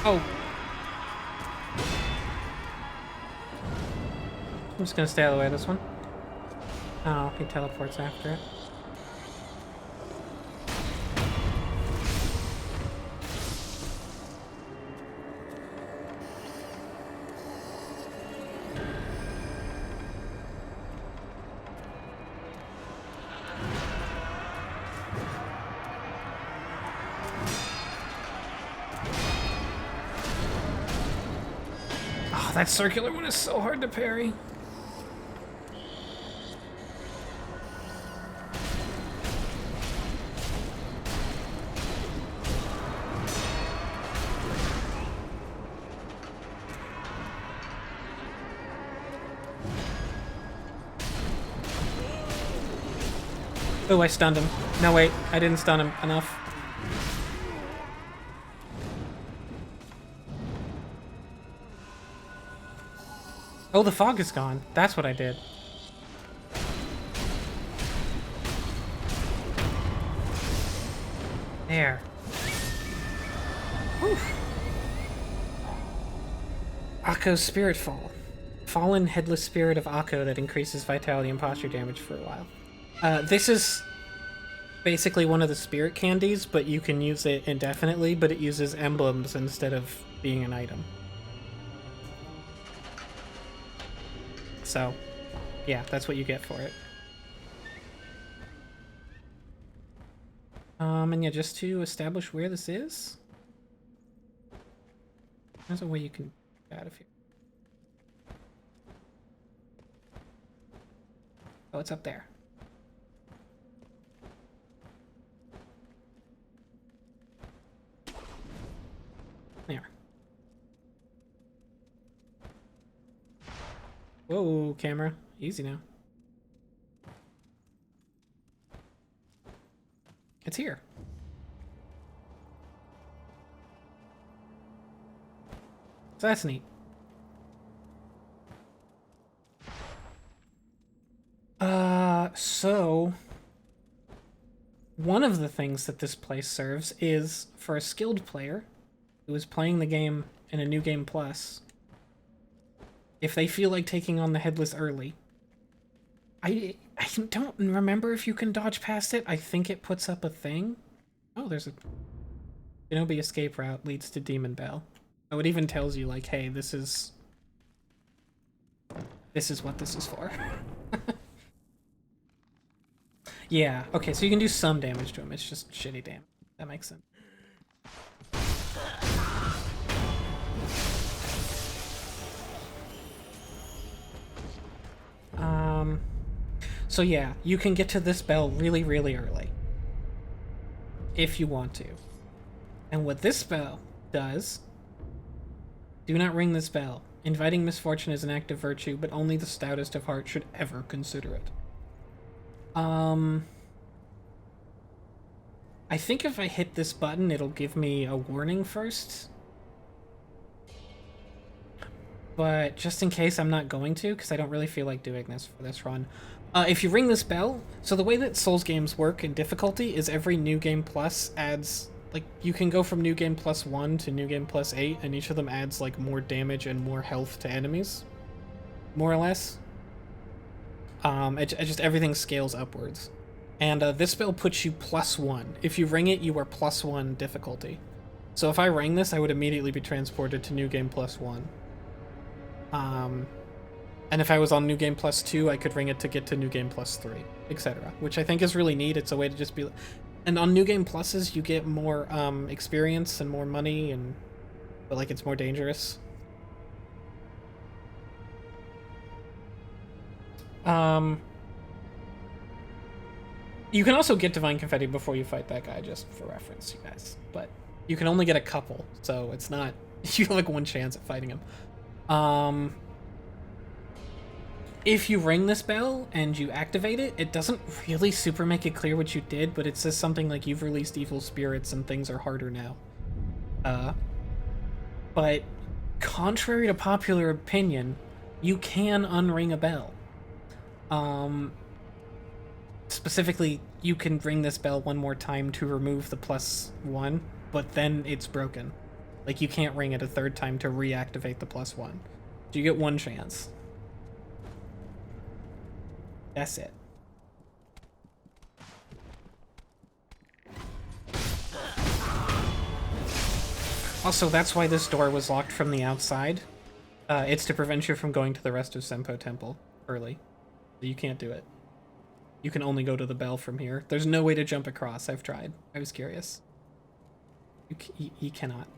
Oh. I'm just gonna stay out of the way of this one. Oh, he teleports after it. Oh, that circular one is so hard to parry. Oh, I stunned him. No, wait, I didn't stun him enough. Oh, the fog is gone. That's what I did. There. Whew. Akko's Spirit Fall. Fallen Headless Spirit of Akko that increases vitality and posture damage for a while. This is basically one of the spirit candies, but you can use it indefinitely, but it uses emblems instead of being an item. So, yeah, that's what you get for it. And yeah, just to establish where this is, there's a way you can get out of here. Oh, it's up there. There. Whoa, camera. Easy now. It's here. So that's neat. So one of the things that this place serves is for a skilled player who is playing the game in a New Game Plus. If they feel like taking on the Headless early, I don't remember if you can dodge past it. I think it puts up a thing. Oh, there's a Shinobi escape route leads to Demon Bell. Oh, it even tells you like, hey, this is what this is for. Yeah, okay, so you can do some damage to him. It's just shitty damage. That makes sense. So yeah, you can get to this bell really, really early. If you want to. And what this bell does... Do not ring this bell. Inviting misfortune is an act of virtue, but only the stoutest of heart should ever consider it. I think if I hit this button, it'll give me a warning first. But just in case, I'm not going to, because I don't really feel like doing this for this run. If you ring this bell, so the way that Souls games work in difficulty is every New Game Plus adds, like, you can go from New Game Plus 1 to New Game Plus 8, and each of them adds, like, more damage and more health to enemies. More or less. Just everything scales upwards. And this spell puts you +1. If you ring it, you are +1 difficulty. So if I rang this, I would immediately be transported to New Game Plus 1. And if I was on New Game Plus 2, I could ring it to get to New Game Plus 3, etc. Which I think is really neat. It's a way to just be... And on New Game Pluses, you get more experience and more money, but like it's more dangerous. You can also get Divine Confetti before you fight that guy, just for reference, you guys. But you can only get a couple, so it's not... You have like one chance at fighting him. If you ring this bell and you activate it, it doesn't really super make it clear what you did, but it says something like you've released evil spirits and things are harder now. But contrary to popular opinion, you can unring a bell. Specifically, you can ring this bell one more time to remove the +1, but then it's broken. Like, you can't ring it a third time to reactivate the +1. So you get one chance. That's it. Also, that's why this door was locked from the outside. It's to prevent you from going to the rest of Senpo Temple early. You can't do it. You can only go to the bell from here. There's no way to jump across. I've tried. I was curious. You cannot.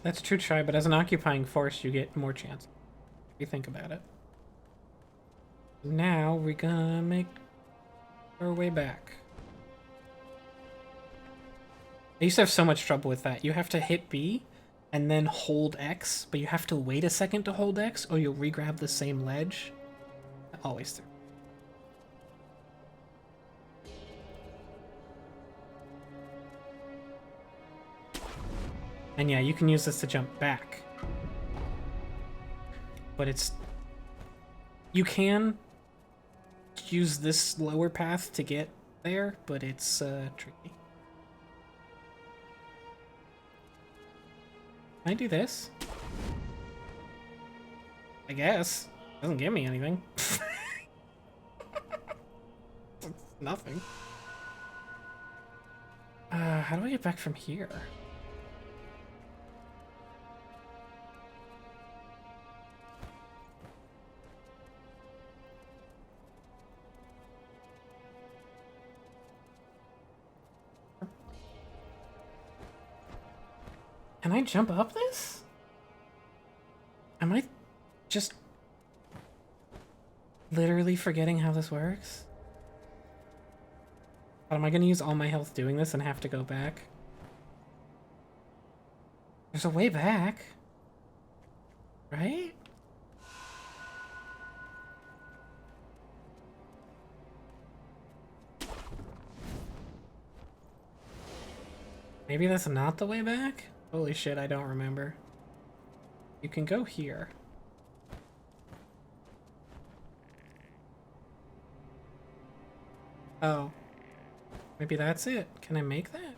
That's true, Try, but as an occupying force, you get more chance. If you think about it. Now we're gonna make our way back. I used to have so much trouble with that. You have to hit B and then hold X, but you have to wait a second to hold X or you'll re-grab the same ledge. Always through. And yeah, you can use this to jump back. But it's... You can use this lower path to get there, but it's tricky. Can I do this? I guess. Doesn't give me anything. Nothing. How do I get back from here? Can I jump up this? Am I just literally forgetting how this works? But am I gonna use all my health doing this and have to go back? There's a way back, right? Maybe that's not the way back? Holy shit, I don't remember. You can go here. Oh. Maybe that's it. Can I make that?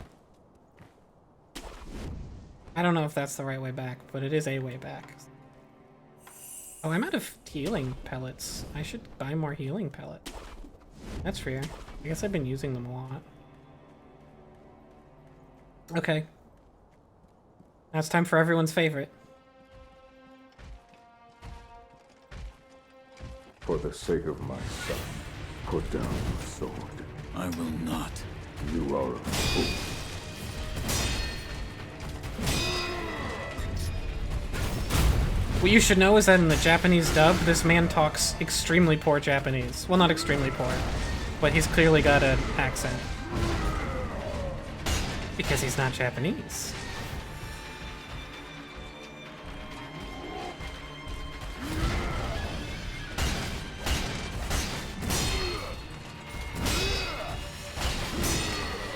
I don't know if that's the right way back, but it is a way back. Oh, I'm out of healing pellets. I should buy more healing pellets. That's fair. I guess I've been using them a lot. Okay. Now it's time for everyone's favorite. For the sake of my son, put down the sword. I will not. You are a fool. What you should know is that in the Japanese dub, this man talks extremely poor Japanese. Well, not extremely poor, but he's clearly got an accent. Because he's not Japanese.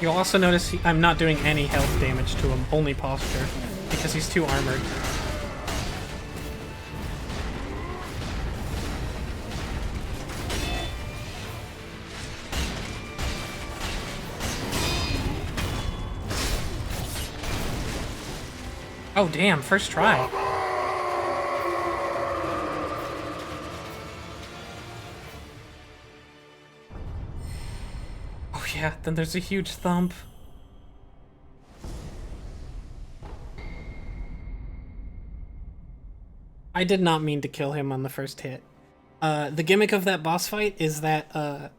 You'll also notice I'm not doing any health damage to him, only posture, because he's too armored. Oh damn, first try. Yeah, then there's a huge thump. I did not mean to kill him on the first hit. The gimmick of that boss fight is that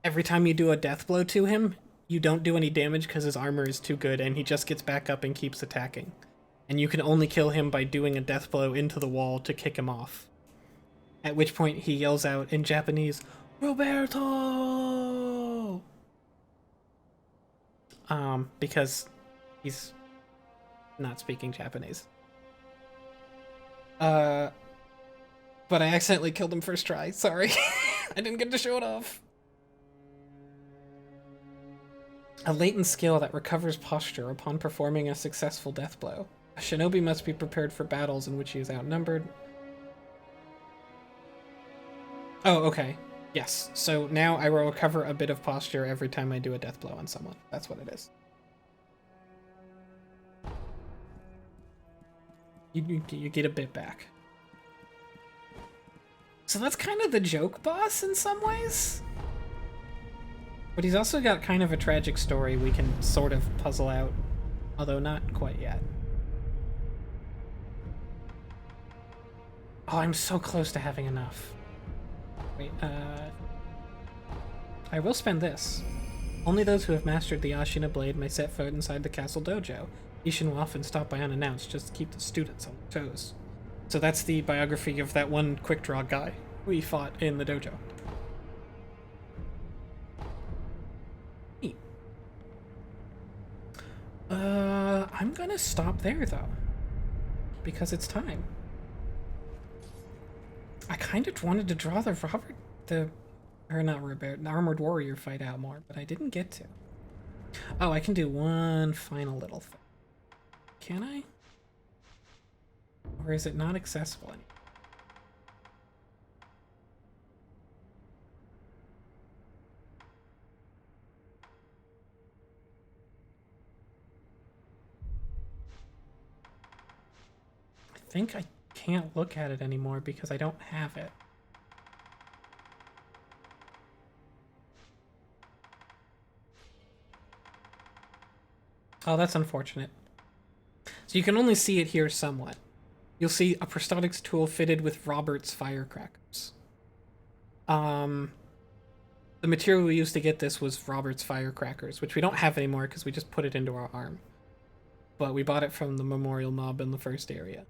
every time you do a death blow to him, you don't do any damage because his armor is too good and he just gets back up and keeps attacking. And you can only kill him by doing a death blow into the wall to kick him off. At which point he yells out in Japanese, Roberto! Because he's not speaking Japanese. But I accidentally killed him first try, sorry. I didn't get to show it off. A latent skill that recovers posture upon performing a successful death blow. A shinobi must be prepared for battles in which he is outnumbered. Oh, okay. Yes, so now I will recover a bit of posture every time I do a death blow on someone. That's what it is. You get a bit back. So that's kind of the joke boss in some ways. But he's also got kind of a tragic story we can sort of puzzle out, although not quite yet. Oh, I'm so close to having enough. Wait, I will spend this. Only those who have mastered the Ashina blade may set foot inside the castle dojo. Ishin will often stop by unannounced just to keep the students on their toes. So that's the biography of that one quick draw guy we fought in the dojo. Neat. I'm gonna stop there though, because it's time. I kind of wanted to draw the Armored Warrior fight out more, but I didn't get to. Oh, I can do one final little thing. Can I? Or is it not accessible anymore? I think I can't look at it anymore because I don't have it. Oh, that's unfortunate. So you can only see it here somewhat. You'll see a prosthetics tool fitted with Robert's firecrackers. The material we used to get this was Robert's firecrackers, which we don't have anymore because we just put it into our arm. But we bought it from the memorial mob in the first area.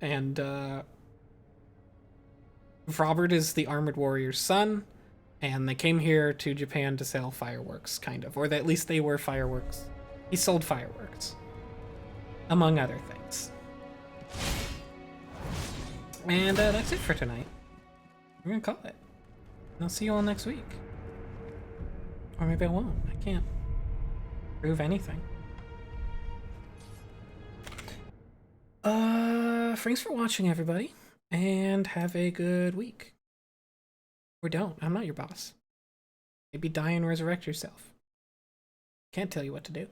And Robert is the Armored Warrior's son, and they came here to Japan to sell fireworks, kind of. Or at least they were fireworks. He sold fireworks, among other things. And that's it for tonight. We're gonna call it. And I'll see you all next week. Or maybe I won't. I can't prove anything. Thanks for watching, everybody, and have a good week. Or don't. I'm not your boss. Maybe die and resurrect yourself. Can't tell you what to do.